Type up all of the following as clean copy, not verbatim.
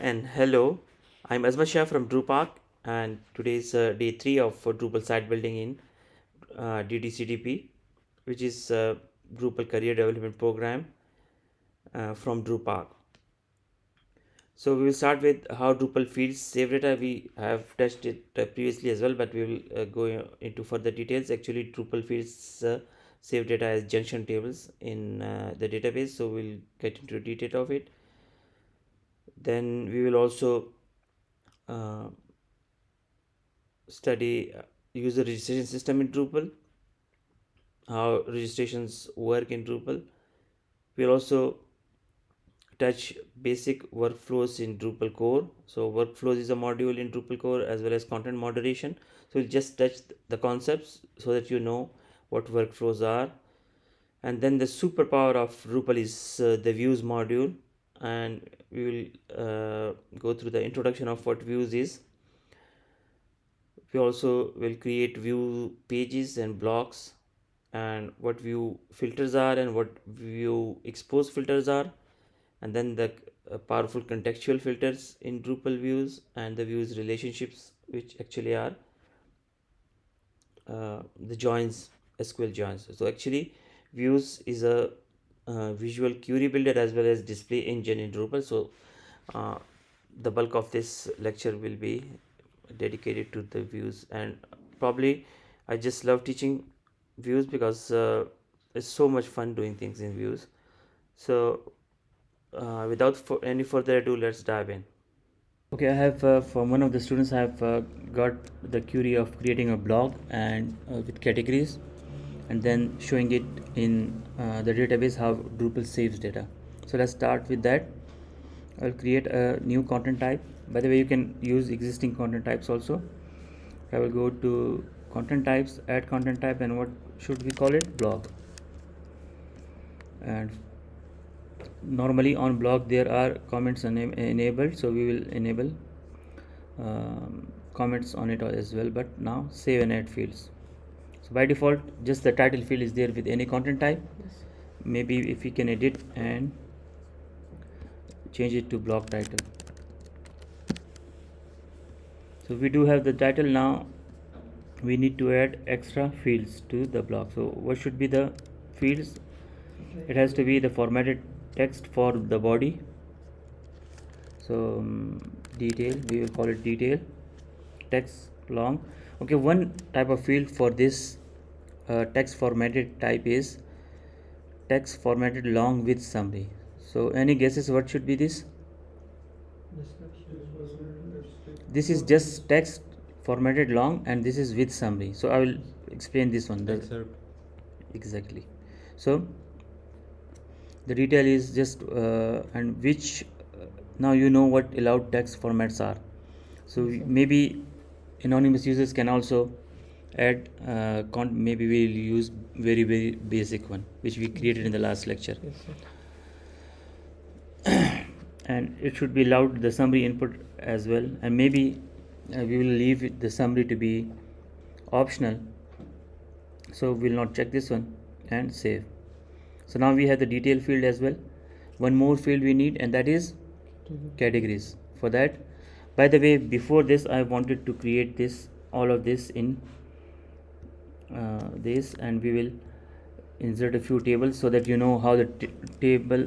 and hello. I'm Azma Shah from Drupak, and today is day 3 of Drupal site building in DDCDP, which is Drupal career development program from Drupak. So we will start with how Drupal feeds save data. We have touched it previously as well, but we will go into further details. Actually, Drupal feeds save data as junction tables in the database, so we'll get into detail of it. Then we will also uh, study user registration system in Drupal, how registrations work in Drupal. We'll also touch basic workflows in Drupal core. So workflows is a module in Drupal core as well as content moderation. So we'll just touch the concepts so that you know what workflows are. And then the superpower of Drupal is the views module, and we will go through the introduction of what views is. We also will create view pages and blocks, and what view filters are and what view expose filters are, and then the powerful contextual filters in Drupal views and the views relationships, which actually are the joins, SQL joins. So actually views is a visual query builder as well as display engine in Drupal. So uh, the bulk of this lecture will be dedicated to the views, and probably I just love teaching views because it's so much fun doing things in views. So without any further ado, let's dive in. Okay, I have from one of the students, I have got the query of creating a blog and with categories, and then showing it in the database how Drupal saves data. So let's start with that. I'll create a new content type. By the way, you can use existing content types also. I will go to content types, add content type, and what should we call it? Blog. And normally on blog there are comments enabled, so we will enable comments on it as well. But now save and add fields. So by default, just the title field is there with any content type. Yes. Maybe if we can edit and change it to blog title. So we do have the title. Now we need to add extra fields to the blog. So what should be the fields? It has to be the formatted text for the body. So detail, we will call it detail, text long. Okay, one type of field for this text formatted type is text formatted long with summary. So any guesses what should be this? This is just text formatted long, and this is with summary. So I will explain this one. Exactly. So the detail is just and which now you know what allowed text formats are. So maybe anonymous users can also add maybe we'll use very basic one which we created in the last lecture. Yes, and it should be allowed the summary input as well, and maybe we will leave the summary to be optional, so we'll not check this one and save. So now we have the detail field as well. One more field we need, and that is categories. For that, by the way, before this I wanted to create this all of this in this, and we will insert a few tables so that you know how the table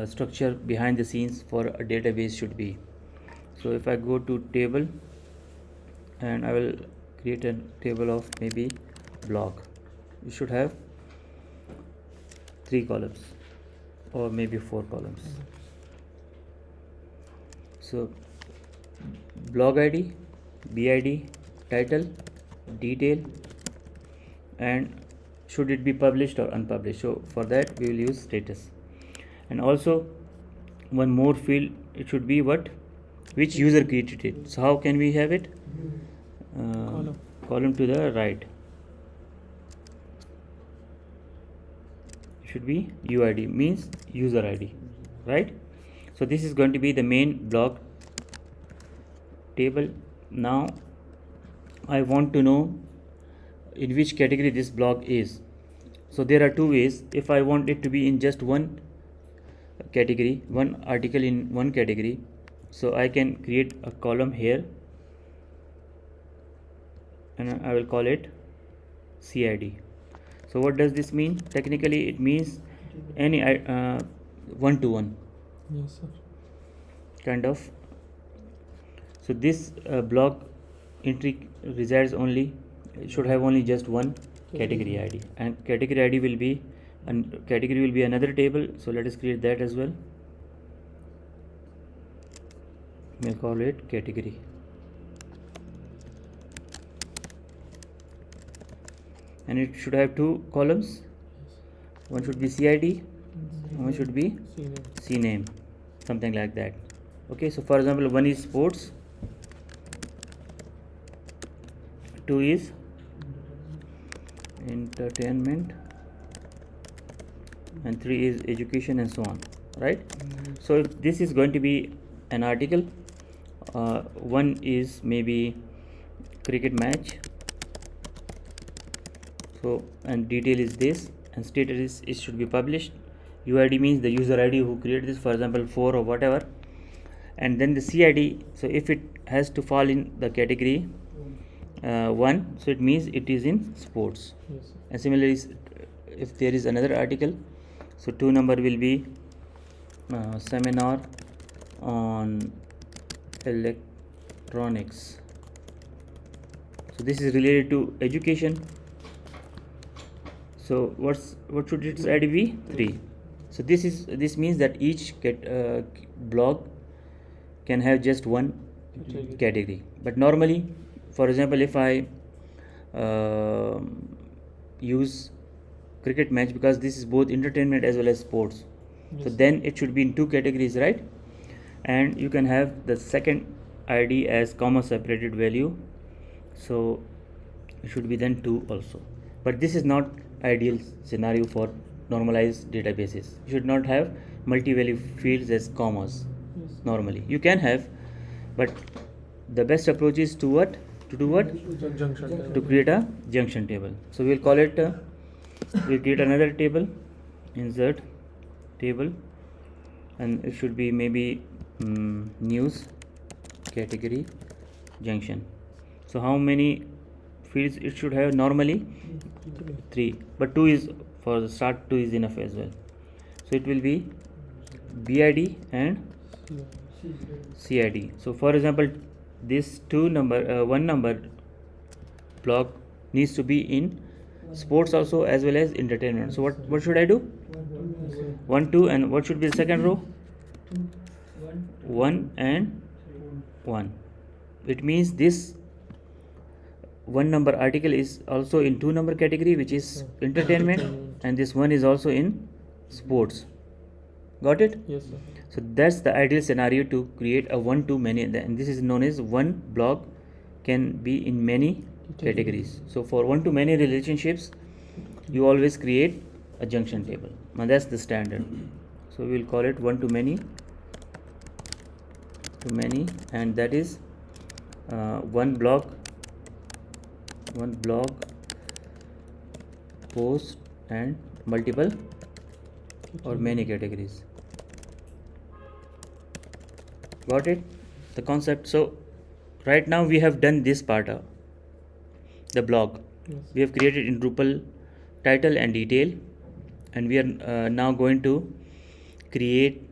structure behind the scenes for a database should be. So if I go to table, and I will create a table of maybe blog, you should have 3 columns or maybe 4 columns. So blog ID, BID, title, detail, and should it be published or unpublished. So for that we will use status, and also one more field, it should be what, which user created it. So how can we have it? Column to the right, it should be UID, means user ID, right? So this is going to be the main blog table. Now I want to know in which category this blog is. So there are two ways. If I want it to be in just one category, one article in one category, So I can create a column here and I will call it CID. So what does this mean? Technically it means any one-to-one Yes, sir. kind of. So this block entry resides only, should have only just one category ID, and category ID will be, and category will be another table. So let us create that as well. We'll call it category. And it should have two columns. One should be CID, one should be CNAME, something like that. Okay, so for example, one is sports, two is entertainment, and three is education, and so on, right? So if this is going to be an article, one is maybe cricket match, so, and detail is this, and status is it should be published. UID means the user ID who created this, for example 4 or whatever, and then the CID. So if it has to fall in the category 1, so it means it is in sports. Yes. And similarly, if there is another article, so 2 number will be seminar on electronics. So this is related to education. So what should its ID be? 3. So this means that each blog can have just one category. But normally, for example, if I use cricket match, because this is both entertainment as well as sports, so then it should be in 2 categories, right? And you can have the second ID as comma separated value, so it should be then 2 also. But this is not ideal scenario for normalized databases. You should not have multi-value fields as commas. Normally you can have, but the best approach is to what? To do what? To create a junction table. So we'll call it we'll create another table, insert table, and it should be maybe news category junction. So how many fields it should have? Normally 3, but 2 is for the start, 2 is enough as well. So it will be BID and CID. So for example, this 1 number block needs to be in sports also as well as entertainment. So what should I do? 1 2, and what should be the second row? 1 and 1. It means this 1 number article is also in 2 number category, which is entertainment, and this one is also in sports. Got it? Yes, sir. So that's the ideal scenario to create a one-to-many, and this is known as one block can be in many categories. So for one-to-many relationships, you always create a junction table. Now that's the standard. So we will call it one-to-many, and that is one block post and multiple or many categories. Got it? The concept. So right now we have done this part of the blog. Yes. We have created in Drupal title and detail, and we are now going to create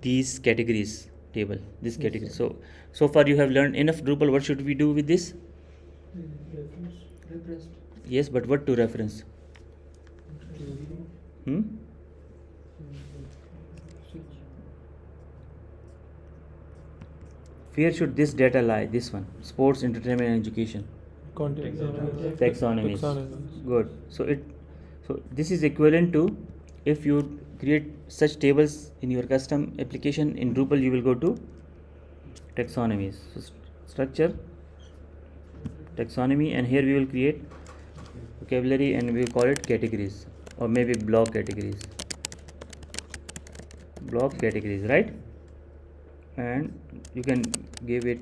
these categories table, this category. So far you have learned enough Drupal. What should we do with this? Reference. Yes, but what to reference? Where should this data lie? This one, sports, entertainment, and education. Taxonomies. Good. So this is equivalent to, if you create such tables in your custom application in Drupal, you will go to taxonomies. So structure, taxonomy, and here we will create vocabulary, and we will call it categories, or maybe block categories. Block categories, right? And you can give it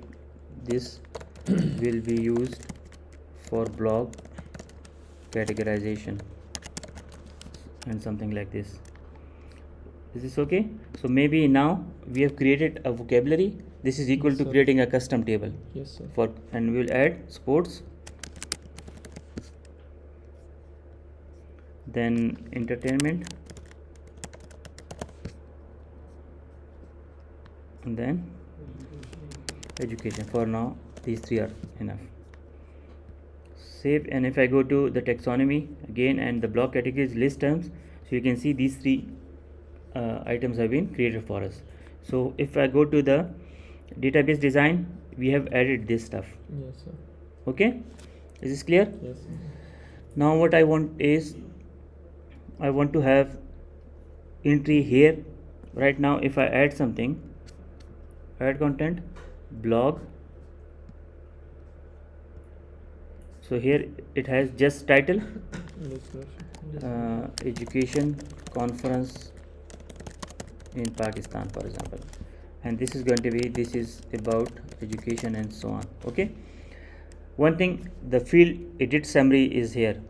this will be used for block categorization and something like this. Is this okay? So maybe now we have created a vocabulary. This is equal Yes, to sir. creating a custom table. Yes, sir. For and we will add sports, then entertainment, and then education. For now these three are enough. Save, and if I go to the taxonomy again and the block categories list terms, so you can see these three items have been created for us. So if I go to the database design, we have added this stuff. Yes, sir. Okay, is this clear? Yes, sir. Now what I want is, I want to have entry here. Right now if I add something, add content, blog, so here it has just title, Yes, sir. education conference in Pakistan, for example, and this is going to be, this is about education and so on. Okay, one thing, the field edit summary is here,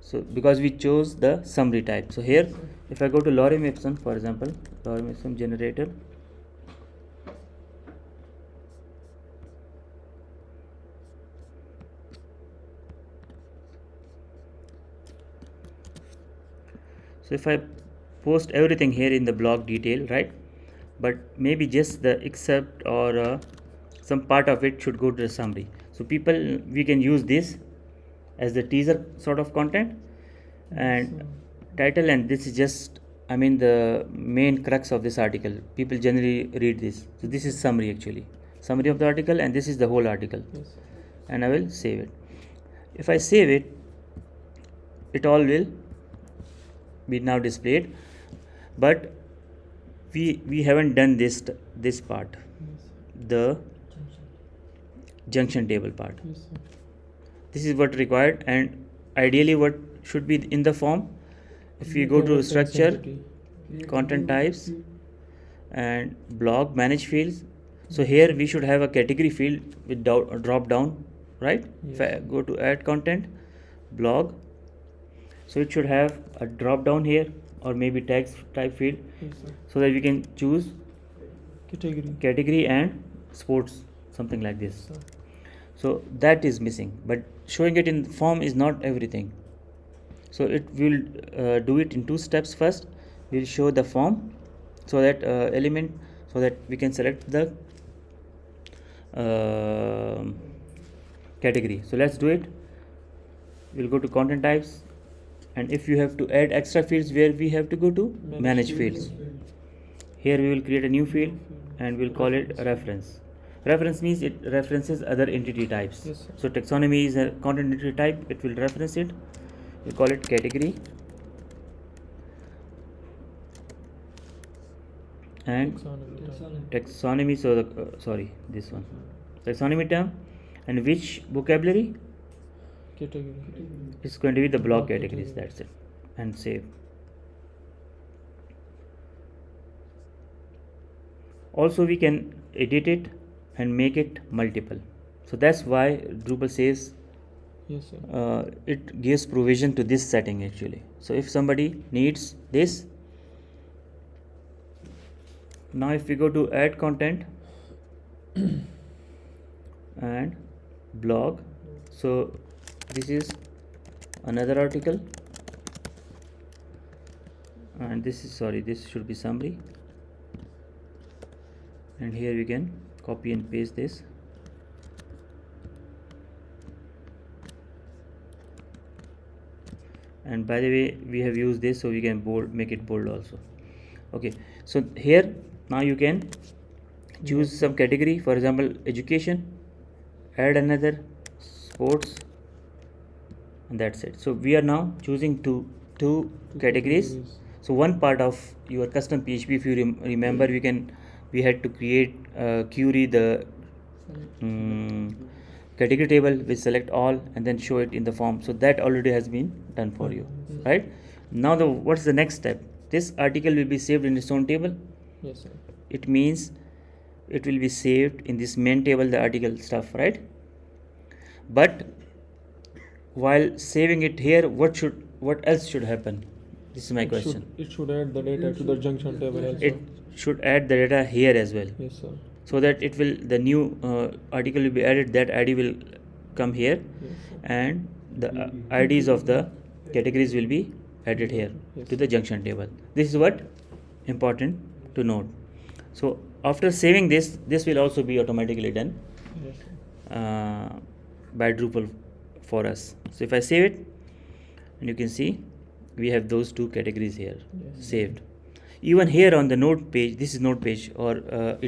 so because we chose the summary type. So here if I go to lorem ipsum, for example, lorem ipsum generator, so if I post everything here in the blog detail, right, but maybe just the except or some part of it should go to the summary, so people, we can use this as the teaser sort of content, and title, and this is just, I mean, the main crux of this article. People generally read this, so this is summary, actually summary of the article, and this is the whole article. Yes, sir. And I will save it. If I save it, it all will be now displayed, but we haven't done this part, Yes, sir. the junction table part. Yes, sir. This is what required, and ideally what should be in the form. If we go to Reference structure, entity. content types, and blog manage fields, so here we should have a category field with drop down, right? If I Yes. go to add content, blog, so it should have a drop down here, or maybe tags type field, Yes, sir. so that we can choose Category. category and sports, something like this. Sir. So that is missing, but showing it in form is not everything. So it will do it in two steps. First we'll show the form, so that element, so that we can select the category. So let's do it. We'll go to content types, and if you have to add extra fields, where we have to go to manage fields. Here we will create a new field and we'll call it reference. Reference means it references other entity types. Yes, sir. So taxonomy is a content entity type, it will reference it. We'll call it category, and taxonomy, so the sorry, this one, taxonomy term, and which vocabulary Category. is going to be the block Block categories. category. That's it, and save. Also we can edit it and make it multiple, so that's why Drupal says Yes, sir. it gives provision to this setting, actually. So if somebody needs this, now if we go to add content and blog, so this is another article, and this is, sorry, this should be summary, and here we can copy and paste this. And by the way, we have used this, so we can bold, make it bold also. Okay, so here now you can choose some category, for example education, add another, sports, and that's it. So we are now choosing two categories. So one part of your custom PHP, if you remember, we had to create query the category table, which select all and then show it in the form. So that already has been done for you, right? Now what's the next step? This article will be saved in its own table. Yes, sir. It means it will be saved in this main table, the article stuff, right? But while saving it here, what else should happen? This is my question. It should add the data to the junction table also. It should add the data here as well, Yes, sir. so that it will, the new article will be added, that ID will come here, Yes, sir. and the IDs of the categories will be added here Yes. to the junction table. This is what important to note. So after saving this, this will also be automatically done Yes, sir. by Drupal for us. So if I save it, and you can see we have those two categories here Yes. saved. Even here on the node page, this is node page or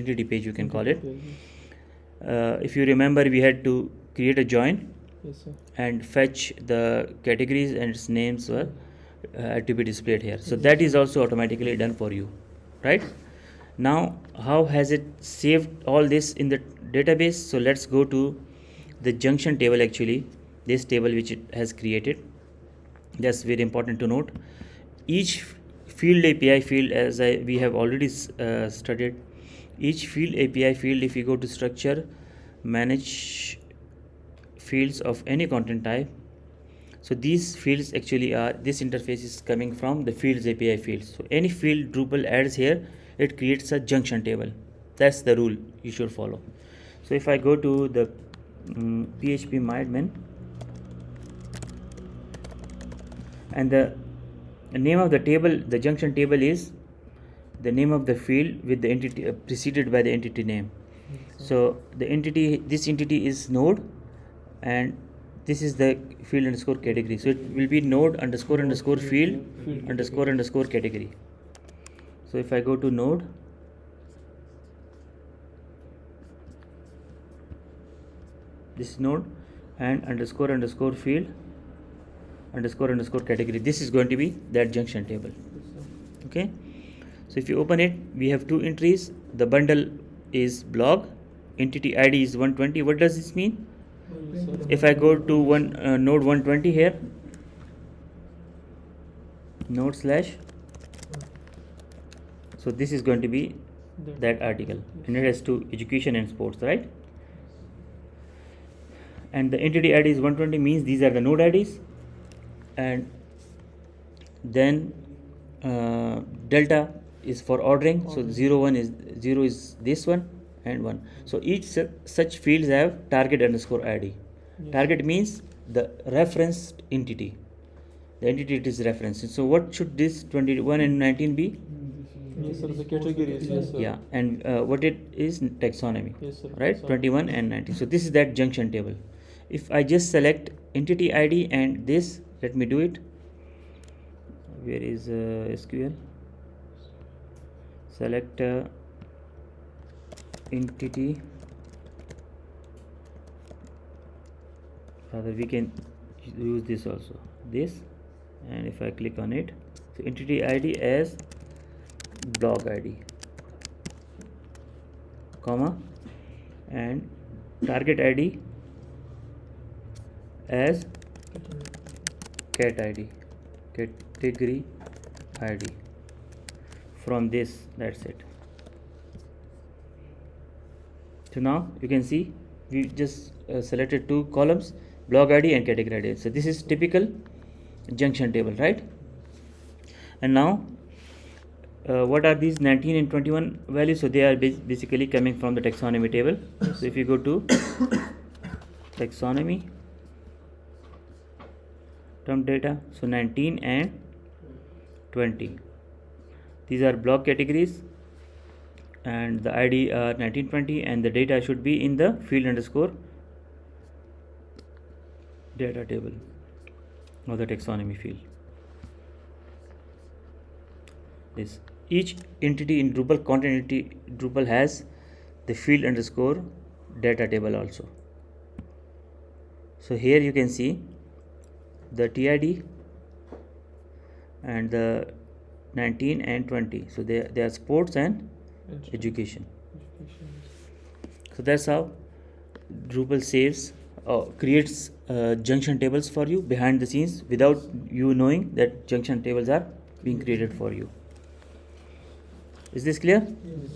entity page, you can call it. If you remember, we had to create a join Yes, sir. and fetch the categories, and its names were to be displayed here. So that is also automatically done for you, right? Now, how has it saved all this in the database? So let's go to the junction table, actually, this table which it has created. That's very important to note. Each field API field, as we have already studied, each field API field, if you go to structure, manage fields of any content type, so these fields actually are, this interface is coming from the fields API fields. So any field Drupal adds here, it creates a junction table. That's the rule you should follow. So if I go to the PHP myadmin, and the name of the table, the junction table, is the name of the field with the entity preceded by the entity name. So the entity, this entity is node, and this is the field underscore category. So it will be node underscore underscore field underscore underscore category. So if I go to node, this is node, and underscore underscore field underscore underscore category, this is going to be that junction table. Okay, so if you open it, we have two entries. The bundle is blog, entity ID is 120. What does this mean? If I go to node 120 here, node slash, so this is going to be that article, and it has two, education and sports, right? And the entity ID is 120 means these are the node IDs, and then delta is for ordering. So 0 is this one, and 1. So each such fields have target underscore ID. Yes. Target means the referenced entity, the entity it is referenced. So what should this 21 and 19 be? Yes, sir. The categories. Yes, sir. Yeah, and what it is, taxonomy. Yes, sir. Right, 21 and 19. So this is that junction table. If I just select entity ID and this, let me do it. Where is SQL? Select entity, rather we can use this also, this, and if I click on it, so entity ID as blog ID, comma, and target ID as cat ID, category ID. From this, that's it. So now you can see we just selected two columns, blog ID and category ID. So this is typical junction table, right? And now what are these 19 and 21 values? So they are basically coming from the taxonomy table. So if you go to taxonomy, term data, so 19 and 20, these are block categories, and the ID are 1920, and the data should be in the field underscore data table or the taxonomy field. This each entity in Drupal, content entity Drupal, has the field underscore data table also. So here you can see the TID and the 19 and 20. So they are sports and education. So that's how Drupal saves creates junction tables for you behind the scenes without you knowing that junction tables are being created for you. Is this clear? Yes.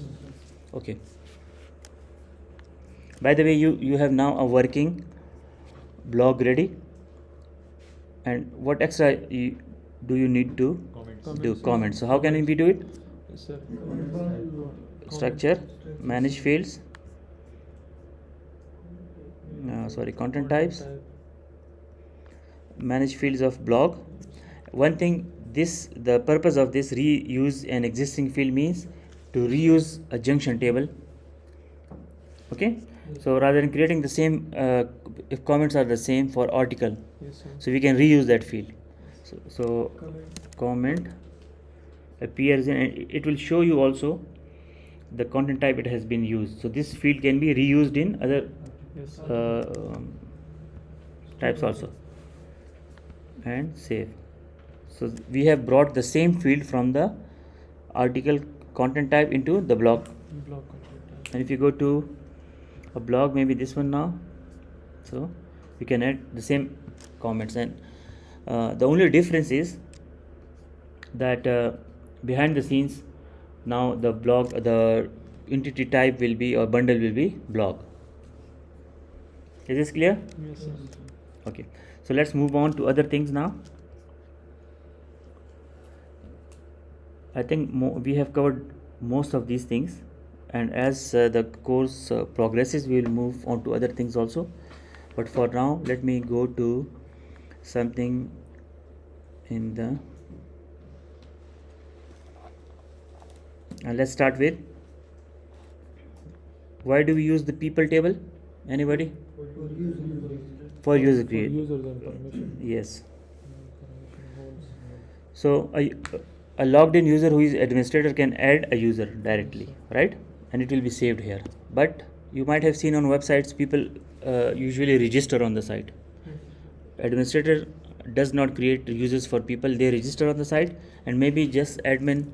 Okay. By the way, you have now a working blog ready, and what extra do you need to do comments? So how can we do it? Yes, sir. Structure, manage fields, content types, manage fields of blog. One thing, the purpose of this reuse an existing field means to reuse a junction table. Okay, so rather than creating the same, if comments are the same for article, Yes, sir. so we can reuse that field. So comment appears in, and it will show you also the content type it has been used. So this field can be reused in other Yes, sir. types also. And save. So we have brought the same field from the article content type into the blog. Block content type. And if you go to a blog, maybe this one now, so we can add the same comments. And the only difference is that behind the scenes, now the blog, the entity type will be, or bundle will be blog. Is this clear? Yes, sir. Okay, so let's move on to other things now. I think we have covered most of these things, and as the course progresses, we will move on to other things also. But for now, let me go to something in the let's start with, why do we use the people table? Anybody? For user For create. users and permission. Yes. Permission holds. So a logged in user who is administrator can add a user directly, right? And it will be saved here. But you might have seen on websites, people usually register on the site. Administrator does not create users for people, they register on the site, and maybe just admin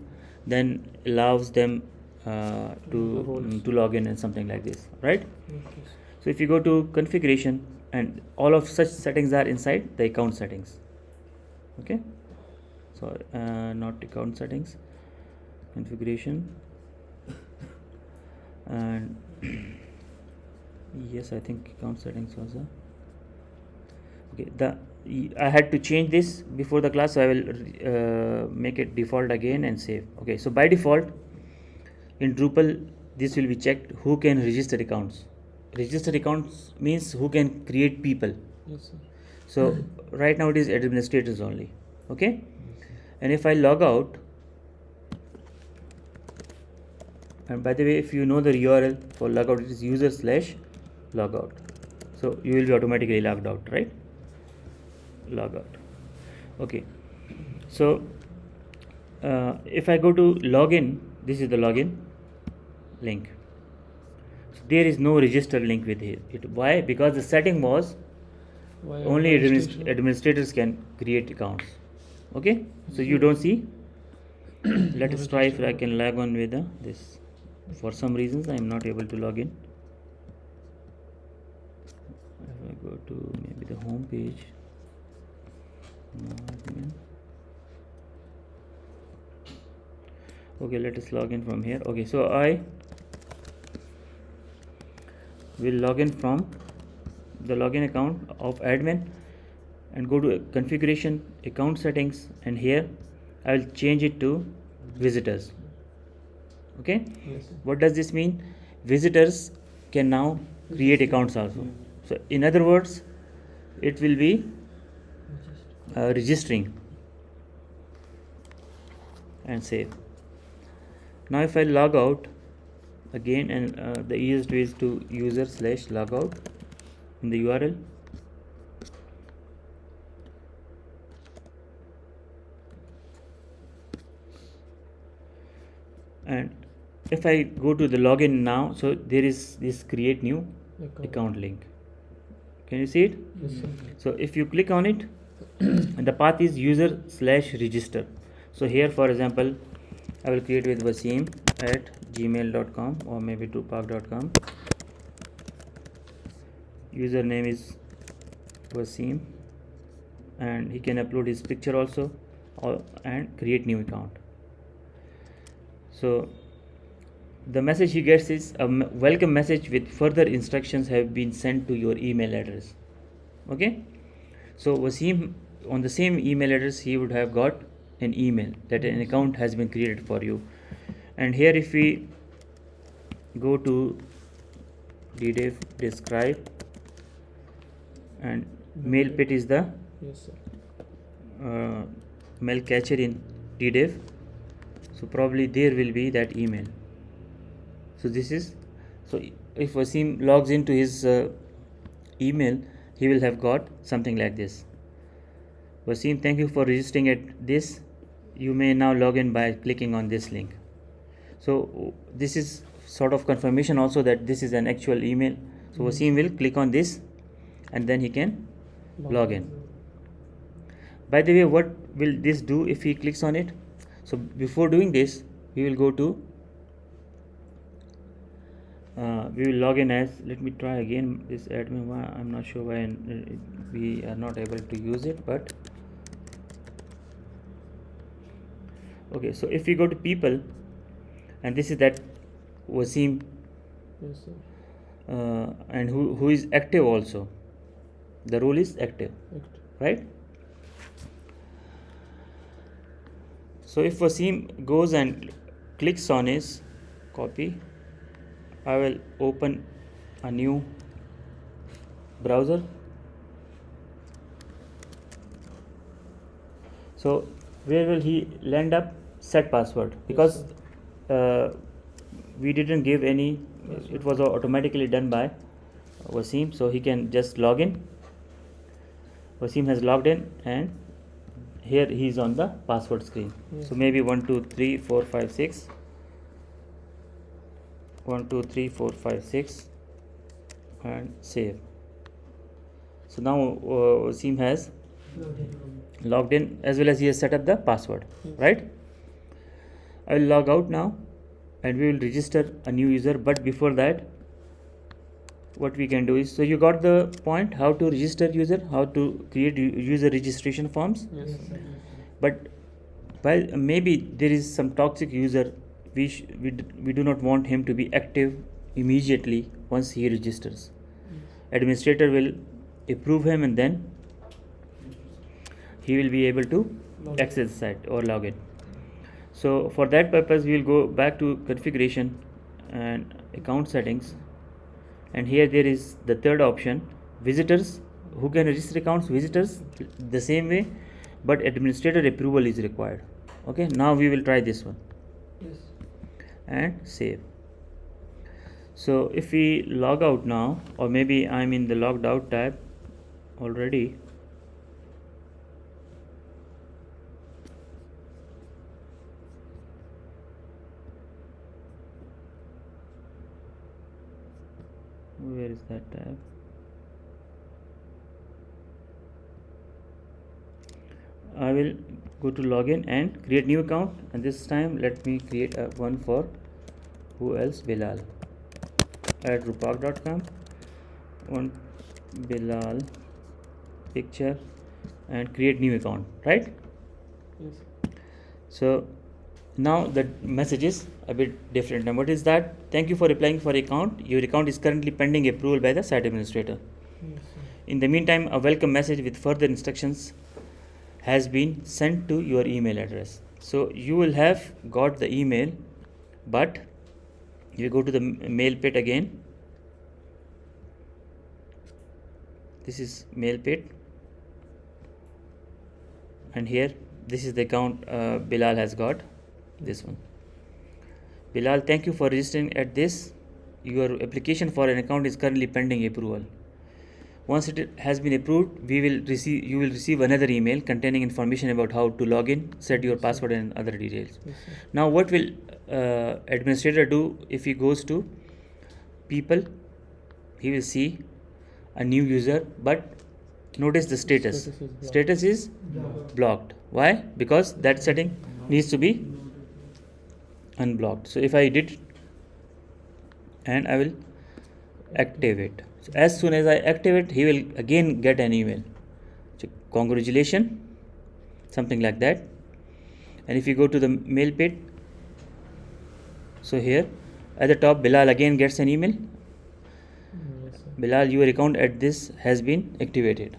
then allows them to log in and something like this, right? Yes, yes. So if you go to configuration, and all of such settings are inside the account settings. Okay, so not account settings, configuration, and yes, I think account settings was okay. I had to change this before the class, so I will make it default again and save. Okay, so by default in Drupal, this will be checked, who can register accounts. Register accounts means who can create people. Yes, sir. So right now it is administrators only. Okay, and if I log out, and by the way, if you know the URL for logout, it is user/logout. So you will be automatically logged out, right? Logout. Okay, so if I go to login, this is the login link. So there is no register link with it. Why? Because the setting was Why only administration? administrators can create accounts. Okay, so you don't see. Let us try if I can log on with this. For some reasons I am not able to log in. If I go to maybe the home page, no admin. Okay, let us log in from here. Okay, so I will log in from the login account of admin and go to configuration, account settings, and here I will change it to visitors. Okay, Yes, sir. what does this mean? Visitors can now create accounts also. So in other words, it will be registering, and save. Now if I log out again, and the easiest way is to user/logout in the URL. And if I go to the login now, so there is this create new account link. Can you see it? Yes, sir. So if you click on it, and the path is user/register. So here, for example, I will create with wasim@gmail.com or maybe drupak.com. Username is Wasim, and he can upload his picture also, and create new account. So the message he gets is a welcome message with further instructions have been sent to your email address. Okay, so Wasim on the same email address he would have got an email that an account has been created for you. And here if we go to ddev describe, and mail pit is the Yes, sir. mail catcher in ddev, so probably there will be that email. So this is, so if Wasim logs into his email, he will have got something like this: Wasim, thank you for registering at this. You may now log in by clicking on this link. So this is sort of confirmation also that this is an actual email. So Wasim will click on this and then he can log in. By the way, what will this do if he clicks on it? So before doing this, we will go to we will log in as, let me try again this admin. I'm not sure why we are not able to use it, but okay. So if we go to people, and this is that Wasim, Yes, sir. and who is active also. The role is active, right? So if Wasim goes and clicks on his copy, I will open a new browser. So where will he land up? Set password, because we didn't give any, it was automatically done by Wasim, so he can just log in. Wasim has logged in, and here he is on the password screen. Yes. So maybe 1 2 3 4 5 6 1 2 3 4 5 6 and save. So now Wasim has logged in, as well as he has set up the password, right? I will log out now and we will register a new user. But before that, what we can do is, so you got the point how to register user, how to create user registration forms. Yes, sir. But while maybe there is some toxic user, we do not want him to be active immediately once he registers. Administrator will approve him, and then he will be able to access the site or log in. So for that purpose, we will go back to configuration and account settings, and here there is the third option, visitors. Who can register accounts? Visitors, the same way, but administrator approval is required. Okay, now we will try this one. Yes. And save. So if we log out now, or maybe I'm in the logged out tab already. Where is that tab? I will go to login and create new account, and this time let me create a one for who else, Bilal at drupak.com, one Bilal picture, and create new account, right? Yes. So now the message is a bit different. Now what is that? Thank you for applying for account. Your account is currently pending approval by the site administrator. Yes, sir. In the meantime, a welcome message with further instructions has been sent to your email address. So you will have got the email, but you go to the mail pit again. This is mail pit, and here this is the account Bilal has got, this one. Bilal, thank you for registering at this. Your application for an account is currently pending approval. Once it has been approved, you will receive another email containing information about how to log in, set your password, and other details. Yes, sir. Now what will administrator do if he goes to people? He will see a new user, but notice the status. Status is Blocked. Why? Because that setting needs to be unblocked. So if I edit and I will activate. So as soon as I activate, he will again get an email. So congratulations, something like that. And if you go to the mail pit, so here at the top, Bilal again gets an email. Yes, sir. Bilal, your account at this has been activated.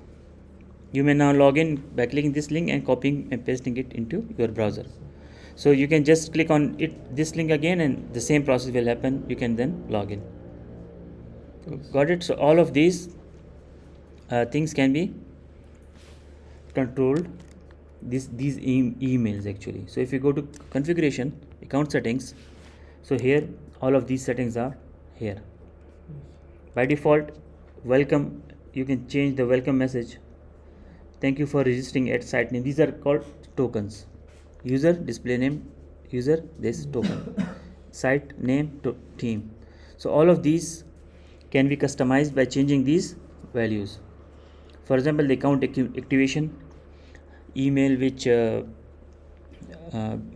You may now log in by clicking this link and copying and pasting it into your browser. So you can just click on this link again, and the same process will happen. You can then log in. Got it? So all of these things can be controlled. These emails actually. So if you go to configuration, account settings, so here all of these settings are here. By default, welcome, you can change the welcome message. Thank you for registering at site name. These are called tokens. User, display name, user, this token. Site name to theme. So all of these can be customized by changing these values. For example, the account activation email which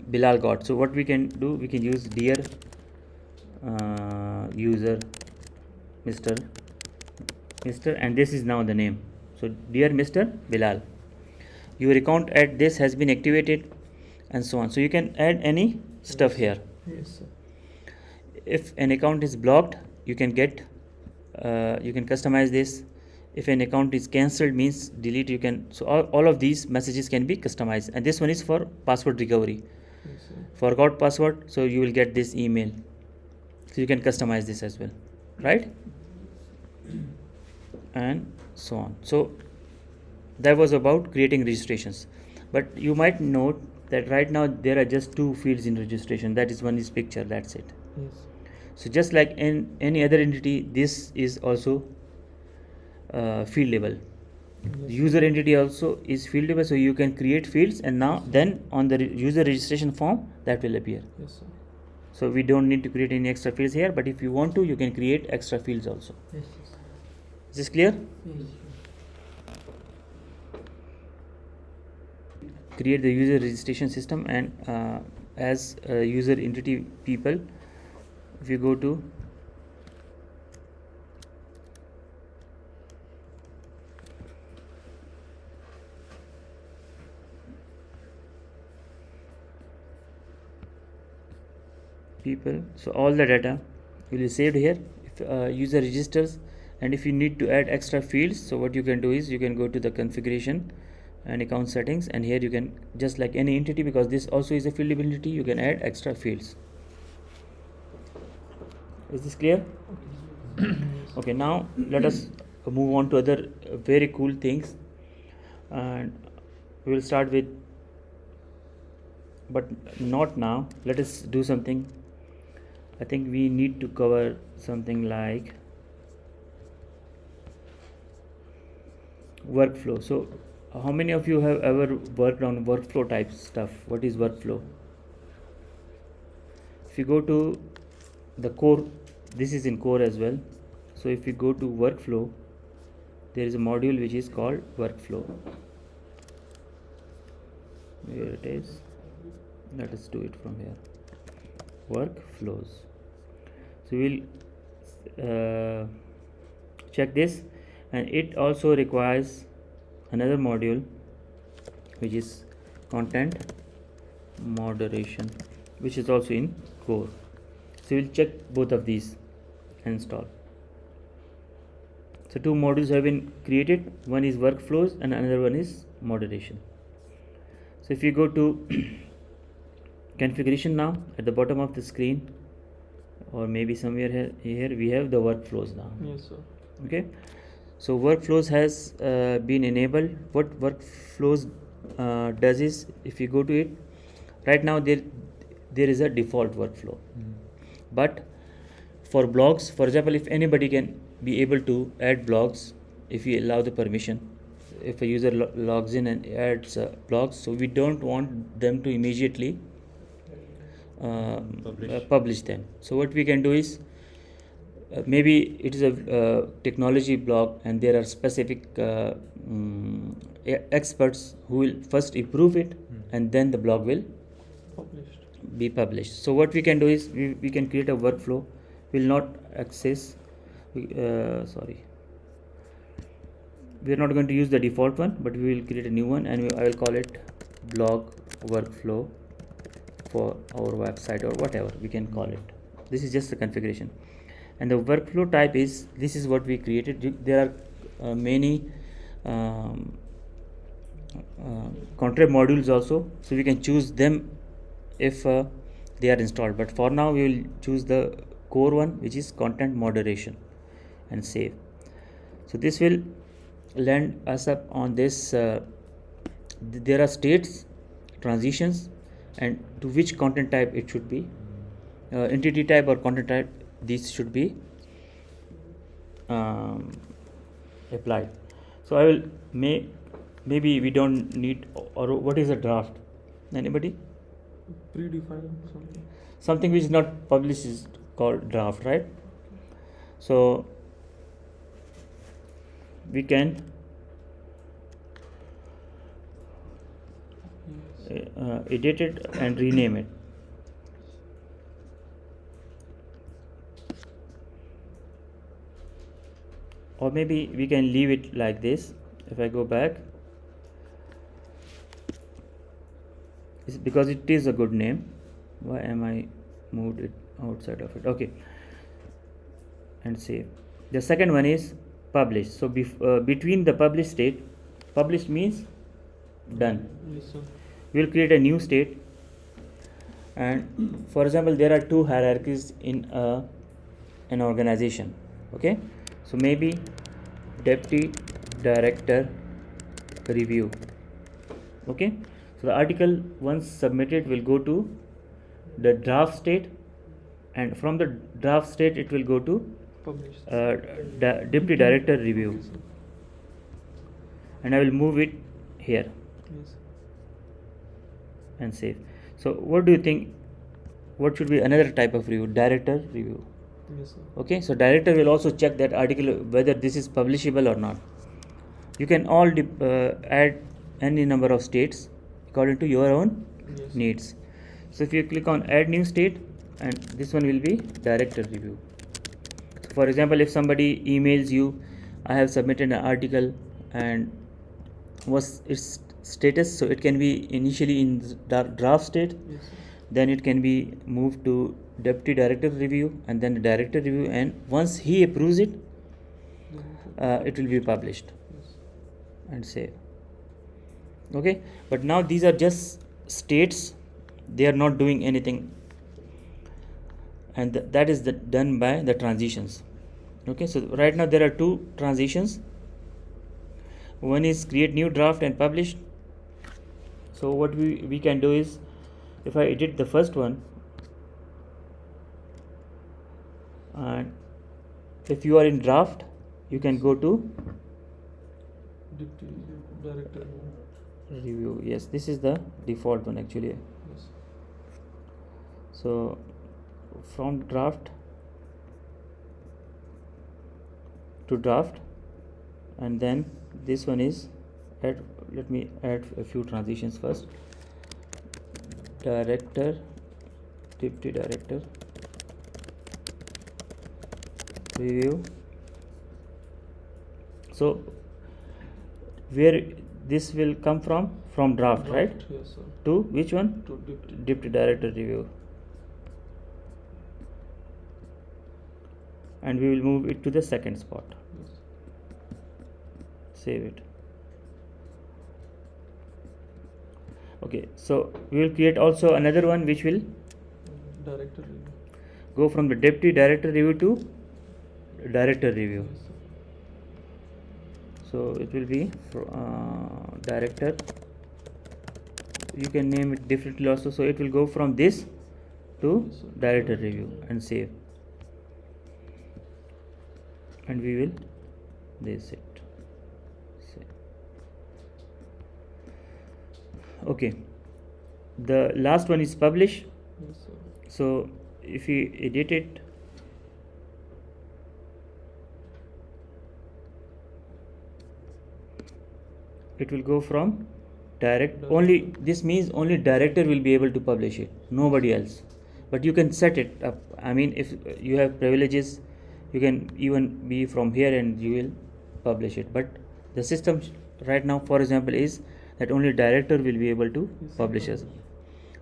Bilal got. So what we can do, we can use dear user Mr. and this is now the name. So dear Mr. Bilal, your account at this has been activated, and so on. So you can add any stuff here. Yes, sir. If an account is blocked, you can get you can customize this. If an account is cancelled, means delete, you can. So all of these messages can be customized, and this one is for password recovery. Yes, sir. Forgot password, so you will get this email. So you can customize this as well, right? And so on. So that was about creating registrations. But you might note that right now there are just two fields in registration. That is, one is picture, that's it. Yes. So just like in any other entity, this is also field level. Yes. User entity also is field level, so you can create fields, and now then on the user registration form that will appear. Yes, sir. So we don't need to create any extra fields here, but if you want to, you can create extra fields also. Yes, Is this clear? yes. Create the user registration system, and as user entity people, if you go to people, so all the data will be saved here. If user registers, and if you need to add extra fields, so what you can do is you can go to the configuration and account settings, and here you can, just like any entity, because this also is a field entity, you can add extra fields. Is this clear? Okay, now let us move on to other very cool things, and we will start with, but not now. Let us do something. I think we need to cover something like workflow. So how many of you have ever worked on workflow type stuff? What is workflow? If you go to the core, this is in core as well. So if you go to workflow, there is a module which is called workflow. Here it is. Let us do it from here. Workflows. So we'll check this, and it also requires another module which is content moderation, which is also in core. So we'll check both of these and install. So two modules have been created. One is workflows and another one is moderation. So if you go to configuration now, at the bottom of the screen, or maybe somewhere here we have the workflows now. Yes, sir. Okay, so workflows has been enabled. What workflows does is, if you go to it, right now there is a default workflow. But for blogs, for example, if anybody can be able to add blogs, if you allow the permission, if a user logs in and adds blogs, so we don't want them to immediately publish them. So what we can do is, maybe it is a technology blog, and there are specific experts who will first approve it, and then the blog will be published. So what we can do is, we can create a workflow. Will not access, sorry, we are not going to use the default one, but we will create a new one, and I will call it blog workflow for our website, or whatever we can call it. This is just the configuration, and the workflow type is, this is what we created. There are many contrib modules also, so we can choose them if they are installed, but for now we will choose the core one, which is content moderation, and save. So this will land us up on this there are states, transitions, and to which content type it should be, entity type or content type, these should be applied. So I will maybe we don't need, or what is a draft? Anybody? Predefined something. Something which is not published is called draft, right? So we can edit it and rename it. Or maybe we can leave it like this. If I go back, it's because it is a good name. Why am I moved it outside of it? Okay, and save. The second one is publish. So between the publish state, published means done. Yes, sir. We will create a new state, and for example, there are two hierarchies in an organization. Okay, so maybe deputy director review. Okay, so the article once submitted will go to the draft state, and from the draft state it will go to Published. deputy director review, Yes, sir. and I will move it here Yes. and save. So what do you think, what should be another type of review? Director review. Yes, sir. Okay, so director will also check that article whether this is publishable or not. You can all add any number of states according to your own Yes. needs. So if you click on add new state, and this one will be director review. So for example, if somebody emails you, I have submitted an article, and what's its status? So it can be initially in the draft state, Yes, sir. then it can be moved to deputy director review, and then the director review, and once he approves it, Then it will be published yes. and save. Okay, but now these are just states, they are not doing anything, and that is done by the transitions. Okay, so right now there are two transitions. One is create new draft and publish. So what we can do is, if I edit the first one, and if you are in draft, you can go to Deputy director. review. Yes, this is the default one actually. Yes. So from draft to draft, and then this one is add, let me add a few transitions first. Director, deputy director review. So where this will come from draft, right, Yes, sir. to which one? To deputy. Deputy director review, and we will move it to the second spot. Yes. Save it. Okay, so we will create also another one which will Director review. go from the deputy director review to director review. Yes, sir. So it will be director, you can name it differently also, so it will go from this to Yes, sir. director review, and save, and we will this it save. Okay, the last one is publish. Yes, sir. So if we edit it, it will go from direct only. This means only director will be able to publish it, nobody else. But you can set it up. I mean, if you have privileges, you can even be from here and you will publish it. But the system right now, for example, is that only director will be able to Yes, sir. publish us.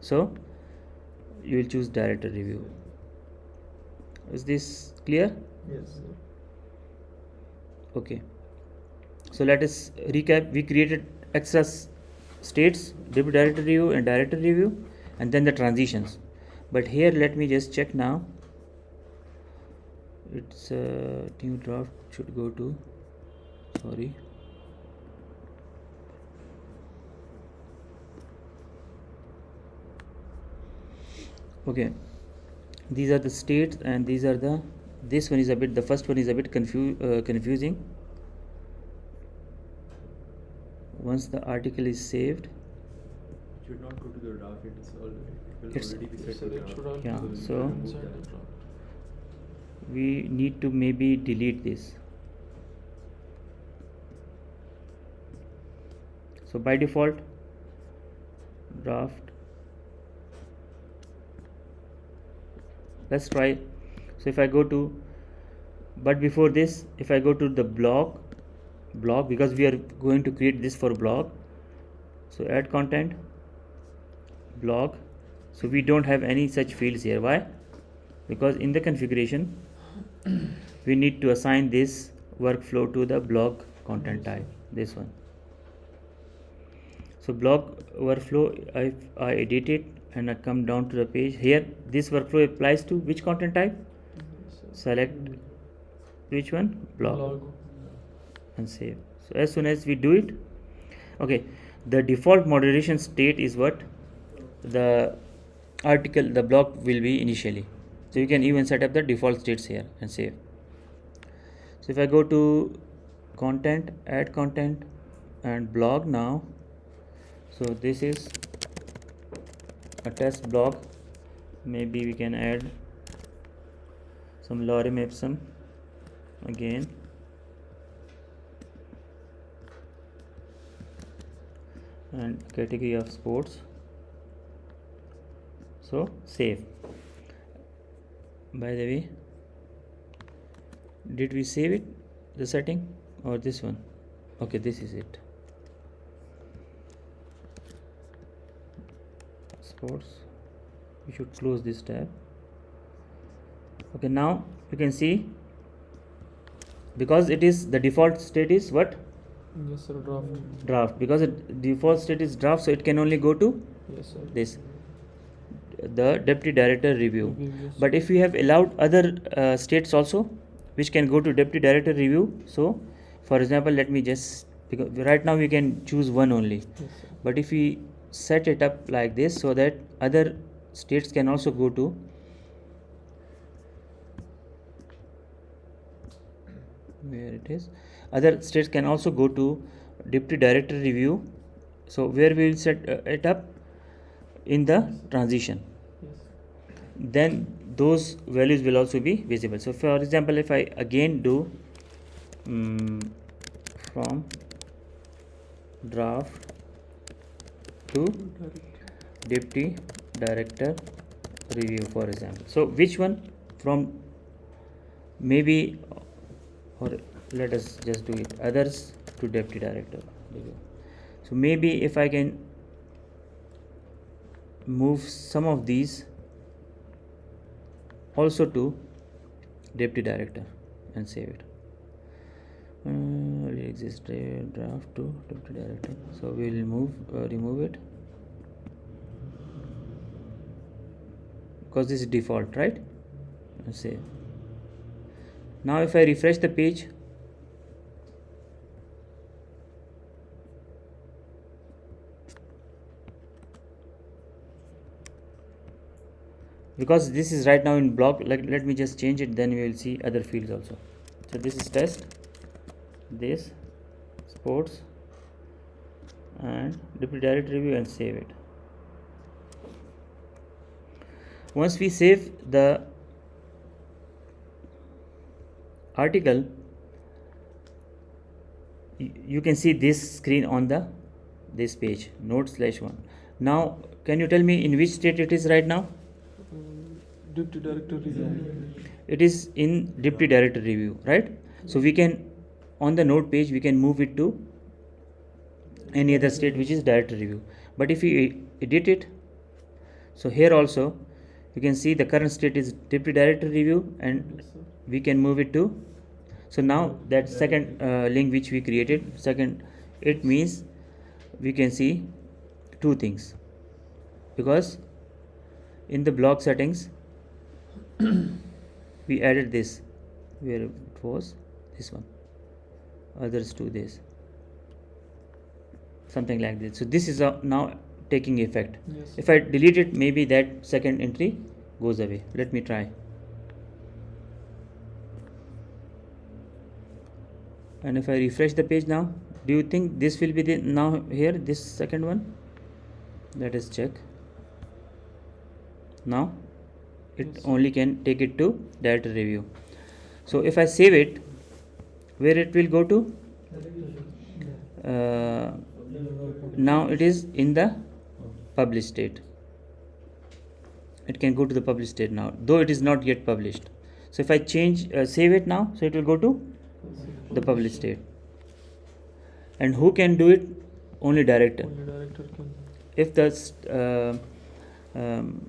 So you will choose director review. Is this clear? Yes, sir. Okay, so let us recap. We created extra states, deputy director review and director review, and then the transitions. But here let me just check now. It's new draft should go to, sorry, okay, these are the states and these are the, this one is a bit, the first one is a bit confusing. Once the article is saved, It should not go to the draft, it is already, it will It's- already be set So to it should draft. all Yeah, be so- inside the draft. we need to maybe delete this. So by default draft, let's try. So if I go to, but before this, if I go to the blog, because we are going to create this for blog, so add content, blog. So we don't have any such fields here. Why? Because in the configuration we need to assign this workflow to the blog content type, this one. So blog workflow, if I edit it and I come down to the page, here this workflow applies to which content type? Yes, sir. Select which one? Blog, Blog. and save. So as soon as we do it, okay, the default moderation state is what? The article, the blog will be initially. So you can even set up the default states here and save. So if I go to content, add content and blog now, so this is a test blog. Maybe we can add some lorem ipsum again, and category of sports. So save. By the way, did we save it, the setting, or this one? Okay, this is it. Sports. We should close this tab. Okay, now you can see, because it is the default state is what? Yes, sir. Draft. Draft. Because it default state is draft, so it can only go to Yes, sir. this, the deputy director review. Review, yes. But if we have allowed other states also which can go to deputy director review, so for example, let me just, because right now we can choose one only, Yes, sir. but if we set it up like this, so that other states can also go to, where it is, other states can also go to deputy director review. So where we will set it up? In the transition. Yes. Then those values will also be visible. So for example, if I again do from draft to Direct. deputy director review, for example, so which one? From maybe, or let us just do it, others to deputy director review. So maybe if I can move some of these also to deputy director and save it. Exist draft to deputy director. So we will remove it, because this is default, right? And save. Now if I refresh the page, because this is right now in block, like, let me just change it, then we will see other fields also. So this is test, this sports, and deputy director review, and save it. Once we save the article, you can see this screen on this page, note/1. Now can you tell me in which state it is right now? Deputy director review. It is in deputy director review, right? So we can, on the node page, we can move it to any other state which is director review. But if we edit it, so here also you can see the current state is deputy director review, and Yes, sir. we can move it to, so now that second link which we created, second, it means we can see two things, because in the blog settings we added this, where it was this one, others to this, something like this. So this is now taking effect. Yes. If I delete it, maybe that second entry goes away. Let me try. And if I refresh the page now, do you think this will be the now here, this second one? Let us check. Now it Yes. only can take it to director review. So if I save it, where it will go to? Now it is in the published state. It can go to the published state now, though it is not yet published. So if I change, save it now, so it will go to the published state. And who can do it? Only director. Only director can. If the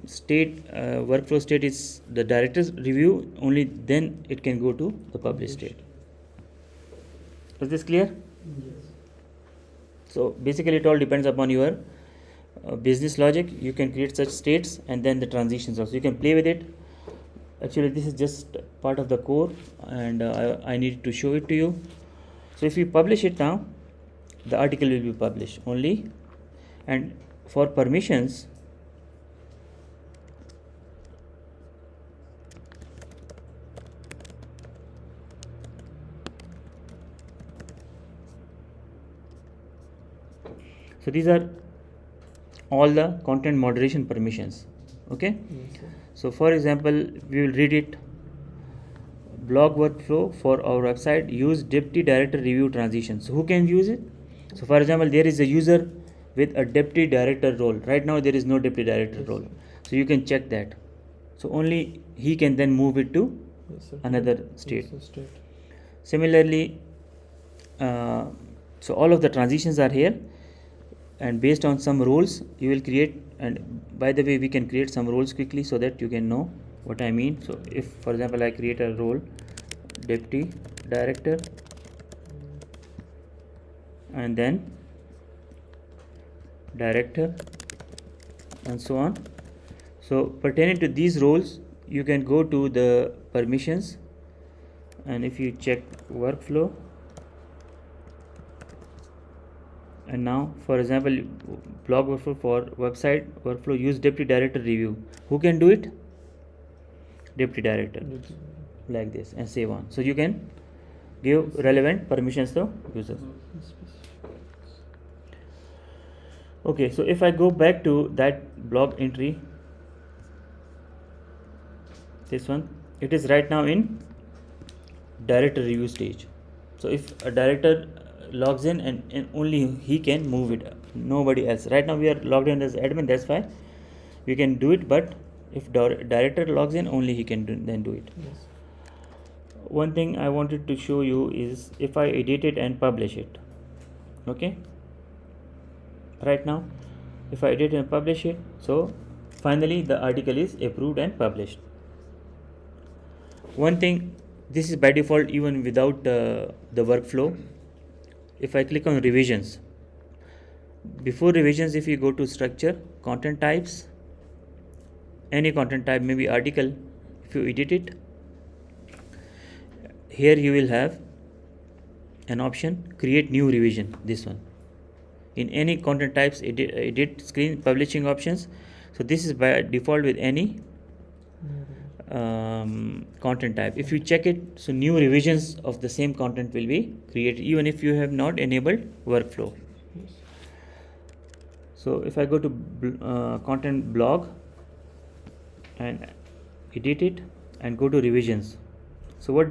state workflow state is the director's review, only then it can go to the published state. Is this clear? Yes. So basically it all depends upon your business logic. You can create such states and then the transitions also. You can play with it. Actually this is just part of the core, and I need to show it to you. So if you publish it now, the article will be published only, and for permissions, so these are all the content moderation permissions. Okay. Yes, sir. So for example, we will read it. Blog workflow for our website, use deputy director review transitions. Who can use it? So for example, there is a user with a deputy director role. Right now there is no deputy director Yes. role. So you can check that. So only he can then move it to Yes, sir. another state. Yes, sir, state. Similarly, so all of the transitions are here, and based on some rules you will create. And by the way, we can create some roles quickly so that you can know what I mean. So if for example I create a role deputy director, and then director, and so on. So pertaining to these roles, you can go to the permissions, and if you check workflow, and now for example blog workflow for website workflow, use deputy director review. Who can do it? Deputy director, Yes. like this, and save on. So you can give relevant permissions to users. Okay, so if I go back to that blog entry, this one, it is right now in director review stage. So if a director logs in, and only he can move it, nobody else. Right now we are logged in as admin, that's why we can do it, but if director logs in, only he can then do it. Yes. One thing I wanted to show you is if I edit it and publish it. Okay, right now if I edit and publish it, so finally the article is approved and published. One thing, this is by default even without the workflow. If I click on revisions, before revisions, if you go to structure, content types, any content type, maybe article, if you edit it, here you will have an option, create new revision, this one. In any content types, edit screen, publishing options. So this is by default with any content type. If you check it, so new revisions of the same content will be created even if you have not enabled workflow. Yes. So if I go to content blog and edit it and go to revisions, so what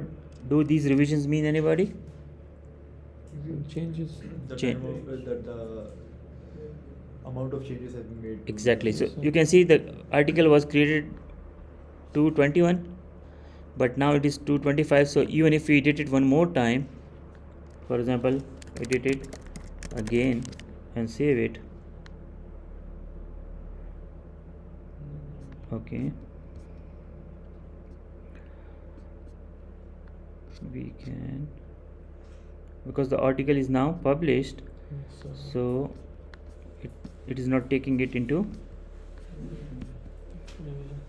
do these revisions mean? Anybody? Changes. The Cha- time of, that the amount of changes have been made. Exactly. So Yes, sir. you can see the article was created 221, but now it is 225. So even if we edit it one more time, for example, edit it again and save it. Okay, we can, because the article is now published, Yes, sir. so it it is not taking it into. Revision.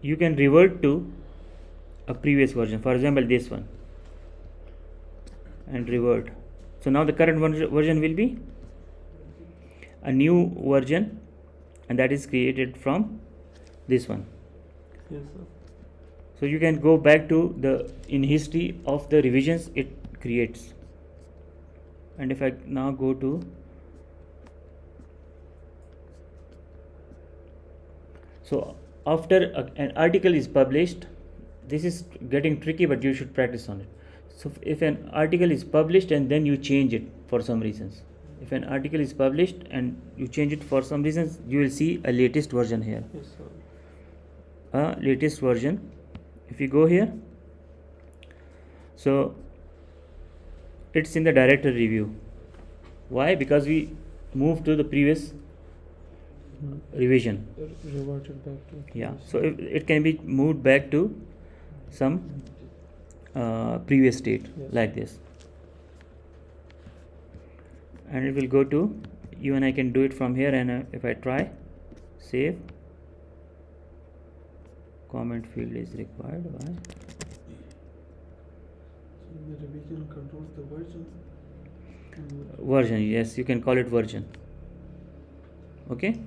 You can revert to a previous version, for example this one, and revert. So now the current version will be a new version, and that is created from this one. Yes, sir. So you can go back to the in history of the revisions it creates. And if I now go to, so after an article is published, this is getting tricky, but you should practice on it. So if an article is published and then you change it for some reasons, if an article is published and you change it for some reasons, you will see a latest version here. Yes, sir. A latest version. If you go here, so it's in the director review. Why? Because we moved to the previous revision. Reverted back to. Yeah, previous. so it can be moved back to some previous state. Yes. Like this, and it will go to, even I can do it from here, and if I try save, comment field is required. Why? So the revision controls the version. Version, yes, you can call it version. Okay,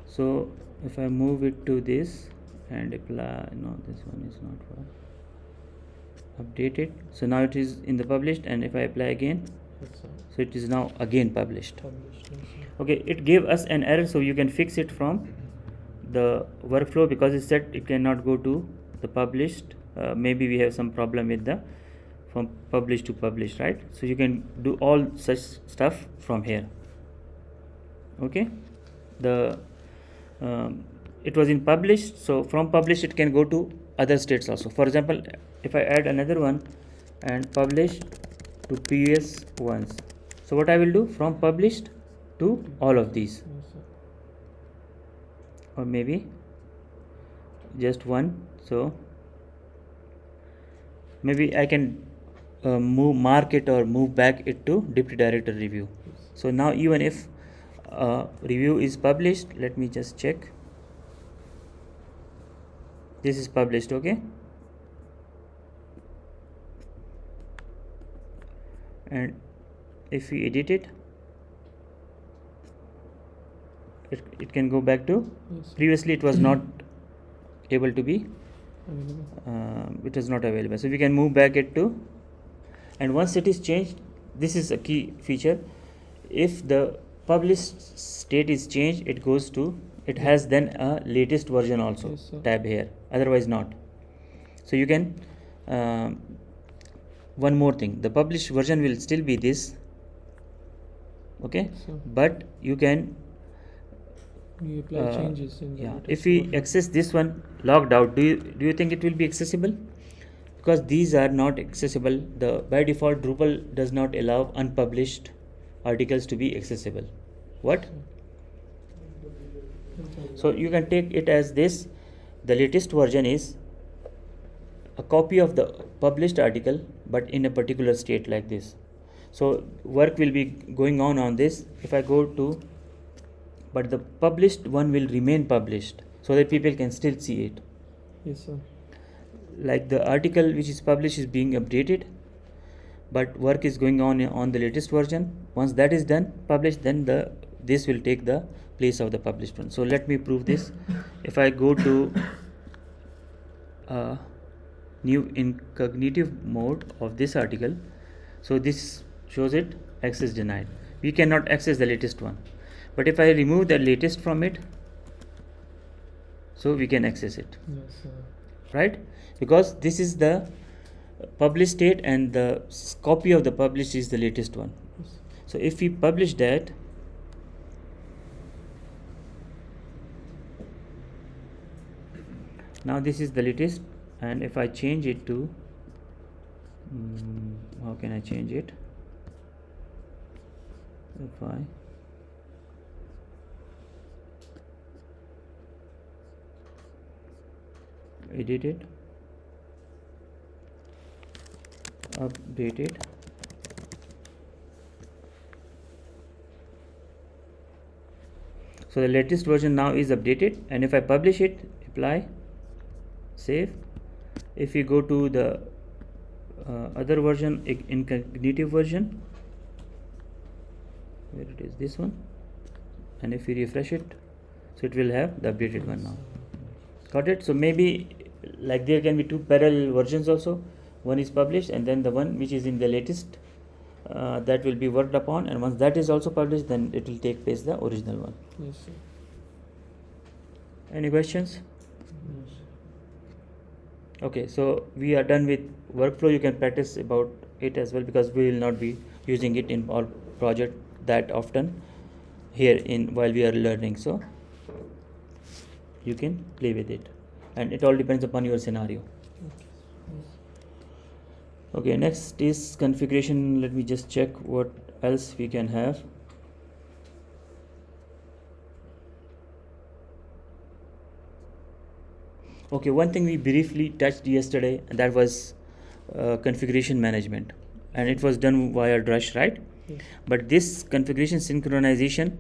so if I move it to this and apply, no, this one is not for updated. So now it is in the published, and if I apply again, Yes, sir. so it is now again published. Published. Yes, sir. Okay, it gave us an error, so you can fix it from the workflow, because it said it cannot go to the published. Maybe we have some problem with the from published to published, right? So you can do all such stuff from here. Okay, the it was in published, so from published it can go to other states also. For example, if I add another one and publish to previous ones, so what I will do, from published to all of these, Yes, sir. or maybe just one. So maybe I can mark it or move back it to deputy director review. Yes. So now even if review is published, let me just check, this is published. Okay, and if we edit it, it can go back to, Yes, sir. previously it was not able to be, Available. it was not available, so we can move back it to, and once it is changed, this is a key feature, if the published state is changed, it goes to, it has then a latest version also. Yes, sir. Tab here, otherwise not. So you can one more thing, the published version will still be this. Okay, Yes, sir. but you can You apply changes in the yeah, latest if we version. access this one logged out, do you think it will be accessible? Because these are not accessible. The by default Drupal does not allow unpublished articles to be accessible. What? So you can take it as this, the latest version is a copy of the published article but in a particular state, like this. So work will be going on this. If I go to, but the published one will remain published so that people can still see it. Yes, sir. Like the article which is published is being updated, but work is going on the latest version. Once that is done, published, then this will take the place of the published one. So let me prove this. If I go to new incognito mode of this article, so this shows it access denied. We cannot access the latest one, but if I remove the latest from it, so we can access it, Yes, sir. right? Because this is the published state and the copy of the published is the latest one. Yes. So if we publish that, now this is the latest, and if I change it to how can I change it? If I edit it, updated. So the latest version now is updated, and if I publish it, apply, save. If we go to the other version, incognito version, where it is, this one, and if we refresh it, so it will have the updated one now. Got it? So maybe like there can be two parallel versions also. One is published, and then the one which is in the latest, that will be worked upon, and once that is also published, then it will take place the original one. Yes, sir. Any questions? Yes. Okay, so we are done with workflow. You can practice about it as well, because we will not be using it in our project that often here in while we are learning. So you can play with it, and it all depends upon your scenario. Okay, next is configuration. Let me just check what else we can have. Okay, one thing we briefly touched yesterday, and that was configuration management, and it was done via Drush, right? Yes. But this configuration synchronization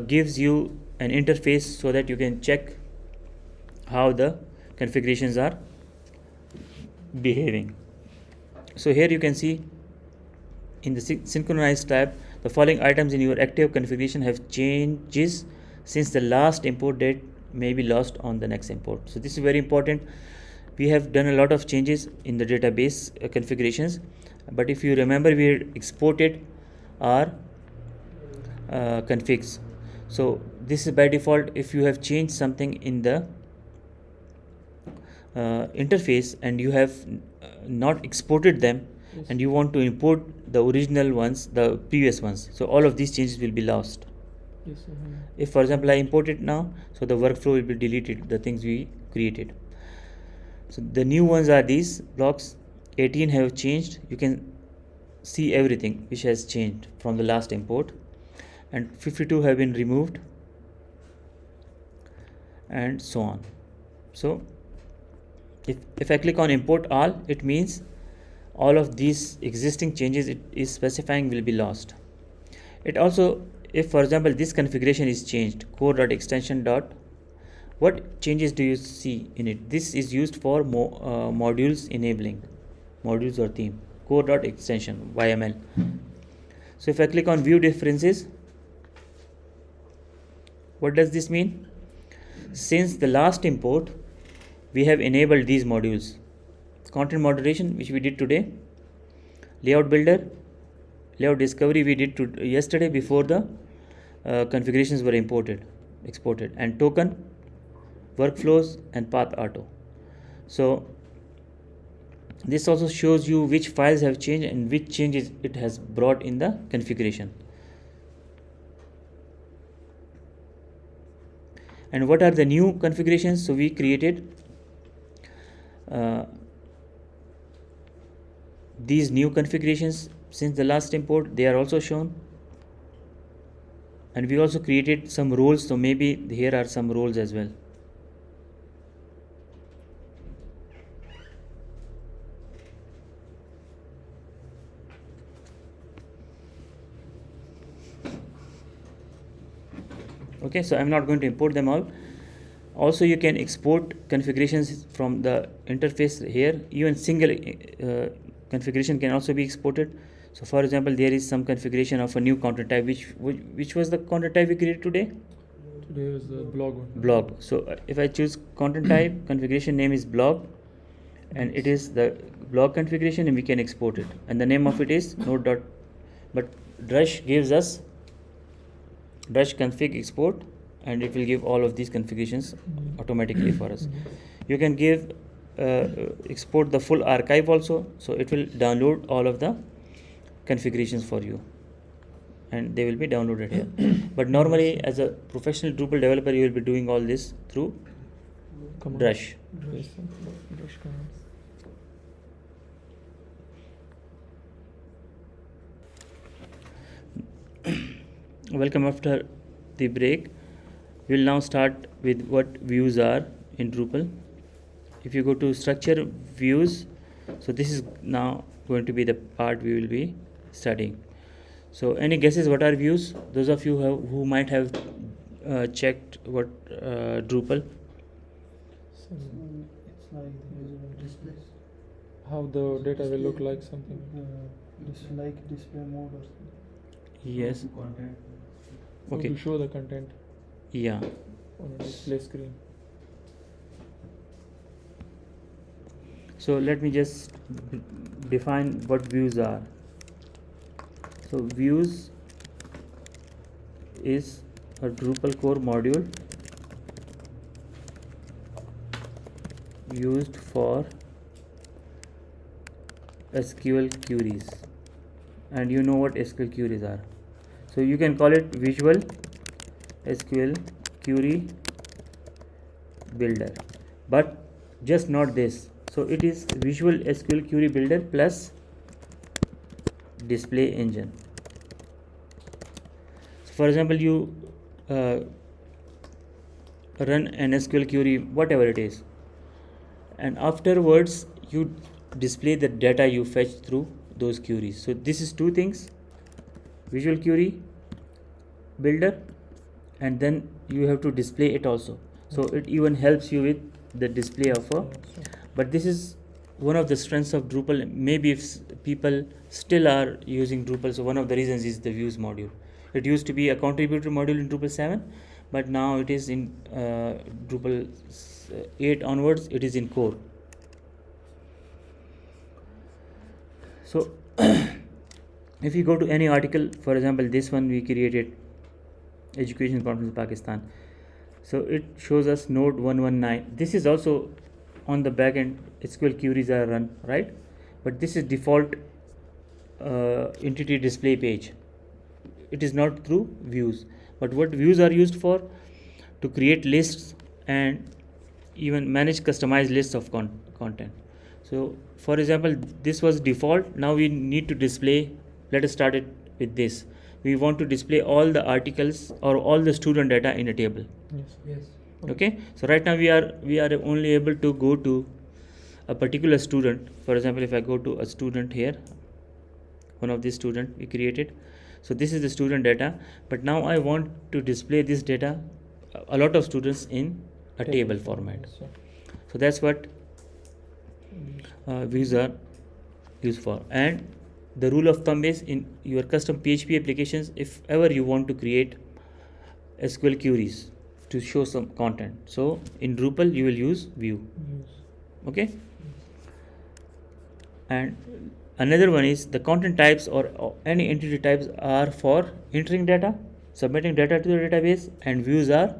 gives you an interface so that you can check how the configurations are behaving. So here you can see in the synchronize tab, the following items in your active configuration have changes since the last import date may be lost on the next import. So this is very important. We have done a lot of changes in the database configurations, but if you remember, we exported our configs. So this is by default. If you have changed something in the interface and you have not exported them, Yes. and you want to import the original ones, the previous ones, so all of these changes will be lost. Yes, sir. If for example I import it now, so the workflow will be deleted, the things we created. So the new ones are these blocks. 18 have changed. You can see everything which has changed from the last import, and 52 have been removed, and so on. So if I click on import all, it means all of these existing changes it is specifying will be lost. It also, if for example this configuration is changed, core.extension. What changes do you see in it? This is used for modules enabling, modules or theme, core.extension, YML. So if I click on view differences, what does this mean? Since the last import, we have enabled these modules. Content moderation, which we did today, layout builder, layout discovery we did yesterday before the configurations were exported, and token, workflows, and path auto. So this also shows you which files have changed and which changes it has brought in the configuration. And what are the new configurations? So we created these new configurations since the last import. They are also shown, and we also created some roles, so maybe here are some roles as well. Okay, so I'm not going to import them all. Also, you can export configurations from the interface here. Even single configuration can also be exported. So for example, there is some configuration of a new content type. Which was the content type we created today? Today was the blog one. Blog. So if I choose content type, configuration name is blog, and it is the blog configuration, and we can export it, and the name of it is node. But Drush gives us Drush config export, and it will give all of these configurations automatically for us. You can give export the full archive also, so it will download all of the configurations for you, and they will be downloaded here. But normally, as a professional Drupal developer, you will be doing all this through Commands. Drush. Yes, sir. Drush commands. Welcome after the break. We will now start with what views are in Drupal. if you go to structure views, so this is now going to be the part we will be studying. So any guesses what are views? Those of you who might have checked what Drupal. Some, It's like visual displays. how the data will look like something. Like display mode or something. Yes. Content. How Okay. to show the content Yeah. on a display screen. So let me just define what views are. So views is a Drupal core module used for SQL queries, and you know what SQL queries are. So you can call it Visual SQL Query Builder, but just not this. So it is Visual SQL Query Builder plus display engine. So for example, you run an SQL query, whatever it is, and afterwards you display the data you fetch through those queries. So this is two things: Visual Query Builder, and then you have to display it also. So it even helps you with the display of a. But this is one of the strengths of Drupal. Maybe if people still are using Drupal, so one of the reasons is the views module. It used to be a contributor module in Drupal 7, but now it is in Drupal 8 onwards, it is in core. So if you go to any article, for example this one we created, Education Conference Pakistan, so it shows us node 119. This is also on the back end SQL queries are run, right? But this is default entity display page. It is not through views. But what views are used for? To create lists and even manage customized lists of content. So for example, this was default. Now we need to display, let us start it with this. We want to display all the articles or all the student data in a table. Yes. Okay, so right now we are only able to go to a particular student. For example, if I go to a student here, one of these student we created, so this is the student data, but now I want to display this data, a lot of students, in a table format. Yes, So that's what views are used for. And the rule of thumb is, in your custom PHP applications, if ever you want to create SQL queries to show some content, so in Drupal you will use view. Okay. And another one is the content types or any entity types are for entering data, submitting data to the database, and views are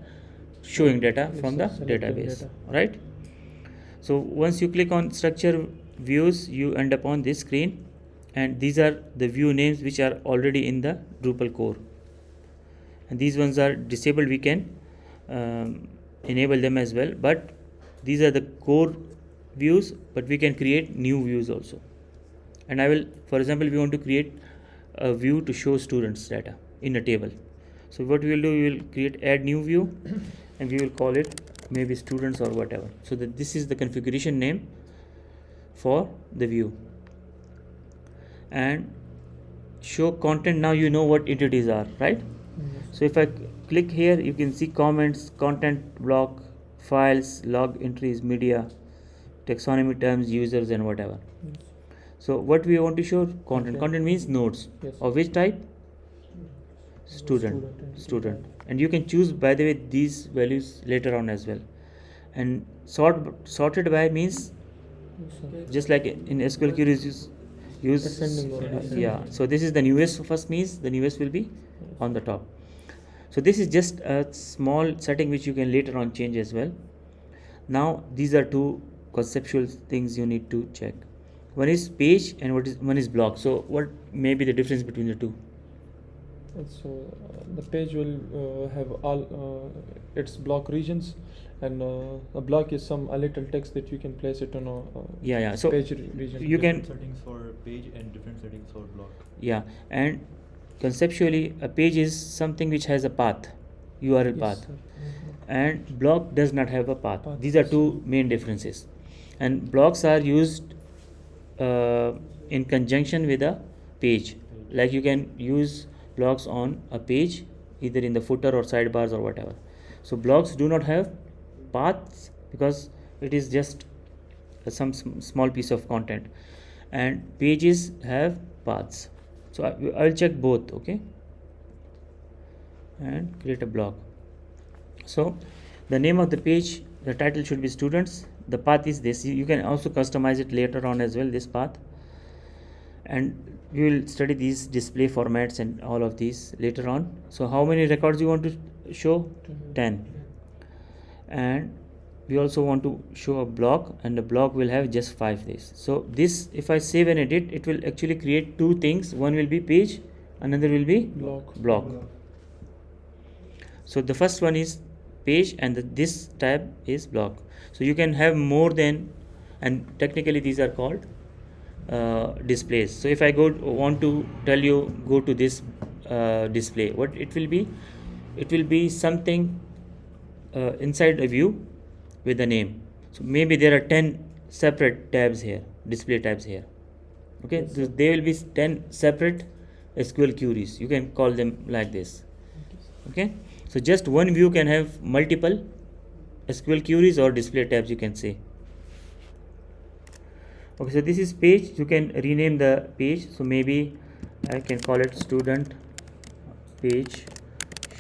showing data from the database, right? So once you click on structure views, you end up on this screen, and these are the view names which are already in the Drupal core, and these ones are disabled. We can enable them as well, but these are the core views, but we can create new views also. And I will, for example, we want to create a view to show students data in a table. So what we will do, we will create add new view and we will call it maybe students or whatever. So that this is the configuration name for the view. And show content, now you know what entities are, right? So if I click here, you can see comments, content block, files, log entries, media, taxonomy terms, users, and whatever. So what we want to show? Content. Content means nodes. Yes. Of which type? Student. And you can choose, by the way, these values later on as well. And sorted by means just like in SQL queries use Ascending or descending. yeah. So this is the newest first, means the newest will be on the top. So this is just a small setting which you can later on change as well. Now these are two conceptual things you need to check. One is page and one is block. So what may be the difference between the two? And so the page will have all its block regions, and a block is a little text that you can place it on a So page region. you can Different settings for page and different settings for block. and conceptually a page is something which has a path, URL Yes, path, sir. and block does not have a path. Path, These are yes, two main differences. and blocks are used in conjunction with a page. Like you can use blocks on a page, either in the footer or sidebars or whatever. So blocks do not have paths because it is just some small piece of content, and pages have paths. So I'll check both, okay, and create a block. So the name of the page, the title should be students, the path is this. You can also customize it later on as well, this path, and we will study these display formats and all of these later on. So how many records you want to show? 10. And we also want to show a block, and the block will have just 5 days. So this, if I save and edit, it will actually create two things. One will be page, another will be block. So the first one is page, and this tab is block. So you can have more than, and technically these are called displays. So if I want to tell you go to this display, what it will be? It will be something inside a view with a name. So maybe there are 10 separate tabs here, display tabs here. Okay, so there will be 10 separate SQL queries. You can call them like this. Okay, so just one view can have multiple SQL queries or display tabs, you can say. Okay, so this is page. You can rename the page. So maybe I can call it student page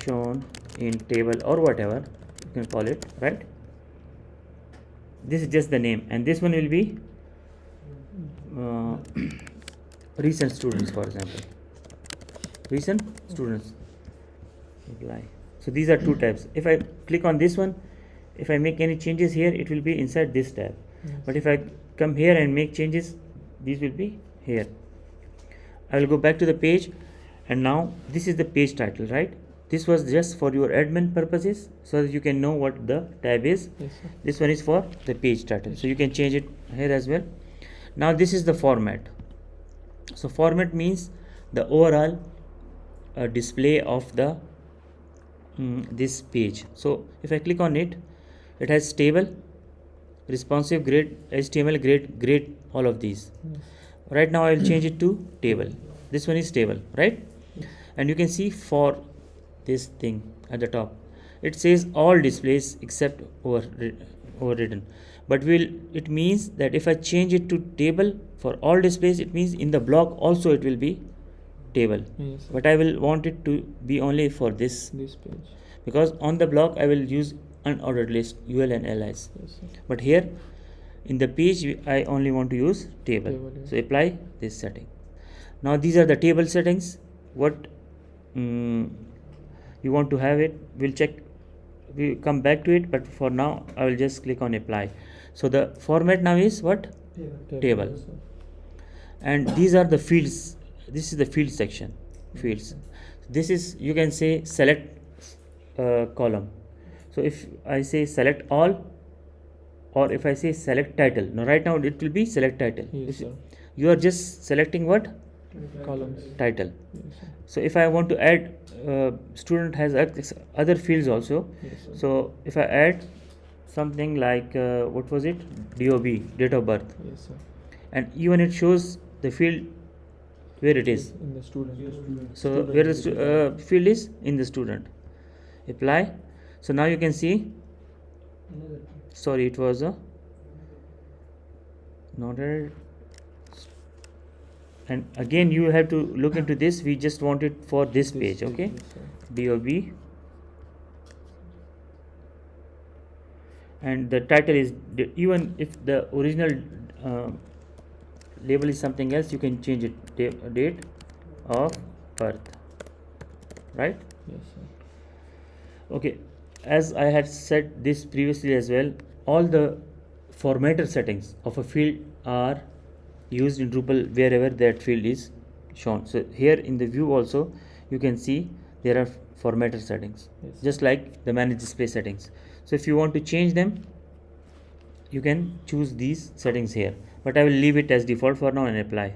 shown in table or whatever you can call it, right? This is just the name, and this one will be recent students, for example. Recent students. Apply. So these are two tabs. If I click on this one, if I make any changes here, it will be inside this tab. Yes. But if I come here and make changes, these will be here. I will go back to the page, and now this is the page title, right? This was just for your admin purposes, so that you can know what the tab is. Yes, sir. This one is for the page title, so you can change it here as well. Now this is the format. So format means the overall display of the this page. So if I click on it, it has table, responsive, grid, HTML, grid, all of these. Yes. Right now I will change it to table. This one is table, right? Yes. And you can see for this thing at the top, it says all displays except overridden. But it means that if I change it to table for all displays, it means in the block also it will be table. Yes, sir. But I will want it to be only for this, This page. because on the block I will use unordered list, UL and LIs. Yes, sir. But here in the page I only want to use table. Yes. So apply this setting. Now these are the table settings. What you want to have it, we'll check, we come back to it, but for now I will just click on apply. So the format now is what? Table. Yes, sir. And these are the fields. This is the field section, fields. This is, you can say, select column. So if I say select all, or if I say select title, now right now it will be select title. Yes, sir. You are just selecting what? Columns. Title. Yes, sir. So if I want to add, student has other fields also. Yes, sir. So if I add something like what was it, DOB, date of birth, Yes, sir. and even it shows the field where it is. In the student. So where the field is? In the student. Apply. So now you can see, sorry, it was a not a, and again you have to look into this. We just want it for this page, okay? Yes, sir. DOB, and the title is, even if the original label is something else, you can change it, date of birth, right? Yes, sir. Okay, as I had said this previously as well, all the formatter settings of a field are used in Drupal wherever that field is shown. So here in the view also you can see there are formatter settings, Yes. just like the manage display settings. So if you want to change them, you can choose these settings here, but I will leave it as default for now and apply.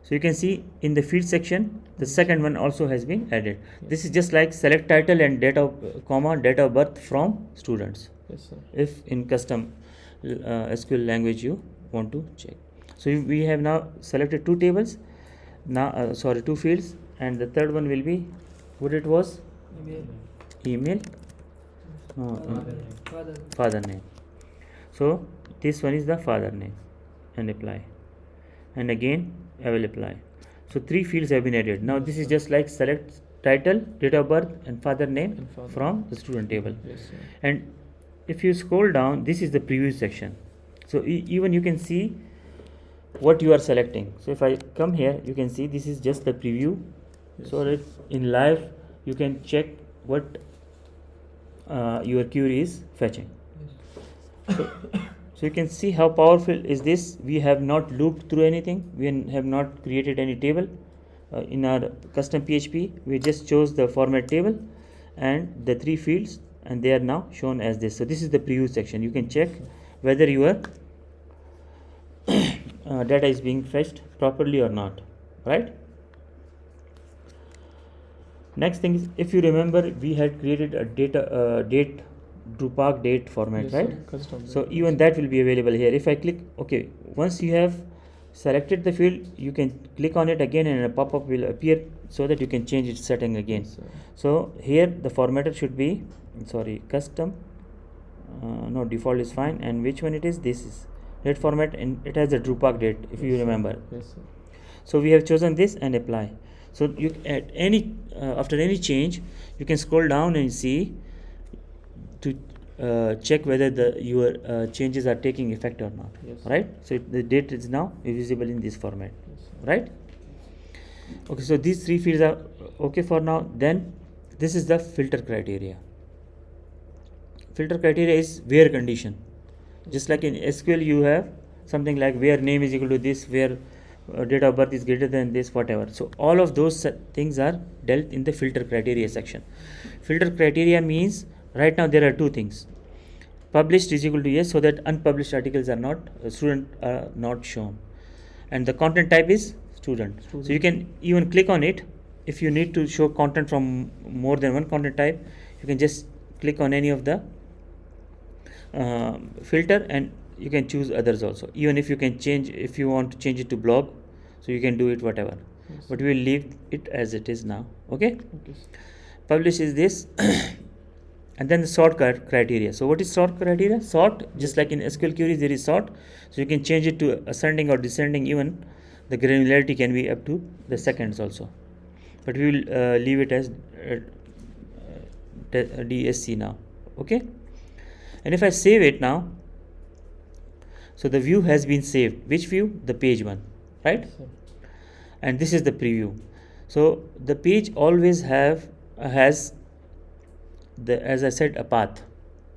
So you can see in the field section, the second one also has been added. This is just like select title and date of birth from students. Yes, sir. If in custom SQL language you want to check. So we have now selected two tables, now two fields, and the third one will be what it was, email, father name. So this one is the father name, and apply, and again I will apply. So three fields have been added. Now this is just like select title, date of birth, and father name And father from the student table. Yes, sir. And if you scroll down, this is the preview section. So even you can see what you are selecting. So if I come here, you can see this is just the preview. Yes, So sir. that in live you can check what your query is fetching. So you can see how powerful is this. We have not looped through anything. We have not created any table in our custom PHP. We just chose the format table and the three fields, and they are now shown as this. So this is the preview section. You can check whether your data is being fetched properly or not, right? Next thing is, if you remember, we had created a date Drupak date format, Yes, right? sir. Custom. So even that will be available here. If I click OK, once you have selected the field, you can click on it again and a pop-up will appear so that you can change its setting again. Yes, sir. So here the formatter should be custom, no, default is fine. And which one it is? This is date format, and it has a Drupak date, if you Yes, sir. remember. Yes, sir. So we have chosen this and apply. So you at any after any change, you can scroll down and see to check whether your changes are taking effect or not. Yes. Right? So the date is now visible in this format. Yes, sir. Right? Okay, so these three fields are okay for now. Then this is the filter criteria. Filter criteria is where condition. Just like in SQL you have something like where name is equal to this, where date of birth is greater than this, whatever. So all of those things are dealt in the filter criteria section. Filter criteria means right now there are two things. Published is equal to yes, so that unpublished articles are not student are not shown, and the content type is student. So you can even click on it. If you need to show content from more than one content type, you can just click on any of the filter, and you can choose others also. Even if you can change, if you want to change it to blog, so you can do it whatever. Yes. But we will leave it as it is now. Okay. Okay, sir. Publish is this. And then the sort criteria. So what is sort criteria? Sort, just like in SQL queries there is sort, so you can change it to ascending or descending. Even the granularity can be up to the seconds also, but we will leave it as DSC now. Okay. And if I save it now, so the view has been saved. Which view? The page one, right? Yes, sir. And this is the preview. So the page always has the, as I said, a path.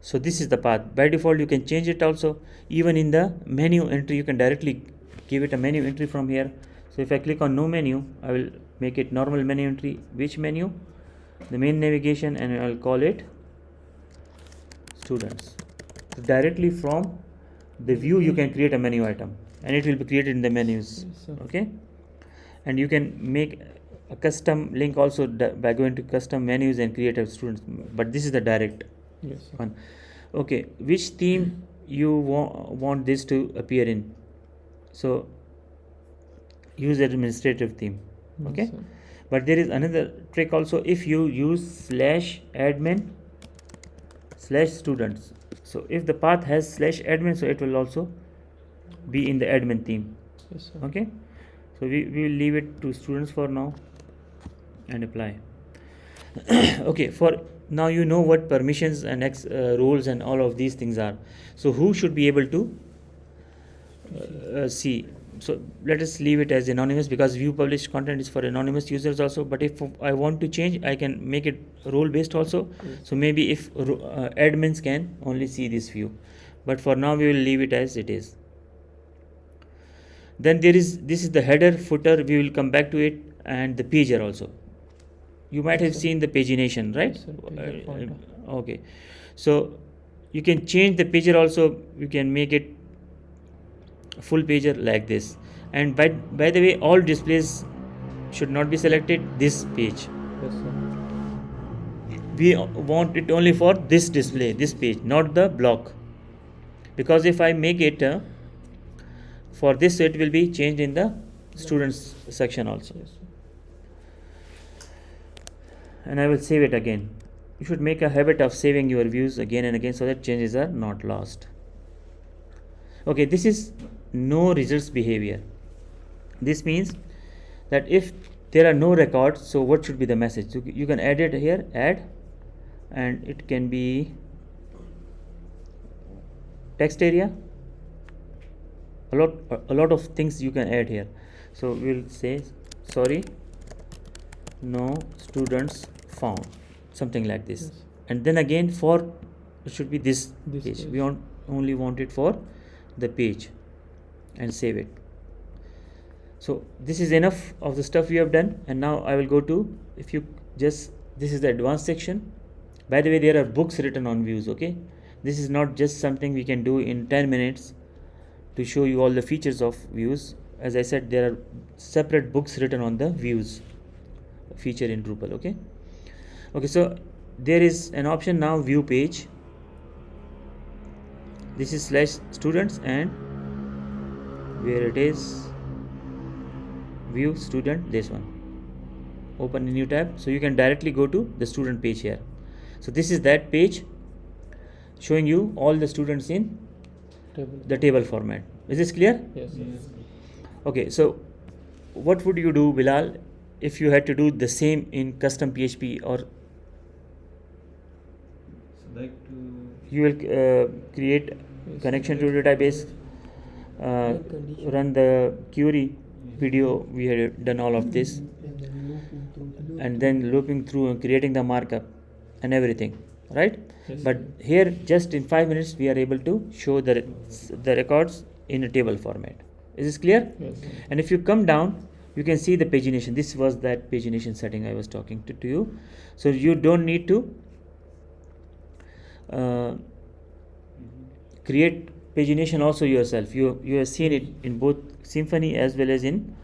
So this is the path. By default you can change it also. Even in the menu entry you can directly give it a menu entry from here. So if I click on no menu, I will make it normal menu entry. Which menu? The main navigation, and I will call it students. So directly from the view you can create a menu item, and it will be created in the menus. Yes, sir. Okay. And you can make a custom link also by going to custom menus and create a students, but this is the direct Yes, sir. one. Okay, which theme you want this to appear in? So use administrative theme. Yes, Okay. sir. But there is another trick also. If you use /admin/students, so if the path has /admin, so it will also be in the admin theme. Yes, sir. Okay. So we will leave it to students for now and apply. Okay, for now you know what permissions and roles and all of these things are. So who should be able to see? So let us leave it as anonymous, because view published content is for anonymous users also. But if I want to change, I can make it role based also. Yes. So maybe if admins can only see this view, but for now we will leave it as it is. Then this is the header, footer, we will come back to it, and the pager also. You might Yes, have sir. seen the pagination, right? Yes, sir, pager pointer. Okay, so you can change the pager also. You can make it full pager like this. And by the way, all displays should not be selected this page. Yes, sir. We want it only for this display, this page, not the block, because if I make it for this, so it will be changed in the students section also. Yes. And I will save it again. You should make a habit of saving your views again and again so that changes are not lost. Okay, this is no results behavior. This means that if there are no records, so what should be the message? You can add it here, add, and it can be text area. A lot of things you can add here. So we'll say sorry, no students found, something like this. Yes. And then again for it should be this This page. page. We only want it for the page, and save it. So this is enough of the stuff we have done, and now I will go to, if you just, this is the advanced section. By the way, there are books written on views. Okay, this is not just something we can do in 10 minutes to show you all the features of views. As I said, there are separate books written on the views feature in Drupal. Okay, so there is an option now, view page. This is /students, and where it is, view student, this one. Open a new tab, so you can directly go to the student page here. So this is that page showing you all the students in Table. the table format. Is this clear? Yes. Okay, so what would you do, Bilal, if you had to do the same in custom PHP, or So like to you will create Yes. connection to database, run the query video, we had done all of this, And then looping through the and then looping through and creating the markup and everything, right? Yes. But here just in 5 minutes we are able to show the records in a table format. Is this clear? Yes. And if you come down, you can see the pagination. This was that pagination setting I was talking to you. So you don't need to create pagination also yourself. You have seen it in both Symfony as well as in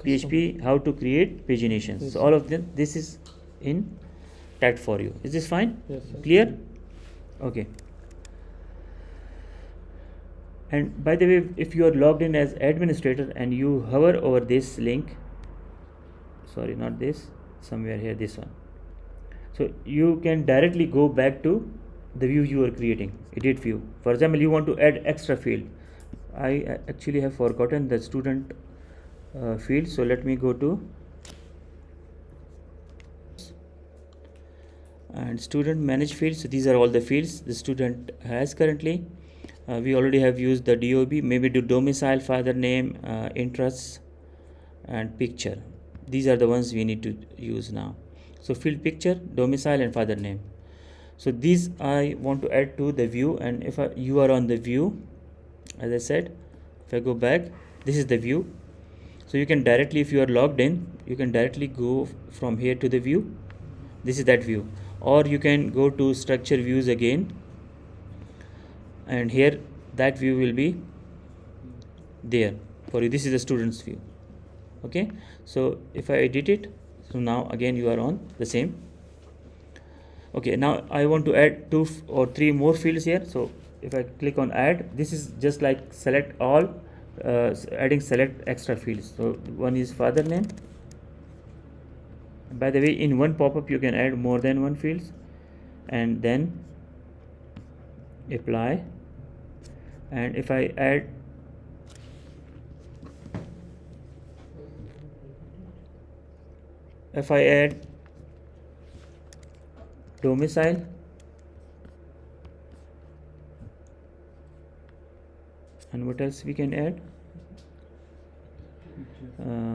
PHP, how to create paginations. Yes. So all of them, this is in TAT for you. Is this fine? Yes, sir. Clear? Okay. And by the way, if you are logged in as administrator and you hover over this link, sorry, not this, somewhere here, this one. So you can directly go back to the view you are creating, edit view. For example, you want to add extra field. I actually have forgotten the student field. So let me go to and student manage fields. So these are all the fields the student has currently. We already have used the DOB, maybe do domicile, father name, interests, and picture. These are the ones we need to use now. So field picture, domicile, and father name. So these I want to add to the view, and if you are on the view, as I said, if I go back, this is the view. So you can directly, if you are logged in, you can directly go from here to the view. This is that view. Or you can go to structure views again, and here that view will be there for you. This is the student's view. Okay, so if I edit it, so now again you are on the same. Okay, now I want to add 2 or 3 more fields here. So if I click on add, this is just like select all, adding select extra fields. So one is father name. By the way, in one pop-up you can add more than one fields, and then apply. And if I add domicile, and what else we can add?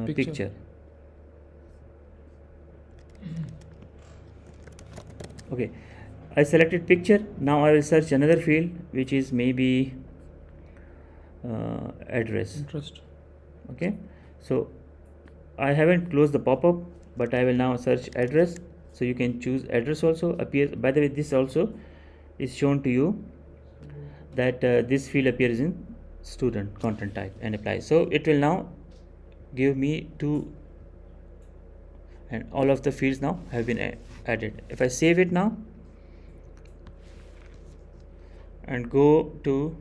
Picture. Okay, I selected picture. Now I will search another field, which is maybe address. Interest. Okay, so I haven't closed the pop-up, but I will now search address. So you can choose address also appears. By the way, this also is shown to you that this field appears in student content type and apply. So it will now give me 2, and all of the fields now have been added. If I save it now and go to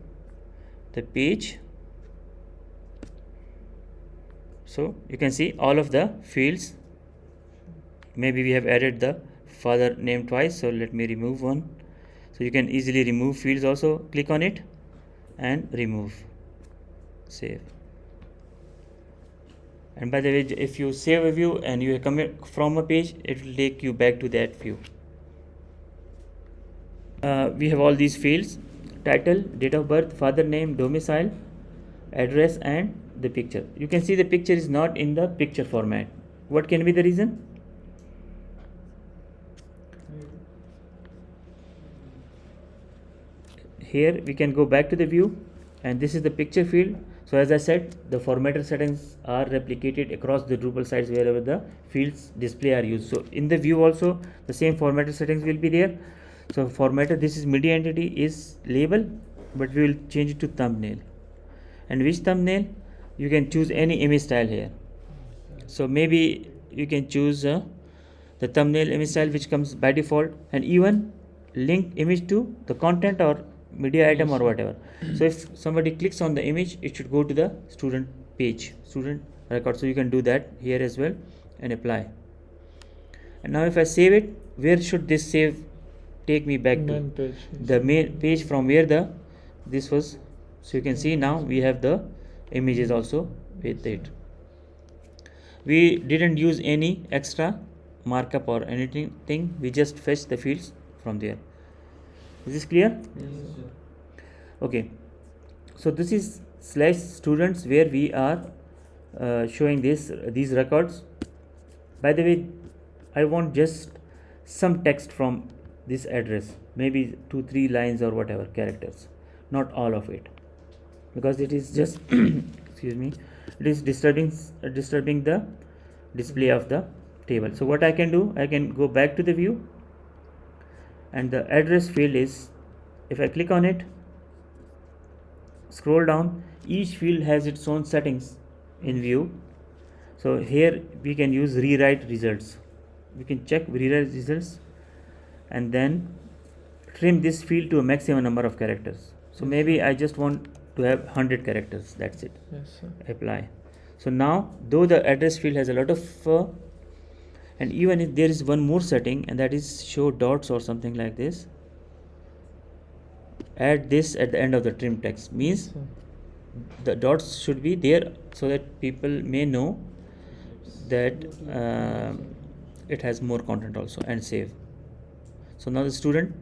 the page. So you can see all of the fields. Maybe we have added the father name twice, so let me remove one. So you can easily remove fields also. Click on it and remove, save. And by the way, if you save a view and you come from a page, it will take you back to that view. We have all these fields: title, date of birth, father name, domicile, address, and the picture. You can see the picture is not in the picture format. What can be the reason? Here we can go back to the view, and this is the picture field. So as I said, the formatter settings are replicated across the Drupal sites wherever the fields display are used. So in the view also the same formatter settings will be there. So formatter, this is media entity, is label, but we will change it to thumbnail. And which thumbnail? You can choose any image style here. So maybe you can choose the thumbnail image style which comes by default, and even link image to the content or media item or whatever. So if somebody clicks on the image, it should go to the student page, student record. So you can do that here as well and apply. And now if I save it, where should this save take me back to? Main page. The main page from where this was. So you can see now we have the images also with it. We didn't use any extra markup or anything. We just fetched the fields from there. Is this clear? Yes. Okay. So this is /students where we are showing these records. By the way, I want just some text from this address, maybe 2-3 lines or whatever characters, not all of it, because it is just excuse me, it is disturbing the display of the table. So what I can do, I can go back to the view, and the address field is, if I click on it, scroll down, each field has its own settings in view. So here we can use rewrite results. We can check rewrite results and then trim this field to a maximum number of characters. So maybe I just want to have 100 characters, that's it. Yes, sir. Apply. So now, though the address field has a lot of and even if there is one more setting, and that is show dots or something like this, add this at the end of the trim text, means So, the dots should be there so that people may know that it has more content also, and save. So now the student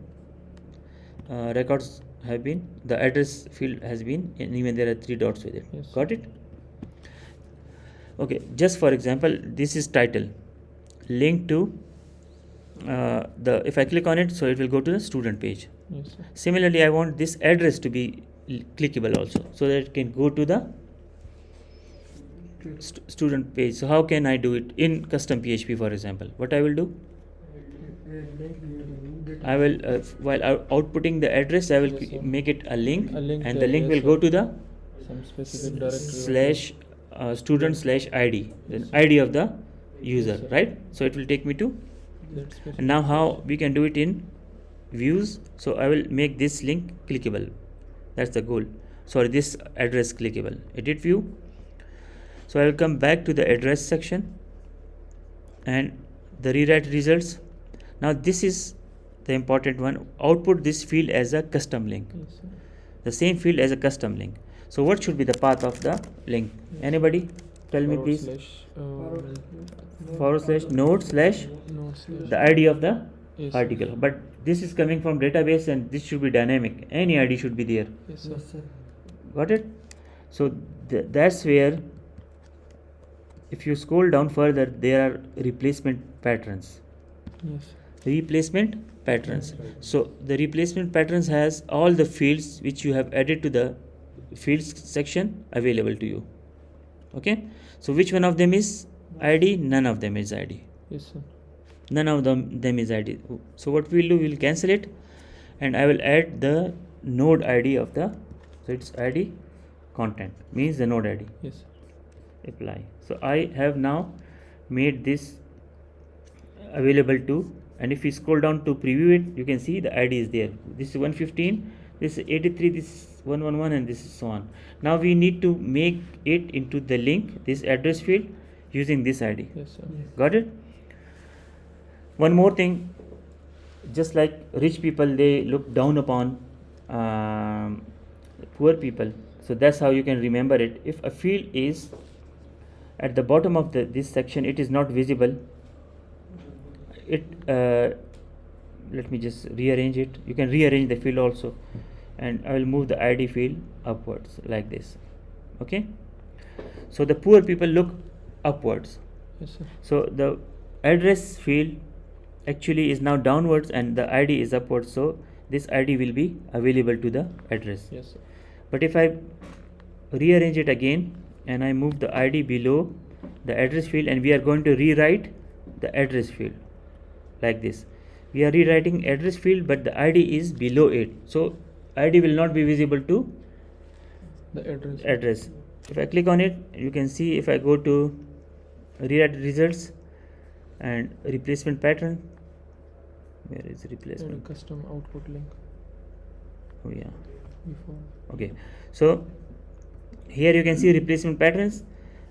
records have been, the address field has been, and even there are 3 dots with it. Yes. Got it? Okay, just for example, this is title, link to if I click on it, so it will go to the student page. yes, sir. Similarly, I want this address to be clickable also, so that it can go to the student page. So how can I do it in custom PHP, for example? What I will do, I will while outputting the address, I will Yes, sir. make it a link, A link and there, the link yes, will go sir. to the Some specific directory. slash student/id, the ID of the user, Yes, sir. right? So it will take me to. That specific. And now how we can do it in views? So I will make this link clickable. That's the goal. Sorry, this address clickable. Edit view. So I will come back to the address section and the rewrite results. Now this is the important one. Output this field as a custom link. Yes, sir. The same field as a custom link. So what should be the path of the link? Anybody? Tell me Forward please. slash, /node/ node slash. the ID of the Yes, article. But this is coming from database, and this should be dynamic. Any ID should be there. Yes, sir. Got it? So that's where, if you scroll down further, there are replacement patterns. Yes. Replacement patterns. So the replacement patterns has all the fields which you have added to the fields section available to you. Okay? So which one of them is ID? None of them is ID. Yes, sir. None of them is ID. So what we'll do, we'll cancel it, and I will add the node ID of the, so it's ID content, means the node ID. Yes. Apply. So I have now made this available to, and if we scroll down to preview it, you can see the ID is there. This is 115, this is 83, this is 111, and this is so on. Now we need to make it into the link, this address field, using this ID. Yes, sir. Got it? One more thing, just like rich people, they look down upon poor people. So that's how you can remember it. If a field is at the bottom of this section, it is not visible. Let me just rearrange it. You can rearrange the field also, and I will move the ID field upwards like this. Okay. So the poor people look upwards. Yes, sir. So the address field actually is now downwards and the ID is upwards. So this ID will be available to the address. Yes, sir. But if I rearrange it again and I move the ID below the address field, and we are going to rewrite the address field like this. We are rewriting address field, but the ID is below it. So ID will not be visible to The address. address. If I click on it, you can see if I go to rewrite results and replacement pattern, where is And replacement? a custom output link Oh yeah. before. Okay, so here you can see replacement patterns,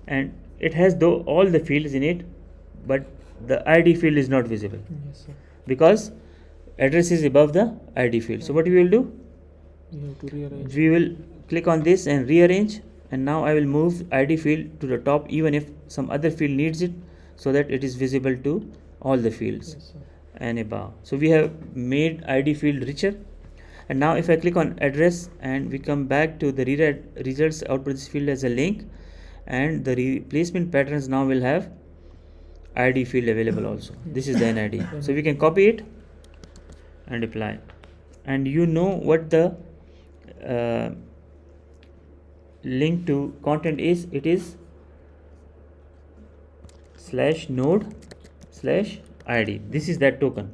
and it has all the fields in it, but the ID field is not visible Yes, sir. because address is above the ID field. So what we will do, You have to rearrange. we will click on this and rearrange, and now I will move ID field to the top even if some other field needs it, so that it is visible to all the fields Yes, sir. and above. So we have made ID field richer. And now if I click on address and we come back to the rewrite results, output this field as a link, and the replacement patterns now will have ID field available also. This is the NID. So we can copy it and apply. And you know what the link to content is. It is /node/ID. This is that token.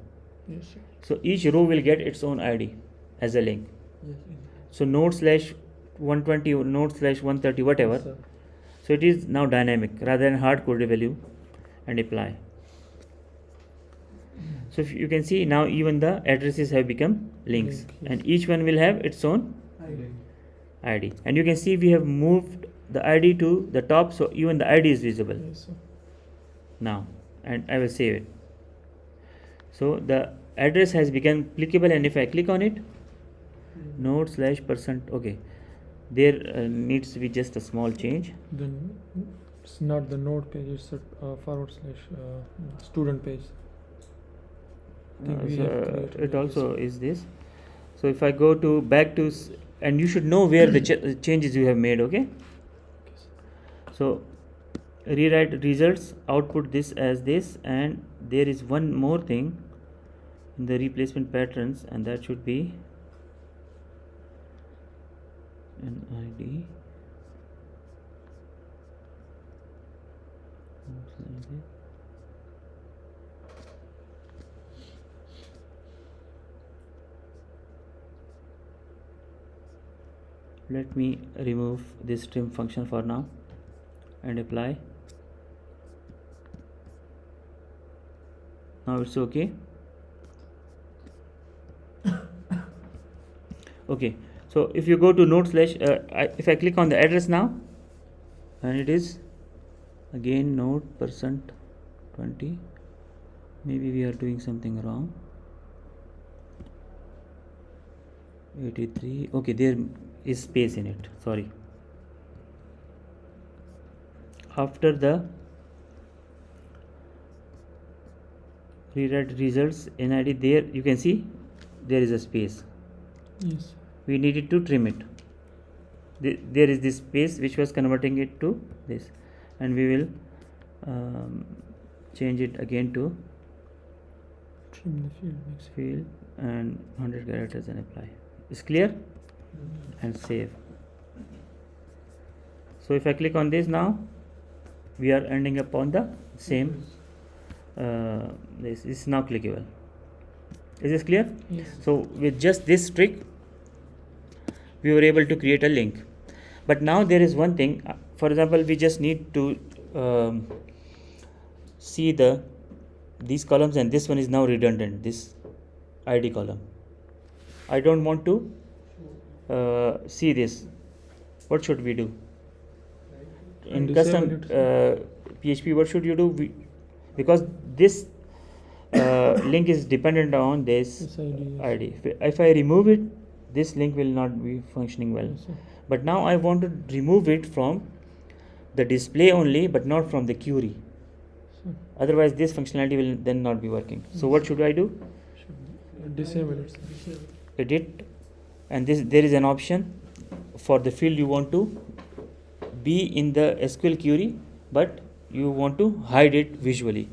Yes, sir. So each row will get its own ID as a link. Yes. So node/120 or node/130, whatever. Yes, sir. So it is now dynamic rather than hard coded value, and apply. So if you can see now even the addresses have become links, Link, yes. and each one will have its own ID. ID. And you can see we have moved the ID to the top, so even the ID is visible Yes, sir. now, and I will save it. So the address has become clickable, and if I click on it, node/%, okay, there needs to be just a small change. Then it's not the node page, it's a / student page. I think we have created It this. also is this. So if I go to back to and you should know where the changes you have made. Okay, so rewrite results, output this as this, and there is one more thing in the replacement patterns, and that should be an ID. Let me remove this trim function for now and apply. Now it's okay. Okay, so if you go to if I click on the address now, and it is again node%20, maybe we are doing something wrong. 83, okay, there is space in it, sorry. After the rewrite results NID, there you can see there is a space. Yes. We needed to trim it. There is this space which was converting it to this, and we will change it again to Trim the field mix. field and 100 characters and apply. Is clear? And save. So if I click on this now, we are ending up on the same. This is now clickable. Is this clear? Yes. So with just this trick, we were able to create a link. But now there is one thing. For example, we just need to see these columns, and this one is now redundant. This ID column. I don't want to see this, what should we do? In Disable custom PHP, what should you do? Because this link is dependent on this This ID, yes. ID. If I remove it, this link will not be functioning well. Yes, sir. But now I want to remove it from the display only, but not from the query. Sir, Otherwise, this functionality will then not be working. So what should I do? disable it. Sir. Edit, and there is an option for the field you want to be in the SQL query, but you want to hide it visually.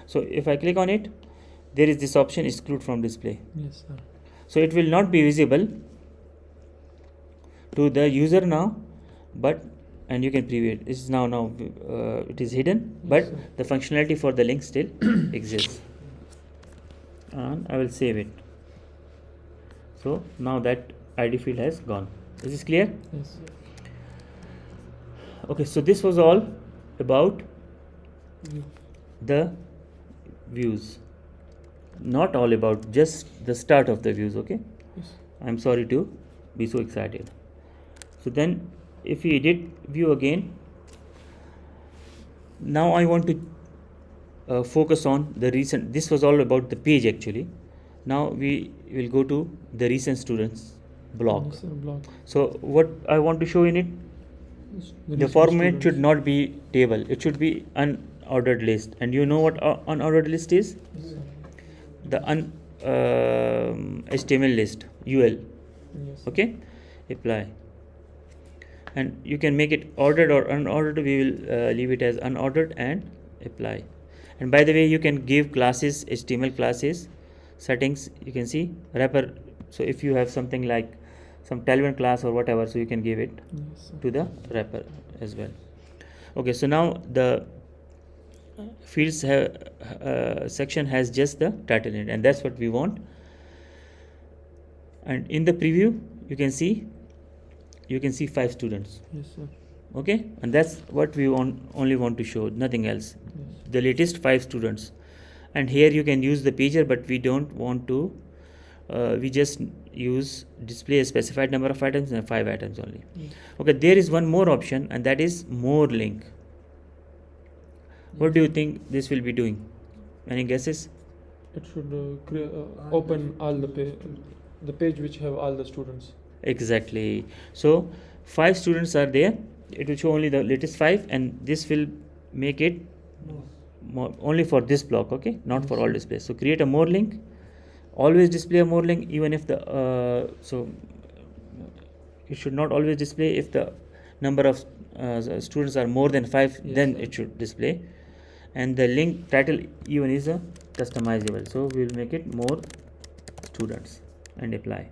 So if I click on it, there is this option, exclude from display. Yes, sir. So it will not be visible to the user now, but and you can preview it. This is now it is hidden, Yes, but sir. the functionality for the link still exists. And I will save it. So now that ID field has gone. Is this clear? Yes. Okay, so this was all about View. the views. Not all about, just the start of the views, okay? Yes. I'm sorry to be so excited. So then if we edit view again, now I want to focus on the recent. This was all about the page actually. Now we will go to the recent students block. Yes, sir, block. So what I want to show in it, Yes, the recent format students. should not be table, it should be unordered list. And you know what unordered list is? Yes, sir. The HTML list, UL. Yes. Okay, apply, and you can make it ordered or unordered. We will leave it as unordered and apply. And by the way, you can give classes, HTML classes settings. You can see wrapper. So if you have something like some Talent class or whatever, so you can give it Yes, sir. to the wrapper as well. Okay, so now the fields section has just the title in it, and that's what we want. And in the preview you can see 5 students. Yes, sir. Okay, and that's what we only want to show, nothing else. Yes. The latest 5 students. And here you can use the pager, but we don't want to. We just use display a specified number of items and 5 items only. Yes. Okay, there is one more option, and that is more link. What do you think this will be doing? Any guesses? It should open all the page which have all the students. Exactly. So 5 students are there. It will show only the latest 5, and this will make it more, only for this block. Okay, not for all displays. So create a more link. Always display a more link, even if the so it should not always display if the number of students are more than 5. Yes, Then sir. it should display. And the link title even is a customizable, so we will make it more students and apply.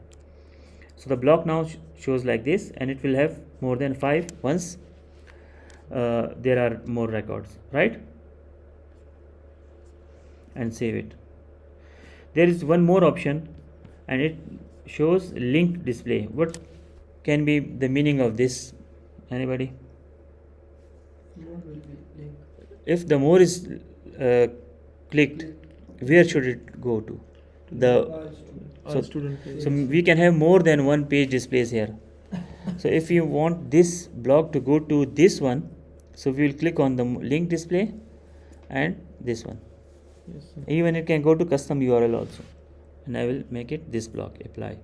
So the block now shows like this, and it will have more than 5 once there are more records, right? And save it. There is one more option, and it shows link display. What can be the meaning of this? Anybody? More will be link. If the more is clicked, where should it go to? The All students. All So- student pages. so we can have more than one page displays here. So if you want this block to go to this one, so we will click on the link display and this one. Yes, sir. Even it can go to custom URL also, and I will make it this block, apply.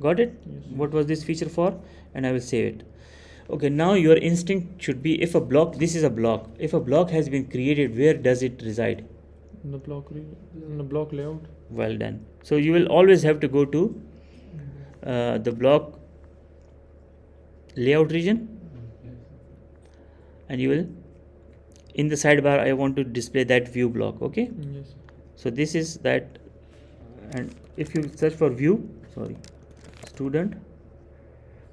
Got it? Yes. What was this feature for? And I will save it. Okay, now your instinct should be, if a block, this is a block, if a block has been created, where does it reside? In the block layout. Well done. So you will always have to go to the block layout region, and you will, in the sidebar, I want to display that view block. Okay, Yes. so this is that. And if you search for view, student,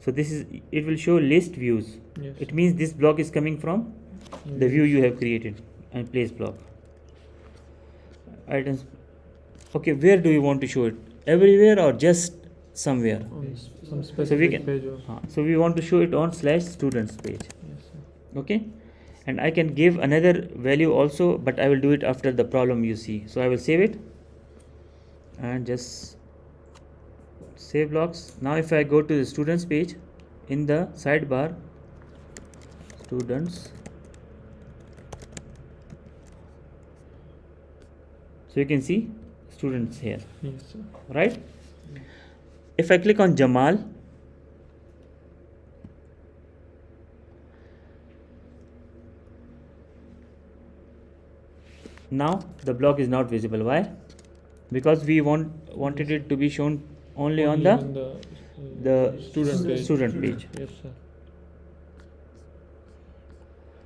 so this is, it will show list views. Yes. It means this block is coming from the view you have created, and place block items. Okay, where do you want to show it? Everywhere or just somewhere? On some specific can- page. So we want to show it on /students page. Yes, sir. Okay, and I can give another value also, but I will do it after the problem you see. So I will save it and just save blocks. Now if I go to the students page, in the sidebar, students, so you can see students here, Yes, sir. right? If I click on Jamal, now the block is not visible. Why? Because we wanted it to be shown only on the student page. Yes, sir.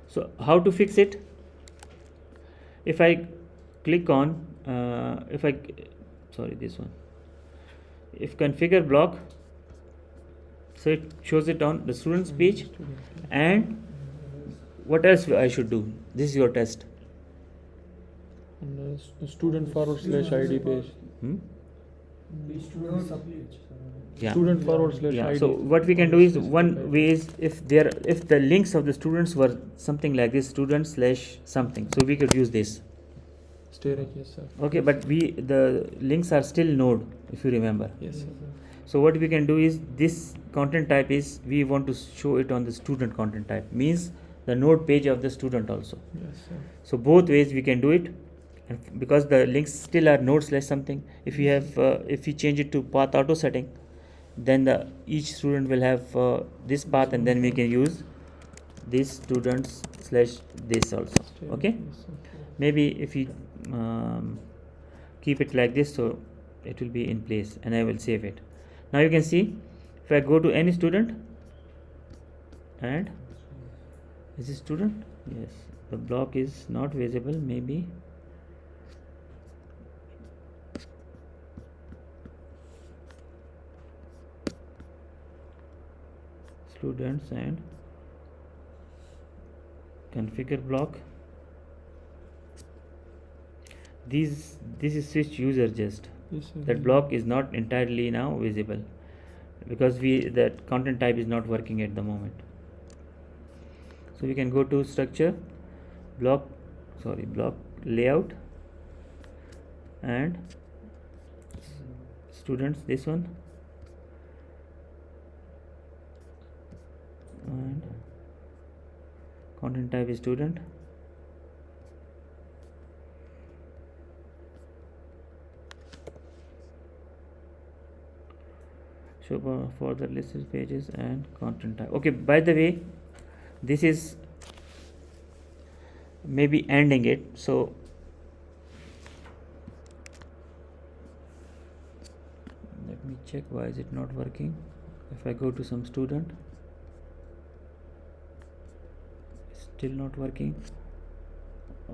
So how to fix it? If I click on this one, if configure block, so it shows it on the students page. And what else I should do? This is your test. And student /ID page. Yeah. Student /ID. Yeah. So what we can do is, one way is, if the links of the students were something like this, student/something, so we could use this. Yes, sir. Okay, but the links are still node, if you remember. Yes, sir. So what we can do is, this content type is, we want to show it on the student content type, means the node page of the student also. Yes, sir. So both ways we can do it, and because the links still are node/something, if we have if we change it to path auto setting, then each student will have this path, and then we can use this students/this also. Okay, Yes, sir. maybe if we keep it like this, so it will be in place, and I will save it. Now you can see, if I go to any student, and is this student? Yes, the block is not visible, maybe. Students and configure block. This is switch user just. Yes, sir. That block is not entirely now visible, because that content type is not working at the moment. So we can go to structure, block layout, and students, this one, and content type is student. Show for the listed pages and content type. Okay, by the way, this is maybe ending it, so let me check why is it not working. If I go to some student, still not working.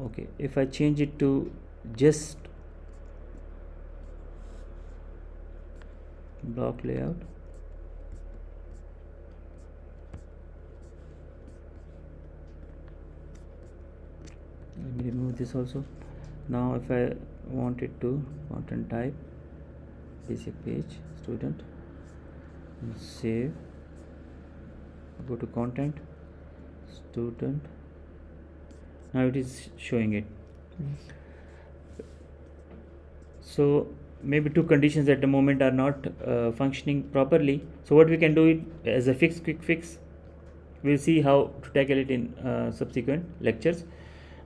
Okay, if I change it to just block layout, let me remove this also. Now if I want it to content type, basic page, student, and save, go to content, student, now it is showing it. So maybe two conditions at the moment are not functioning properly. So what we can do it as a quick fix. We'll see how to tackle it in subsequent lectures.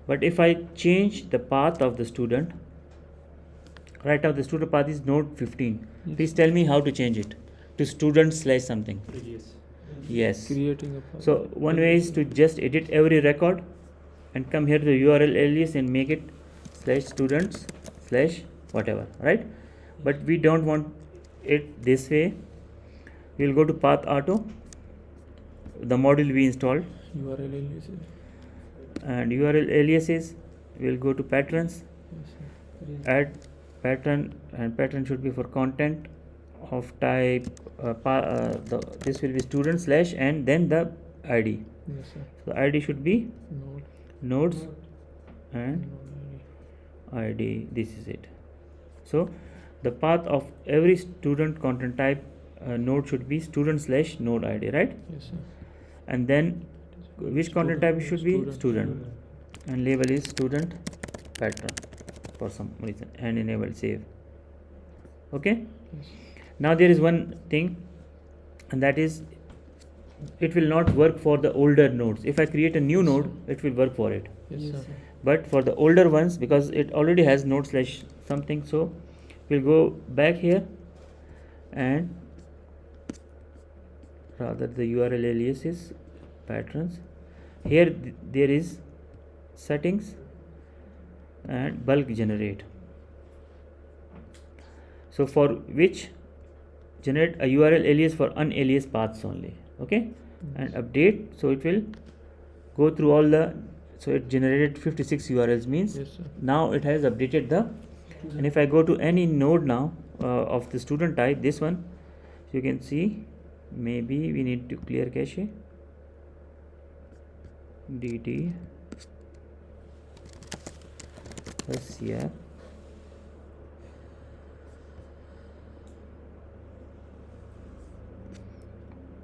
But if I change the path of the student, right now the student path is node 15. Yes. Please tell me how to change it to student/something. Yes. Creating a path. So one way is to just edit every record and come here to the URL alias and make it /students/whatever, right? But we don't want it this way. We'll go to path auto, the module we installed, URL alias. and URL aliases, we'll go to patterns, Yes, sir. add pattern, and pattern should be for content of type this will be student / and then the ID. Yes, sir. So the ID should be Node. nodes and Node ID. This is it. So the path of every student content type node should be student/node ID, right? Yes, sir. And then which content type should be student, and label is student pattern for some reason, and enable save. Okay, Yes. Now there is one thing, and that is it will not work for the older nodes. If I create a new node, it will work for it, Yes, sir. but for the older ones, because it already has node slash something, so we'll go back here, and rather the URL aliases patterns. Here there is settings and bulk generate. So for which generate a URL alias for unalias paths only. Okay, and update. So it will go through all the. So it generated 56 URLs, means Yes, sir. now it has updated the. And if I go to any node now of the student type, this one, you can see, maybe we need to clear cache. dt scr.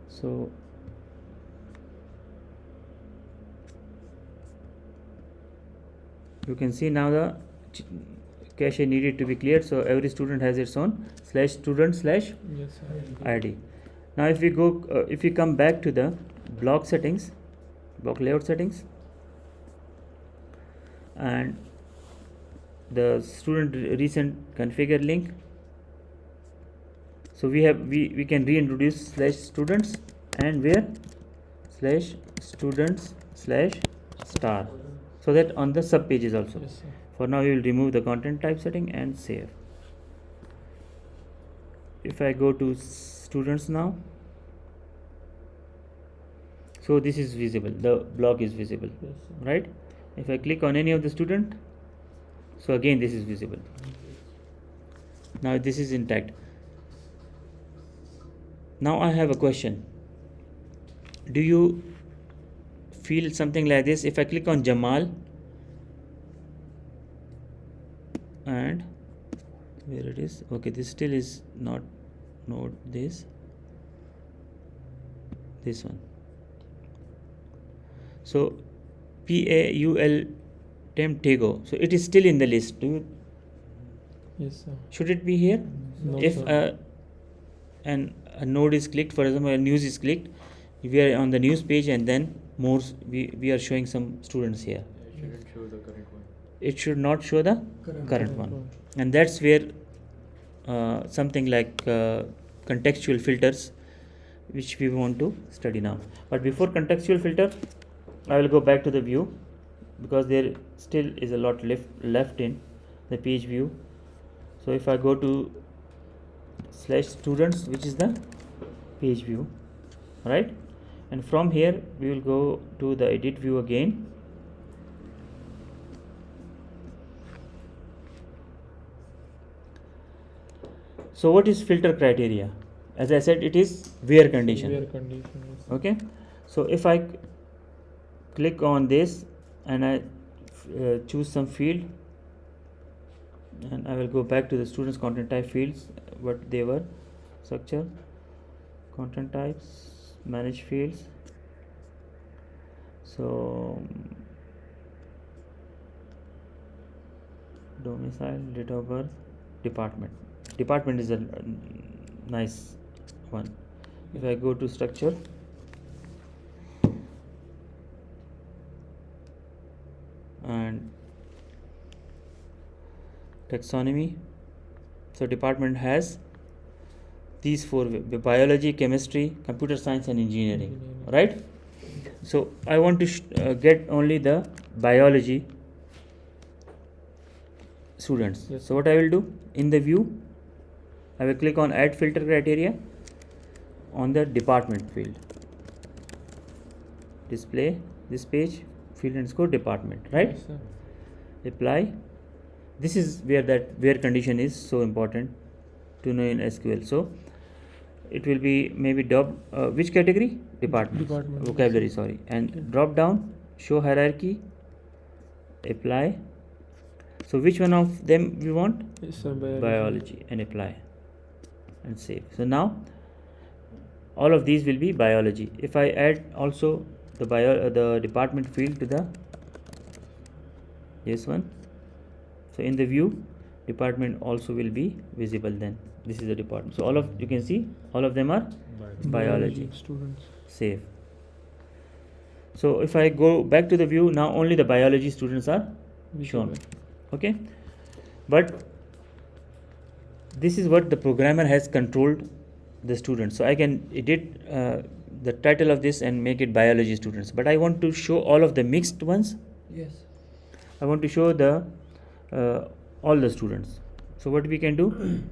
So you can see now the cache needed to be cleared, so every student has its own /student/ Yes, sir. id. Now if we go if we come back to the block settings, block layout settings, and the student recent configure link, so we can reintroduce /students and where /students/ star, so that on the sub pages also. Yes, sir. For now we will remove the content type setting and save. If I go to students now, so this is visible, the block is visible, Yes, sir. right? If I click on any of the student, so again this is visible. Now this is intact. Now I have a question. Do you feel something like this? If I click on Jamal, and where it is, okay, this still is not node, this one. So PAUL Temtego, so it is still in the list. Yes, sir. Should it be here? No, If sir. a node is clicked, for example, a news is clicked, we are on the news page, and then more we are showing some students here. It shouldn't show the current one. It should not show the current one, and that's where something like contextual filters, which we want to study now. But before contextual filter, I will go back to the view, because there still is a lot left in the page view. So if I go to /students, which is the page view, right, and from here we will go to the edit view again. So what is filter criteria? As I said, it is where condition. Where condition, yes. Okay, so if I click on this and I choose some field, and I will go back to the students content type fields, what they were: structure, content types, manage fields. So domicile, date of birth, department is a nice one. If I go to structure, and taxonomy, so department has these four: biology, chemistry, computer science, and engineering, right? So I want to get only the biology students. Yes. So what I will do, in the view, I will click on add filter criteria on the department field, display this page, field underscore department, right? Yes, sir. Apply. This is where that where condition is so important to know in SQL. So it will be maybe which category? Department. Vocabulary, sorry. And drop down, show hierarchy, apply. So which one of them we want? Yes, sir. Biology, and apply and save. So now all of these will be biology. If I add also the department field to the this one, so in the view department also will be visible. Then this is the department. So all of you can see all of them are biology. students. Save. So if I go back to the view, now only the biology students are shown. Okay, but this is what the programmer has controlled the students. So I can edit the title of this and make it biology students, but I want to show all of the mixed ones. Yes. I want to show the all the students. So what we can do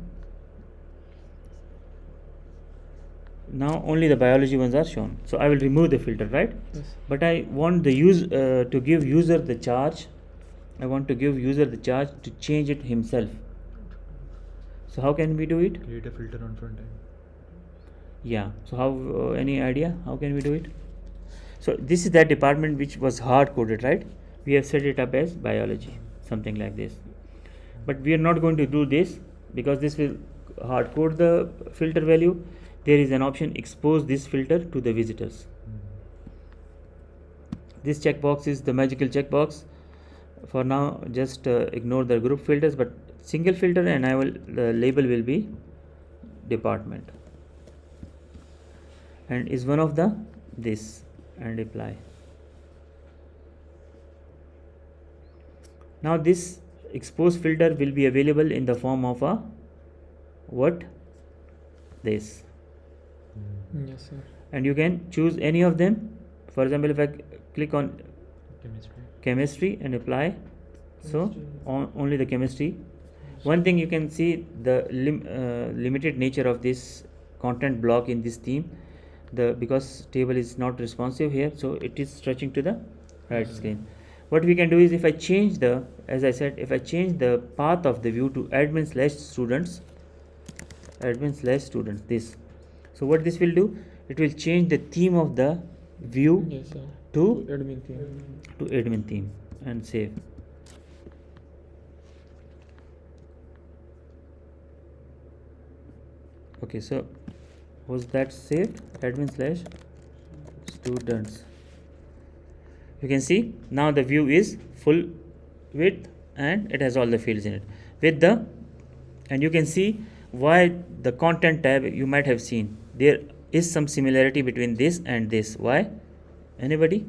now, only the biology ones are shown. So I will remove the filter, right? Yes. But I want the to give user the charge. I want to give user the charge to change it himself. So how can we do it? Create a filter on front end. Yeah. So how any idea how can we do it? So this is that department which was hard coded, right? We have set it up as biology, something like this. But we are not going to do this because this will hard code the filter value. There is an option expose this filter to the visitors. This checkbox is the magical checkbox. For now, just ignore the group filters, but single filter, and I will the label will be department, and is one of the this and apply. Now this expose filter will be available in the form of a what? This. Yes, sir. And you can choose any of them. For example, if I click on chemistry and apply, so only the chemistry. One thing you can see the limited nature of this content block in this theme, because table is not responsive here, so it is stretching to the right screen. What we can do is, if I change the, as I said, if I change the path of the view to admin/students, this. So what this will do, it will change the theme of the view Yes, sir. to Admin theme. admin theme and save. Okay, so was that saved? Admin/students. You can see now the view is full width and it has all the fields in it with the, and you can see why the content tab, you might have seen there is some similarity between this and this. Why? Anybody?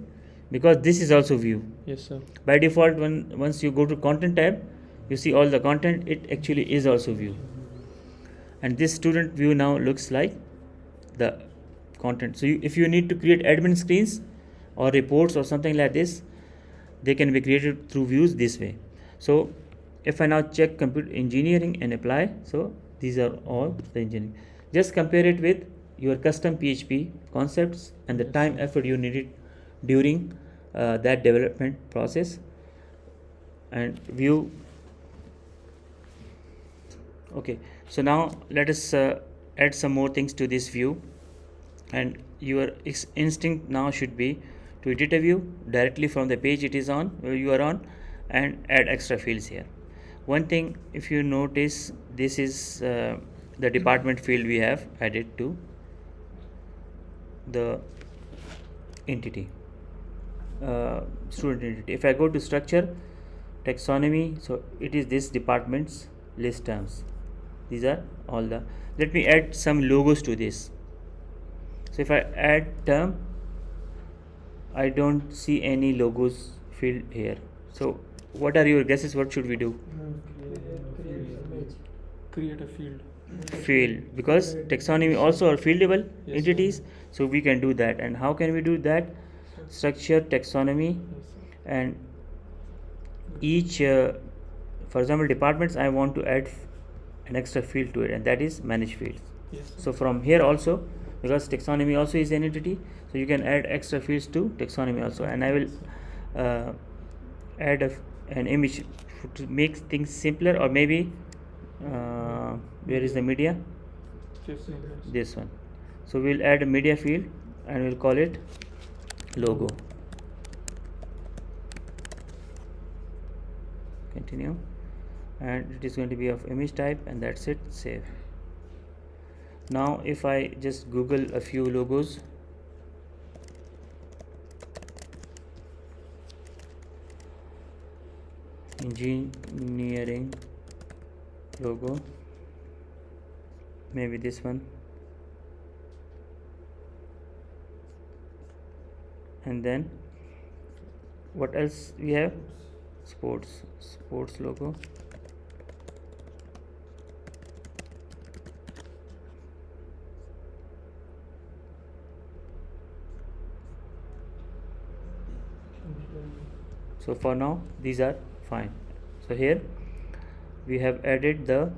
Because this is also view. Yes, sir. By default, once you go to content tab, you see all the content, it actually is also view. And this student view now looks like the content. So if you need to create admin screens or reports or something like this, they can be created through views this way. So if I now check computer engineering and apply, so these are all the engineering. Just compare it with your custom PHP concepts and the time effort you needed during that development process. And view. Okay, so now let us add some more things to this view, and your instinct now should be to edit a view directly from the page it is on, where you are on, and add extra fields here. One thing, if you notice, this is the department field we have added to the entity, student entity. If I go to structure, taxonomy, so it is this department's list terms. These are all the, let me add some logos to this. So if I add term, I don't see any logos field here. So what are your guesses? What should we do? Create a field. Field, because taxonomy also are fieldable Yes, entities, sir. so we can do that. And how can we do that? Structure, taxonomy, Yes, sir. and each for example departments, I want to add an extra field to it, and that is manage fields. Yes, sir. So from here also, because taxonomy also is an entity, so you can add extra fields to taxonomy also. And I will add an image to make things simpler, or maybe where is the media? 15 minutes. This one. So we'll add a media field and we'll call it logo. Continue, and it is going to be of image type, and that's it. Save. Now if I just Google a few logos, engineering logo, maybe this one, and then what else we have? Sports logo. So for now these are fine. So here we have added the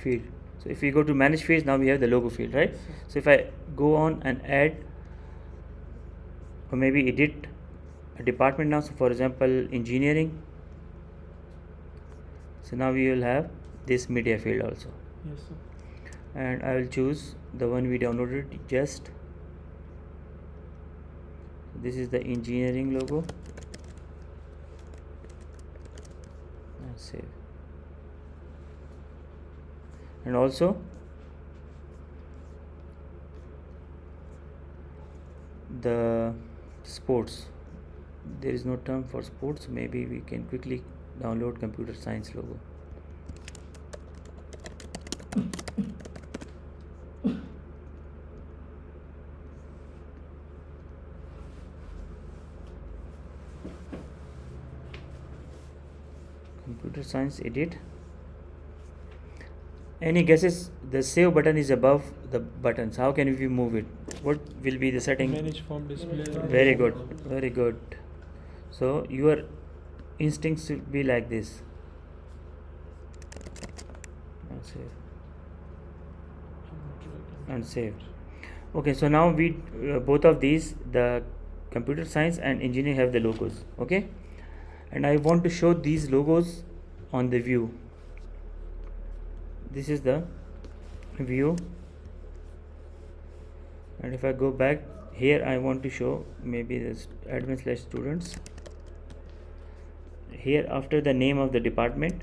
field. So if we go to manage fields, now we have the logo field, right? So if I go on and add or maybe edit a department now, so for example engineering, so now we will have this media field also, Yes, sir. and I will choose the one we downloaded just. This is the engineering logo, and save. And also the sports, there is no term for sports, maybe we can quickly download computer science logo. Computer science, edit. Any guesses? The save button is above the buttons. How can we move it? What will be the setting? Manage form display. Very good, very good. So your instincts should be like this. And save. And save. Okay, so now we both of these, the computer science and engineering, have the logos. Okay, and I want to show these logos on the view. This is the view, and if I go back here, I want to show maybe this admin/students. Here after the name of the department,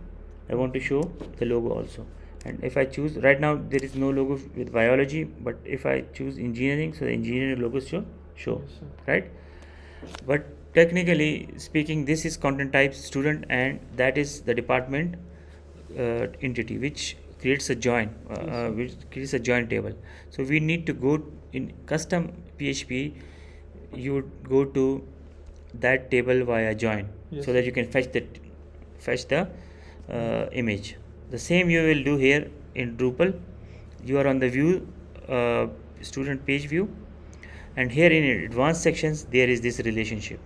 I want to show the logo also. And if I choose, right now there is no logo with biology, but if I choose engineering, so the engineering logo show, Yes, sir. right? But technically speaking, this is content type student, and that is the department entity, which creates a join, which creates a join table. So we need to go in custom PHP. You would go to that table via join, Yes. so that you can fetch the image. The same you will do here in Drupal. You are on the view, student page view, and here in advanced sections there is this relationship.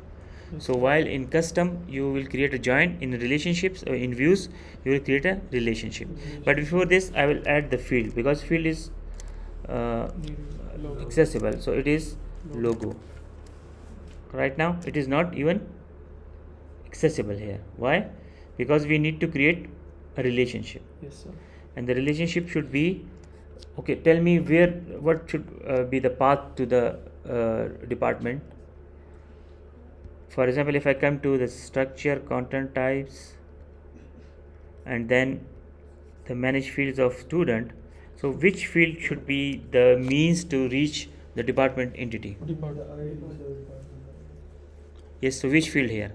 Yes. So while in custom you will create a join, in relationships or in views you will create a relationship. But before this I will add the field, because field is Logo. accessible, so it is logo. Right now it is not even accessible here. Why? Because we need to create a relationship, Yes, sir. and the relationship should be, okay, tell me what should be the path to the department. For example, if I come to the structure, content types, and then the manage fields of student, so which field should be the means to reach the department entity? Department. Yes, so which field here?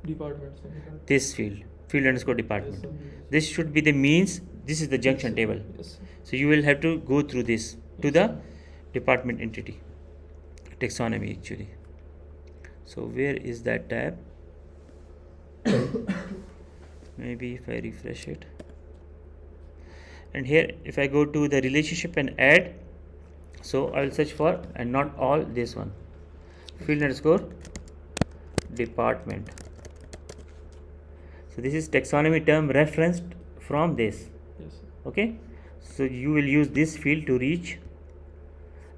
Department, sir. This field underscore department. Yes, This should be the means. This is the junction table. Yes, sir. So you will have to go through this to the department entity, taxonomy actually. So where is that tab? Maybe if I refresh it, and here if I go to the relationship and add, so I will search for, and not all, this one, field underscore department. So this is taxonomy term referenced from this. Yes, sir. Okay, so you will use this field to reach,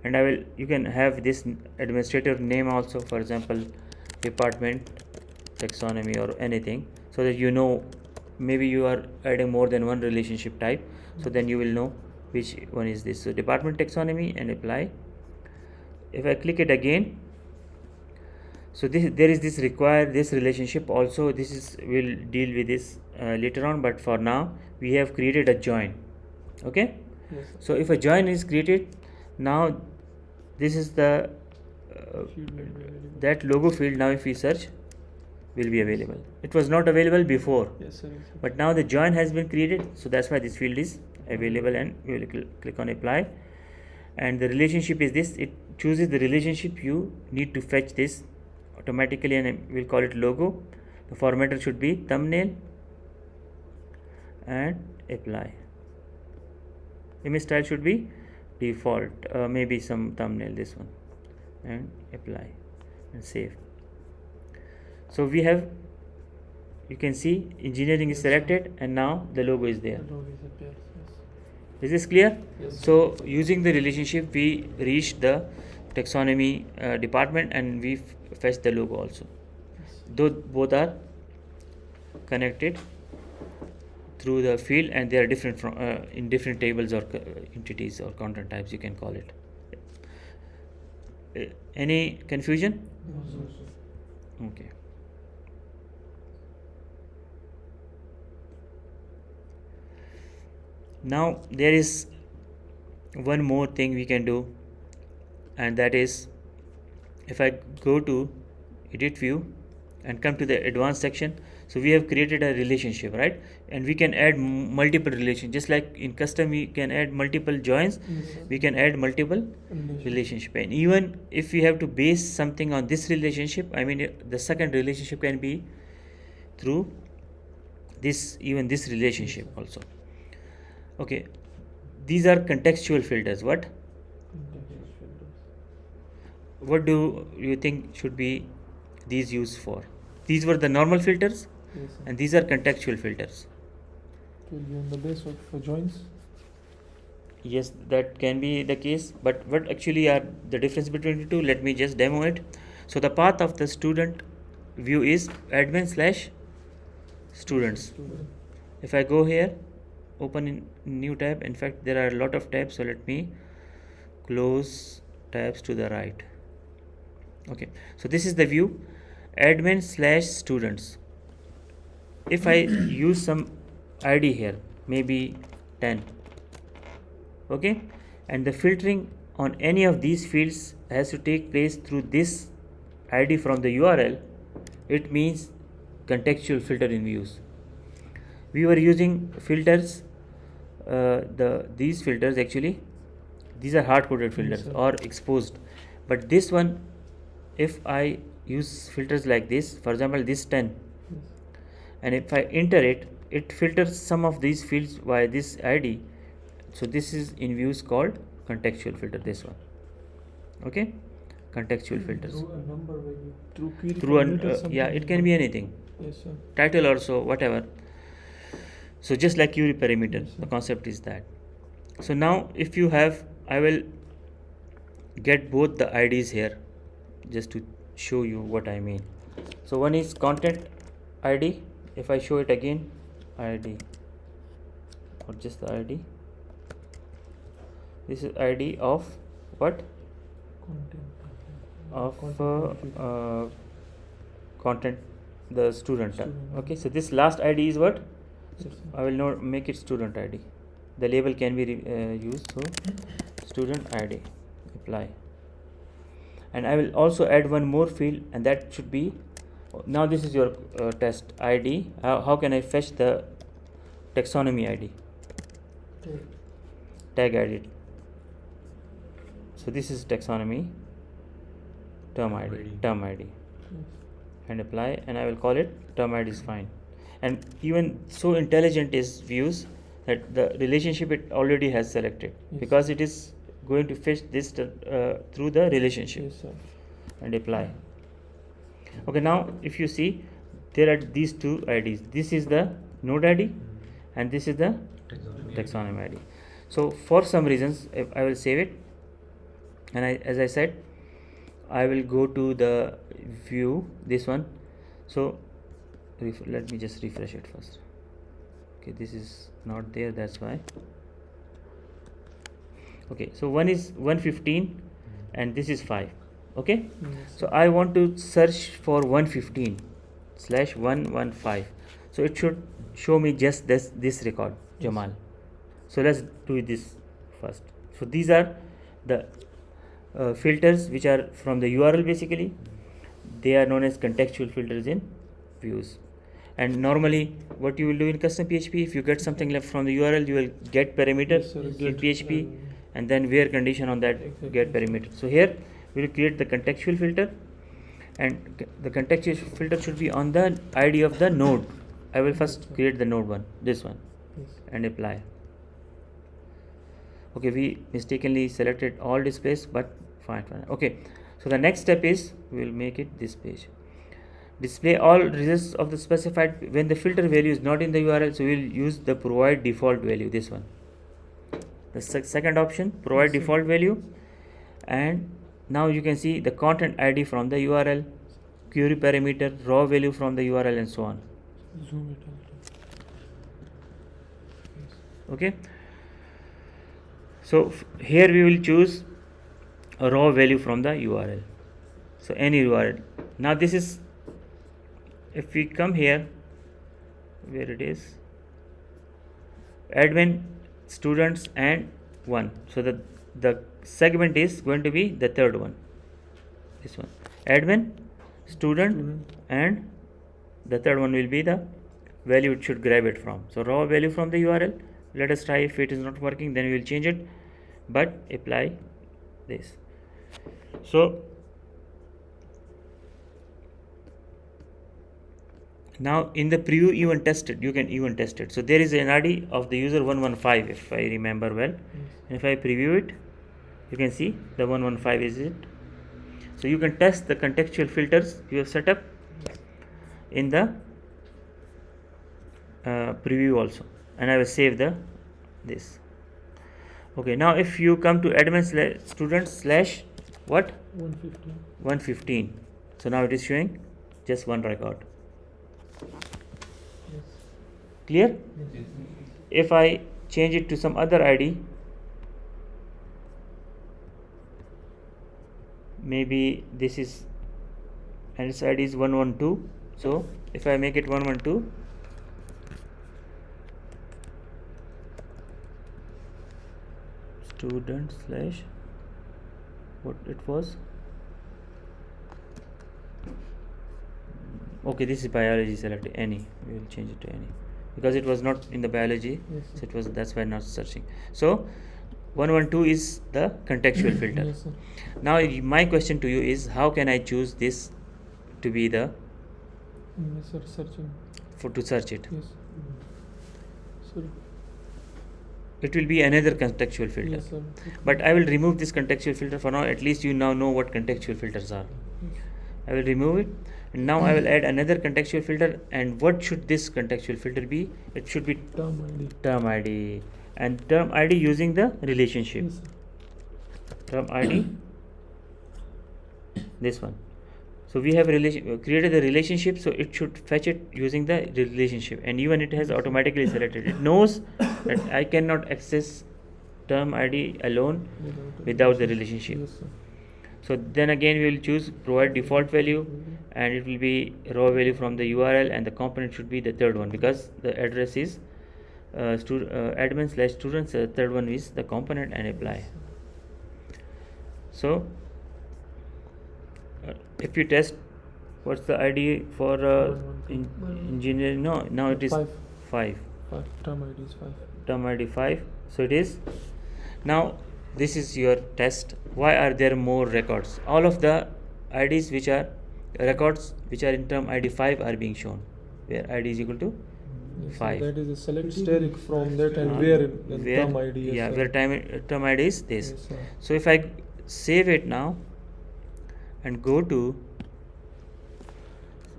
and you can have this administrator name also, for example department taxonomy or anything, so that you know, maybe you are adding more than one relationship type, so then you will know which one is this. So department taxonomy, and apply. If I click it again, so there is this require this relationship also. This is, we'll deal with this later on, but for now we have created a join. Okay, Yes, sir. so if a join is created, now this is the Field will be available. that logo field. Now if we search, will be available. It was not available before, Yes, sir. Yes, sir. but now the join has been created, so that's why this field is available, and we will click on apply. And the relationship is this, it chooses the relationship. You need to fetch this automatically, and we'll call it logo. The formatter should be thumbnail, and apply. Image style should be default, maybe some thumbnail, this one, and apply and save. So we have, you can see engineering is Yes, sir. selected, and now the logo is there. The logo is appears, yes. Is this clear? Yes, sir. So using the relationship, we reached the taxonomy department, and we fetched the logo also. Yes. Though both are connected through the field, and they are different from in different tables or entities or content types, you can call it. Any confusion? No, sir. Okay. Now there is one more thing we can do, and that is, if I go to edit view and come to the advanced section, so we have created a relationship, right? And we can add multiple relations, just like in custom we can add multiple joins, Yes, sir. we can add multiple relationship. And even if we have to base something on this relationship, I mean the second relationship can be through this, even this relationship also. Okay, these are contextual filters. What do you think should be these used for? These were the normal filters, Yes, sir. and these are contextual filters. It will be on the base of joins. Yes, that can be the case, but what actually are the difference between the two? Let me just demo it. So the path of the student view is admin slash students. Student. If I go here, open in new tab, in fact there are a lot of tabs, so let me close tabs to the right. Okay, so this is the view admin slash students. If I use some ID here, maybe 10, okay, and the filtering on any of these fields has to take place through this ID from the URL, it means contextual filter in views. We were using filters, these filters actually, these are hard-coded filters sir. or exposed, but this one, if I use filters like this, for example this 10, Yes. and if I enter it, it filters some of these fields by this ID. So this is in views called contextual filter, this one. Okay, contextual filters. Through a number value. Through query. Through an parameter, something yeah, like it can that. be anything, Yes, sir. title also, whatever. So just like query parameter, Yes, sir. the concept is that. So now if you have, I will get both the IDs here just to show you what I mean. So one is content ID. If I show it again, ID, or just the ID, this is ID of what? Content. Of Content. content, the student. Student. Okay, so this last ID is what? Yes, sir. I will not make it student ID. The label can be used, so student ID, apply. And I will also add one more field, and that should be, now this is your test ID. How can I fetch the taxonomy ID? Tag ID. So this is taxonomy term ID, Yes. and apply, and I will call it term ID is fine. And even so intelligent is views that the relationship it already has selected, Yes. because it is going to fetch this through the relationship, Yes, sir. and apply. Okay, now if you see, there are these two IDs. This is the node ID, and this is the taxonomy ID. So for some reasons, if I will save it, and as I said, I will go to the view, this one. So let me just refresh it first. Okay, this is not there, that's why. Okay, so one is 115 and this is 5. Okay, Yes, so I want to search for 115/115. So it should show me just this record, Jamal. So let's do this first. So these are the filters which are from the URL basically. They are known as contextual filters in views. And normally what you will do in custom PHP, if you get something left from the URL, you will get parameter Yes, sir, in get, PHP and then where condition on that Exactly. get parameter. So here we will create the contextual filter, and the contextual filter should be on the ID of the node. I will first create the node one, this one, yes. and apply. Okay, we mistakenly selected all displays, but fine. Okay, so the next step is we will make it this page. Display all results of the specified when the filter value is not in the URL, so we will use the provide default value, this one. The second option, provide Yes, sir. default value, and now you can see the content ID from the URL, query parameter, raw value from the URL, and so on. Zoom it out. Yes. Okay, so here we will choose a raw value from the URL, so any URL. Now this is, if we come here where it is, admin, students, and one, so the segment is going to be the third one, this one, admin, student, and the third one will be the value it should grab it from. So raw value from the URL. Let us try. If it is not working, then we will change it, but apply this. So now in the preview even test it, you can even test it. So there is an ID of the user 115, if I remember well. Yes. And if I preview it, you can see the 115 is it. So you can test the contextual filters you have set up in the preview also, and I will save this. Okay, now if you come to admin student slash what 115. 115, so now it is showing just one record. Yes. Clear? Yes. If I change it to some other ID, maybe this is, and its ID is 112, so if I make it 112, student slash what it was, okay, this is biology, selected any, we will change it to any because it was not in the biology. Yes, So sir. it was, that's why not searching. So 112 is the contextual filter. Yes, sir. Now my question to you is, how can I choose this to be the Yes, sir. Searching. to search it? Yes. Sir. It will be another contextual filter. Yes, sir. But I will remove this contextual filter for now. At least you now know what contextual filters are. Yes. I will remove it, and now I will add another contextual filter. And what should this contextual filter be? It should be Term ID. term ID, and term ID using the relationship. Yes, sir. Term ID, this one. So we have created the relationship, so it should fetch it using the relationship, and even it has automatically selected. It knows that I cannot access term ID alone without the relationship. Yes, sir. So then again we will choose provide default value, and it will be raw value from the URL, and the component should be the third one because the address is admin slash students. Third one is the component, and apply. So if you test, what's the ID for engineering? No, now it is 5. 5. Term ID is 5. Term ID 5. So it is. Now this is your test. Why are there more records? All of the IDs which are records which are in term ID 5 are being shown, where ID is equal to Yes, sir. 5. That is a select static from that, and Uh, in term ID. Yes, yeah, sir. where term ID is this. Yes, sir. So if I save it now and go to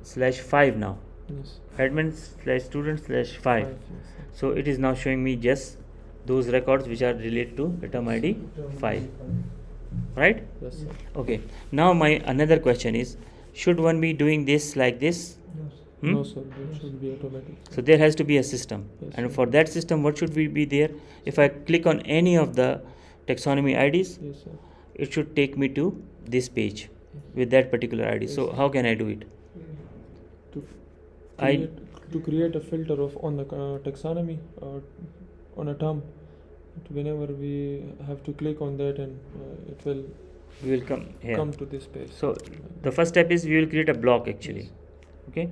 /5 now, Yes. admin slash student slash 5. Yes, sir. So it is now showing me just those records which are related to the term ID 5, right? Yes, sir. Okay, now my another question is, should one be doing this like this? No, sir. That should be automatic. So there has to be a system, Yes, and sir. for that system what should be there? If I click on any of the taxonomy IDs, Yes, sir. it should take me to this page with that particular ID. Yes, So sir. how can I do it? To I create, to create a filter of on the taxonomy on a term, whenever we have to click on that, and it will we will come here. come to this page. So the first step is we will create a block actually. Okay,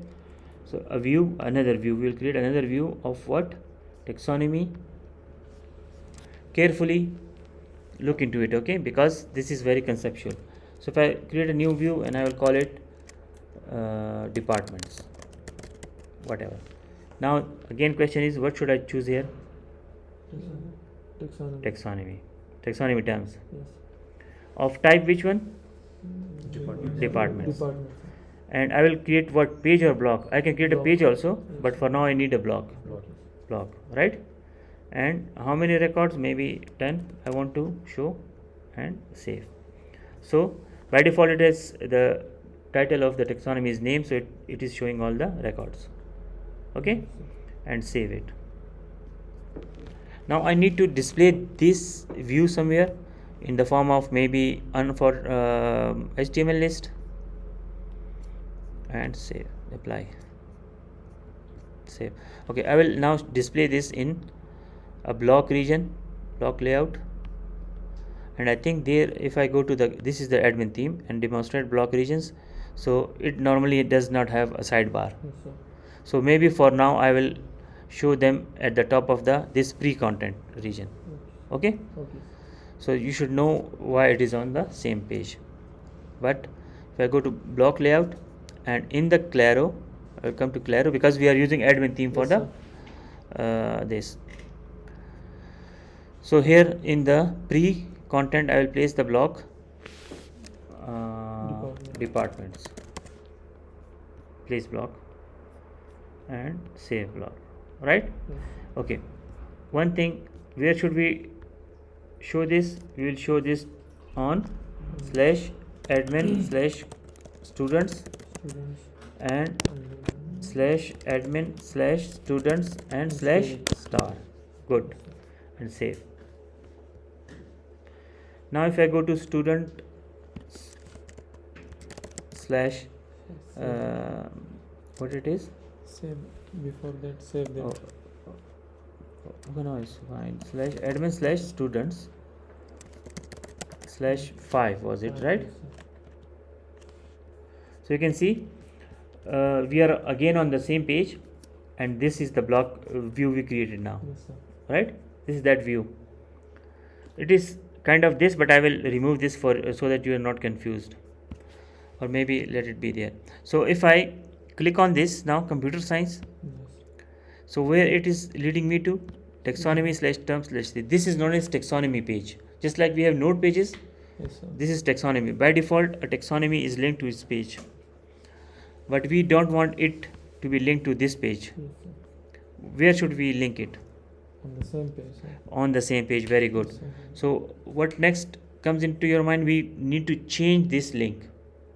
So a view, another view. We will create another view of what? Taxonomy. Carefully look into it, okay? Because this is very conceptual. So if I create a new view and I will call it departments, whatever. Now again question is, what should I choose here? Taxonomy. Taxonomy terms. Yes. Of type which one? Departments. Departments. Departments. And I will create what? Page or block? I can create a Block. page also, Yes. but for now I need a block. Block, right? And how many records? Maybe 10 I want to show and save. So by default it is the title of the taxonomy is name, so it is showing all the records, okay, and save it. Now I need to display this view somewhere in the form of maybe HTML list, and save, apply, save. Okay, I will now display this in a block region, block layout, and I think there, if I go to this is the admin theme and demonstrate block regions, so it normally does not have a sidebar. Yes, sir. So maybe for now I will show them at the top of this pre-content region, okay? Okay. So you should know why it is on the same page. But if I go to block layout and in the Claro, I will come to Claro because we are using admin theme for Yes, this. So here in the pre-content I will place the block departments, place block and save block, right? Yes. Okay, one thing, where should we show this? We will show this on /admin/students Students and and /admin/students and /star. Good, and save. Now if I go to student slash what it is? save before that save that. Okay, no, it's fine. /admin/students /5 was it, right? Yes, sir. So you can see we are again on the same page, and this is the block view we created now, Yes, sir. right? This is that view. It is kind of this, but I will remove this for so that you are not confused, or maybe let it be there. So if I click on this now, computer science, Yes. so where it is leading me to? Taxonomy/term/. This is known as taxonomy page. Just like we have node pages, Yes, sir. this is taxonomy. By default a taxonomy is linked to its page, but we don't want it to be linked to this page. Yes, sir. Where should we link it? On the same page, sir. On the same page. Very good. Yes, sir. So what next comes into your mind? We need to change this link.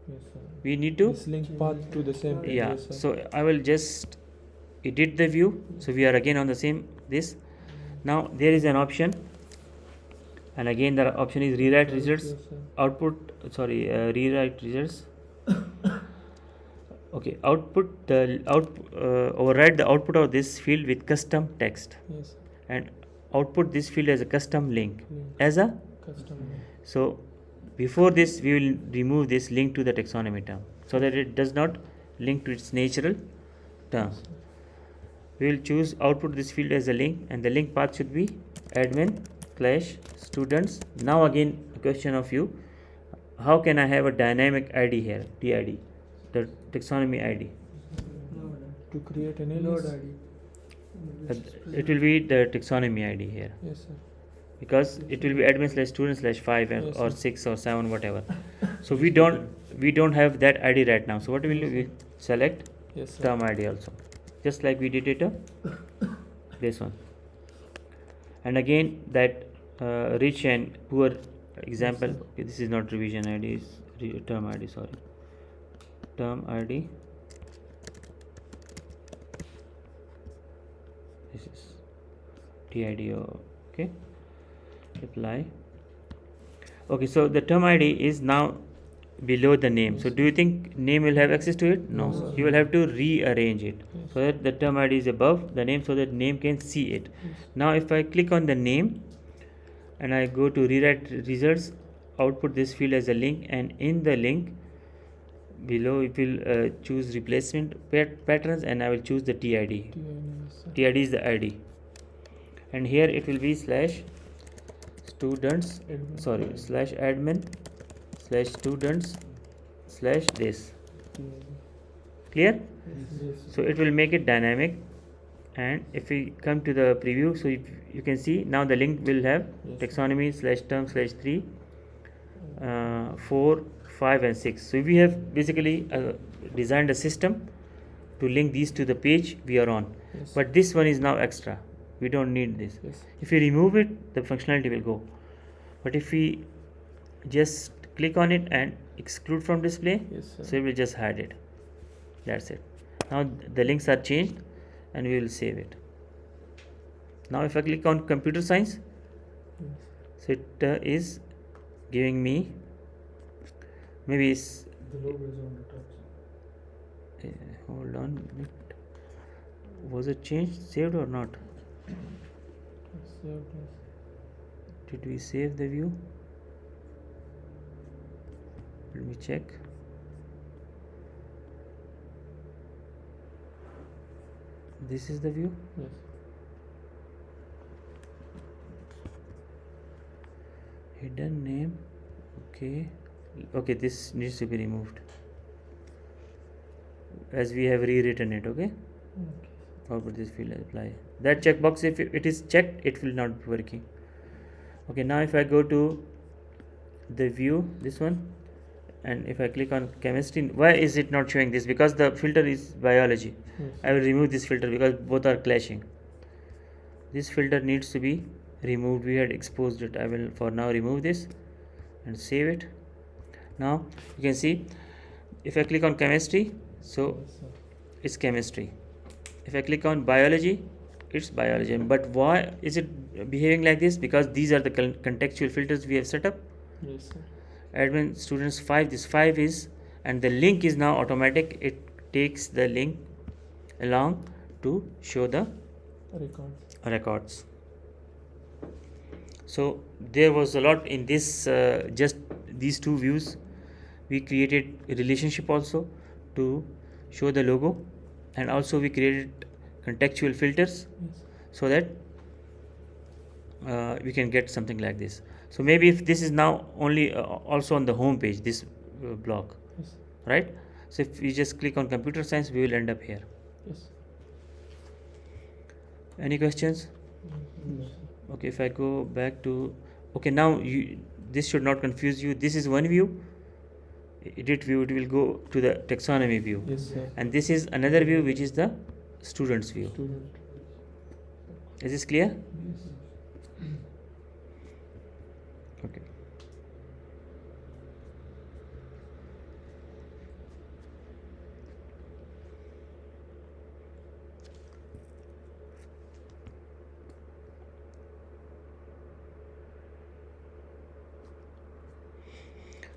Yes, sir. We need to, This link path to the same page. yeah. Yes, sir. So I will just edit the view, so we are again on the same this. Now there is an option, and again the option is rewrite results, Yes, sir. output, rewrite results. Okay, output the override the output of this field with custom text, Yes. and output this field as a custom link, Link. as a, Custom. so before this we will remove this link to the taxonomy term, so that it does not link to its natural term. Yes, sir. We will choose output this field as a link, and the link path should be admin/students. Now again a question of you, how can I have a dynamic ID here, TID, the taxonomy ID? To create an Node alias. ID. It will be the taxonomy ID here, Yes, sir. because it will be admin/student/5 Yes, or sir. 6 or 7, whatever. So we don't have that ID right now. So what will we select? Yes, sir. Term ID also, just like we did it this one. And again that rich and poor example. Yes, sir. Okay, this is not revision ID, is term ID, sorry, term ID. This is TID, okay, apply. Okay, so the term ID is now below the name. So do you think name will have access to it? No, No, sir. you will have to rearrange it Yes. so that the term ID is above the name, so that name can see it. Yes. Now if I click on the name and I go to rewrite results, output this field as a link, and in the link below it will choose replacement patterns, and I will choose the TID. TID is the ID, and here it will be slash students, sorry, slash admin slash students slash this. Clear? So it will make it dynamic. And if we come to the preview, so you can see now the link will have taxonomy slash term slash 3, 4, 5 and 6. So we have basically designed a system to link these to the page we are on. But this one is now extra, we don't need this. If we remove it, the functionality will go. But if we just click on it and exclude from display, so it will just hide it. That's it. Now the links are changed, and we will save it. Now if I click on computer science, so it is giving me, maybe it's The logo is on the top. hold on a minute. Was it changed, saved or not? Did we save the view? Let me check. This is the view. Yes. Hidden name. Okay, this needs to be removed as we have rewritten it. Okay, how about this field apply? That checkbox, if it is checked, it will not be working. Okay, now if I go to the view, this one, and if I click on chemistry, why is it not showing this? Because the filter is biology. I will remove this filter because both are clashing. This filter needs to be removed. We had exposed it. I will for now remove this and save it. Now you can see if I click on chemistry, so it's chemistry. If I click on biology, it's biology. But why is it behaving like this? Because these are the contextual filters we have set up. Yes, sir. Admin students 5, this 5 is, and the link is now automatic. It takes the link along to show the records. So there was a lot in this, just these two views. We created a relationship also to show the logo, and also we created contextual filters so that we can get something like this. So maybe if this is now only also on the home page, this block, right? So if we just click on computer science, we will end up here. Yes. Any questions? Okay, if I go back to, okay, now this should not confuse you. This is one view, edit view. It will go to the taxonomy view. Yes, sir. And this is another view, which is the students view. Is this clear? Okay.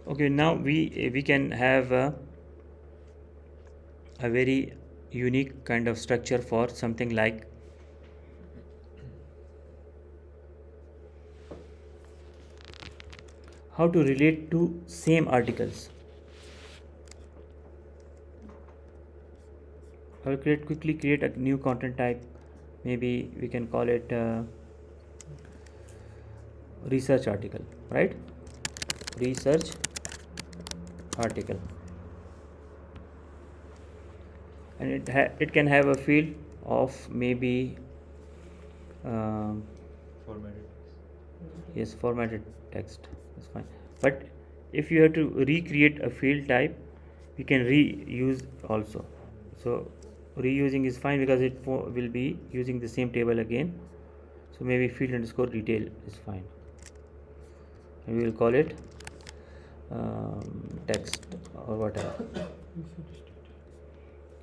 Okay, now we can have a very unique kind of structure for something like how to relate to same articles. I will quickly create a new content type. Maybe we can call it research article, right? Research article, and it can have a field of maybe Formatted. yes, formatted text is fine. But if you have to recreate a field type, we can reuse also. So reusing is fine because it will be using the same table again. So maybe field underscore detail is fine, and we will call it text or whatever,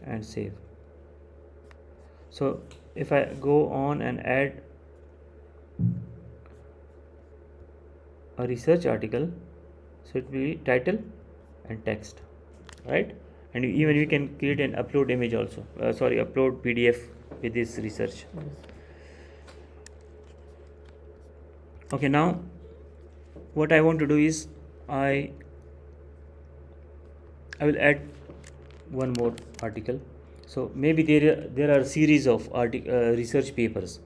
and save. So if I go on and add a research article, so it will be title and text, right? And even we can create an upload image also, upload PDF with this research. Okay, now what I want to do is I I will add one more article. So maybe there are series of research papers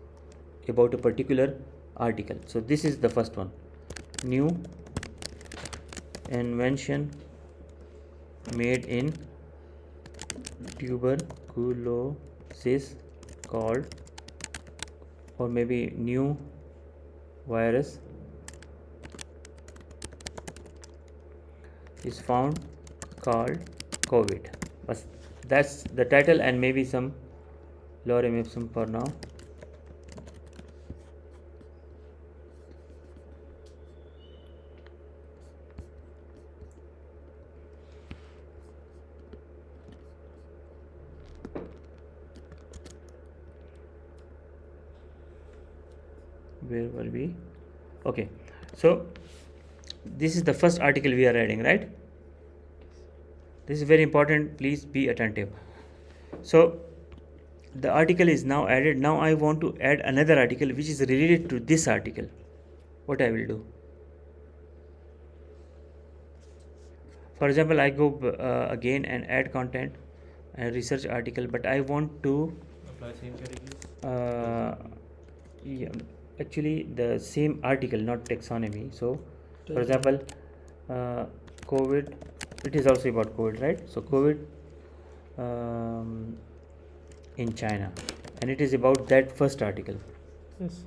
about a particular article. So this is the first one. New invention made in tuberculosis called, or maybe new virus is found called COVID. But that's the title and maybe some lorem ipsum for now. Where were we? Okay, so this is the first article we are adding, right? This is very important, please be attentive. So the article is now added. Now I want to add another article which is related to this article. What I will do? For example, I go again and add content and research article, but I want to Apply same categories. Yeah, actually the same article, not taxonomy. So for example, COVID, it is also about COVID, right? So COVID in China, and it is about that first article. Yes.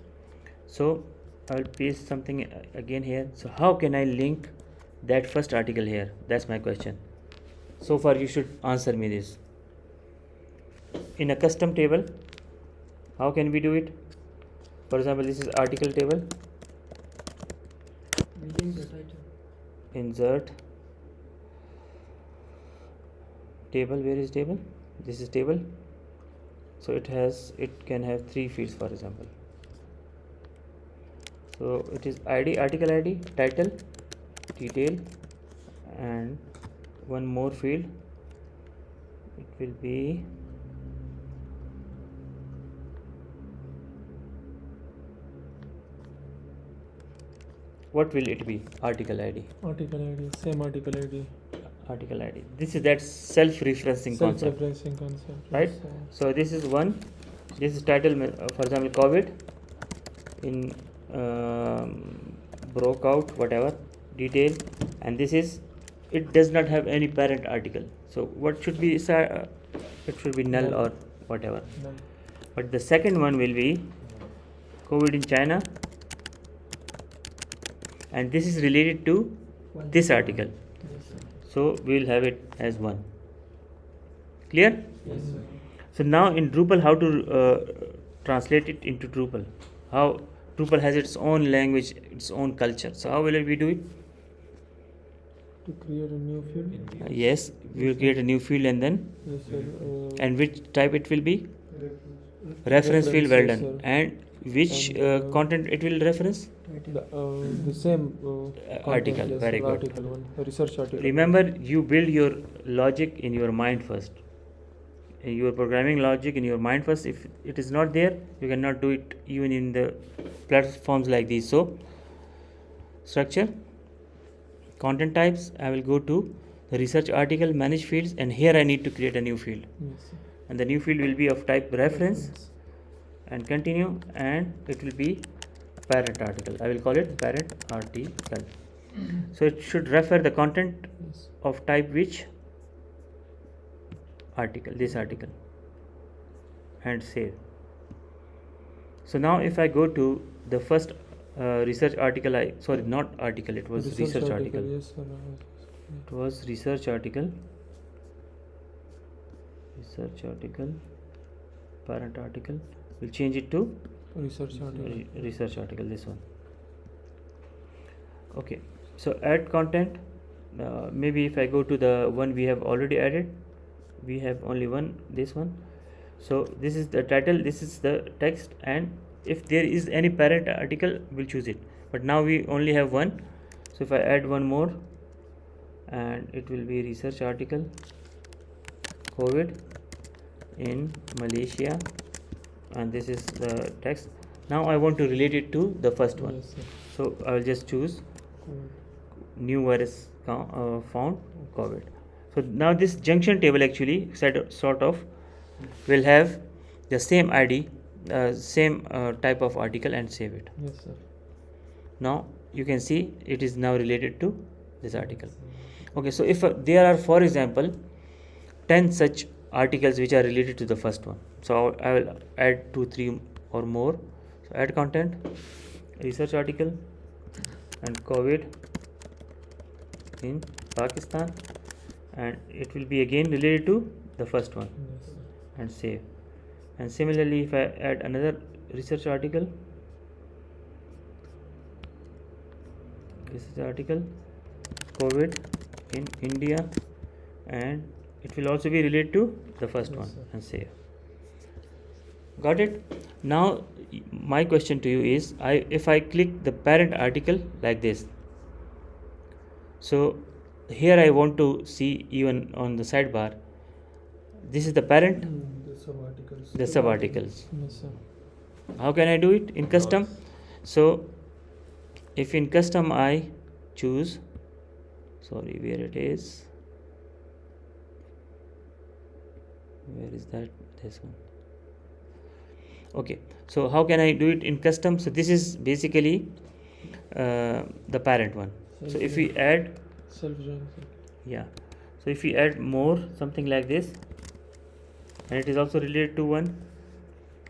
So I will paste something again here. So how can I link that first article here? That's my question. So far you should answer me this. In a custom table, how can we do it? For example, this is article table. Reading the title. Insert table. Where is table? This is table. So it can have 3 fields, for example. So it is ID, article ID, title, detail, and one more field. It will be what will it be? Article ID. Article ID, same article ID. Article ID. This is that self-referencing concept, Self-referencing concept. right? Yes, So this is one. This is title, for example, COVID in broke out, whatever, detail, and this is, it does not have any parent article. So what should be it should be null Null. or whatever. Null. But the second one will be COVID in China, and this is related to One. this article. Yes, sir. So we will have it as one. Clear? Yes, sir. So now in Drupal, how to translate it into Drupal? How Drupal has its own language, its own culture. So how will we do it? To create a new field. Yes, we will create a new field, and then Yes, sir. and which type it will be? Reference field. Well Reference, done. yes, sir. And which And, content it will reference? The same Article. content, yes, Very good. Article one, the research article. Remember, you build your logic in your mind first. Your programming logic in your mind first. If it is not there, you cannot do it even in the platforms like these. So structure, content types, I will go to the research article, manage fields, and here I need to create a new field, Yes, sir. and the new field will be of type reference, and continue, and it will be parent article. I will call it parent article. So it should refer the content Yes. of type which article, this article, and save. So now if I go to the first research article, sorry, not article, it was research article. Yes, sir. It was research article, parent article. We'll change it to Research article. research article, this one. Okay, so add content. Maybe if I go to the one we have already added, we have only one, this one. So this is the title, this is the text, and if there is any parent article, we'll choose it. But now we only have one. So if I add one more, and it will be research article, COVID in Malaysia, and this is the text. Now I want to relate it to the first one. Yes, sir. So I will just choose Cool. new virus found, COVID. So now this junction table actually sort of will have the same ID, same type of article, and save it. Yes, sir. Now you can see it is now related to this article. Okay, so if there are, for example, 10 such articles which are related to the first one, so I will add 2 3 or more. So add content, research article, and COVID in Pakistan, and it will be again related to the first one, Yes, sir. and save. And similarly, if I add another research article, COVID in India, and it will also be related to the first Yes, one, sir. and save. Got it? Now my question to you is, if I click the parent article like this, so here I want to see even on the sidebar, this is the parent, The sub-articles. the sub articles. Yes, sir. How can I do it in custom? So if in custom I choose, sorry, where it is, where is that, this one. Okay, so how can I do it in custom? So this is basically the parent one. So if we add, Self-join, sir. yeah, so if we add more, something like this, and it is also related to one,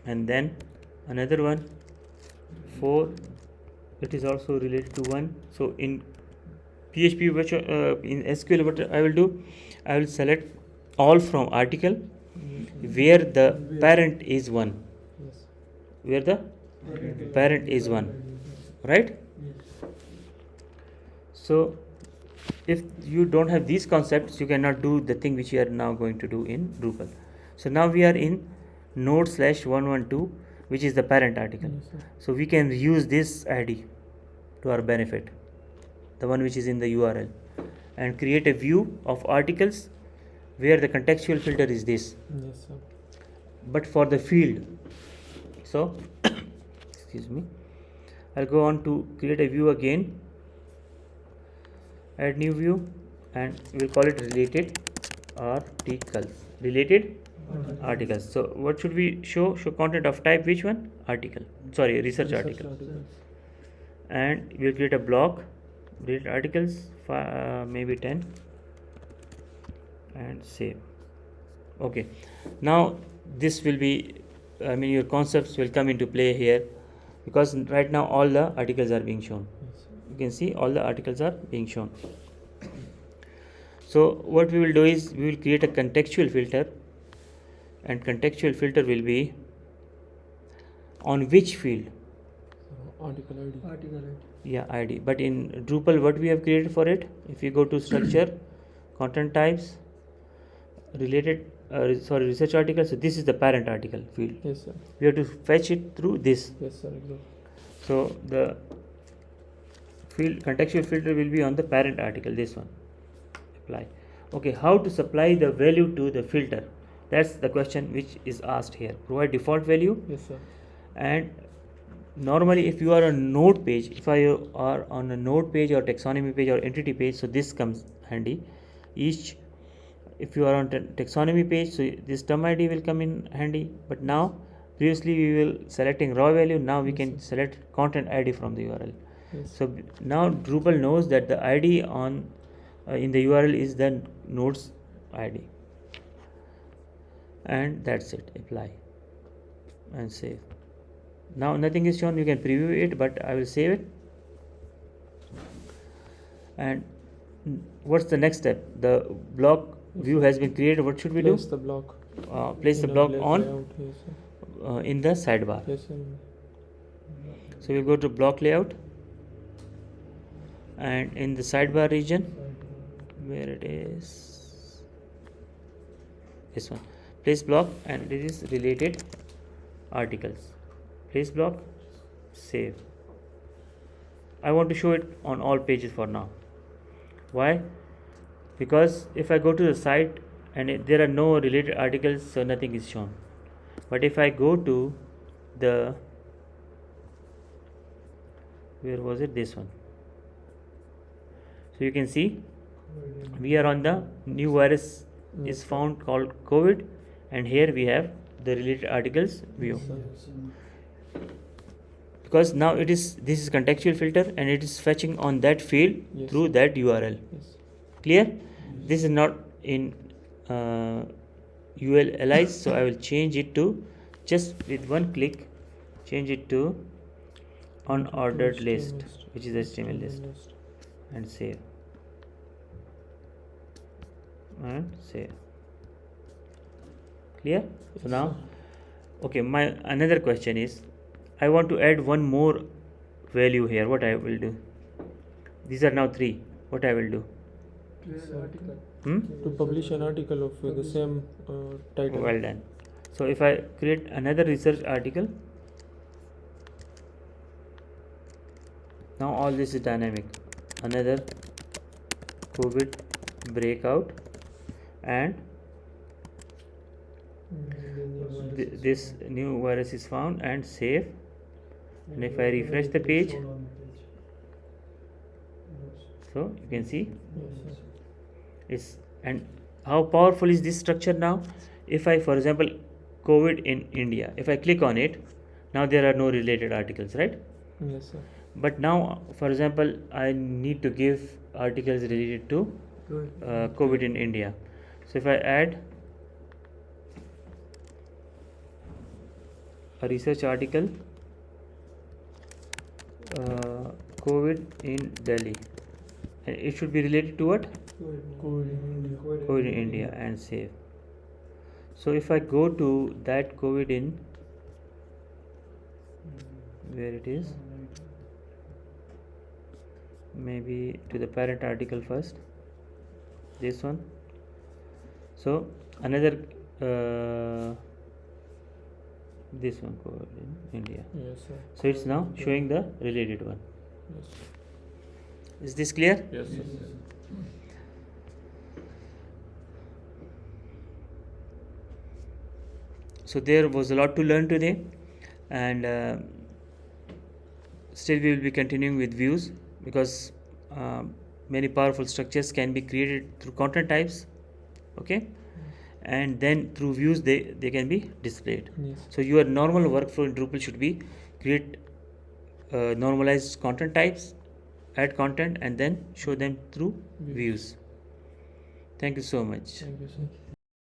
and then another one, 4, it is also related to one. So in PHP, which in SQL, what I will do, I will select all from article where the parent is 1, Yes. where the parent is 1, right? So if you don't have these concepts, you cannot do the thing which you are now going to do in Drupal. So now we are in node/112, which is the parent article. Yes, sir. So we can use this ID to our benefit, the one which is in the URL, and create a view of articles where the contextual filter is this, Yes, sir. but for the field. So excuse me, I'll go on to create a view again, add new view, and we'll call it related articles. So what should we show? Show content of type which one? Article. Sorry, research article. And we'll create a block, related articles, maybe 10, and save. Okay, now this will be, I mean, your concepts will come into play here, because right now all the articles are being shown. Yes, sir. You can see all the articles are being shown. So what we will do is, we will create a contextual filter, and contextual filter will be on which field? So, article ID. Article ID. Yeah, ID. But in Drupal, what we have created for it, if you go to structure, content types, related research article, so this is the parent article field. Yes, sir. We have to fetch it through this. Yes, sir. Exactly. So the field contextual filter will be on the parent article, this one. Apply. Okay, how to supply the value to the filter? That's the question which is asked here. Provide default value. Yes, sir. And normally if you are on a node page, if I are on a node page or taxonomy page or entity page, so this comes handy. If you are on taxonomy page, so this term ID will come in handy. But now, previously we will selecting raw value, now we can select content ID from the URL. Yes. So now Drupal knows that the ID on in the URL is the node's ID, and that's it. Apply and save. Now nothing is shown, you can preview it, but I will save it. And what's the next step? The block view has been created. What should we Place do? the block. Place the in a block layout. on Yes, sir. in the sidebar. Yes, sir. So we go to block layout, and in the sidebar region, where it is, this one, place block, and it is related articles. Place block, save. I want to show it on all pages for now. Why? Because if I go to the site and there are no related articles, so nothing is shown. But if I go to the, where was it, this one, so you can see we are on the new virus is Yes, sir. found called COVID, and here we have the related articles view. Yes, sir. Because now this is contextual filter and it is fetching on that field Yes, through sir. that URL. Yes. Clear? This is not in ULLIs, so I will change it to, just with one click, change it to unordered HTML list, which is HTML list, list. and save. And save. Clear? So Yes, now, sir. okay, my another question is, I want to add one more value here. What I will do? These are now 3. What I will do? Create an article. To publish an article of the same title. Well done. So if I create another research article, now all this is dynamic. Another COVID breakout, and this new virus is found, and save. And if I refresh the page, so you can see Yes, sir. it's, and how powerful is this structure now? If I, for example, COVID in India, if I click on it, now there are no related articles, right? Yes, sir. But now, for example, I need to give articles related to COVID in India. So if I add a research article, COVID in Delhi, and it should be related to what? COVID in India, and save. So if I go to that COVID in, where it is, maybe to the parent article first, this one. So another this one, COVID in India. Yes, sir. So it's now showing the related one. Yes. Is this clear? Yes, sir. So there was a lot to learn today, and still we will be continuing with views, because many powerful structures can be created through content types, okay, and then through views they can be displayed. Yes. So your normal workflow in Drupal should be create normalized content types, add content, and then show them through views. Thank you so much. Thank you, sir.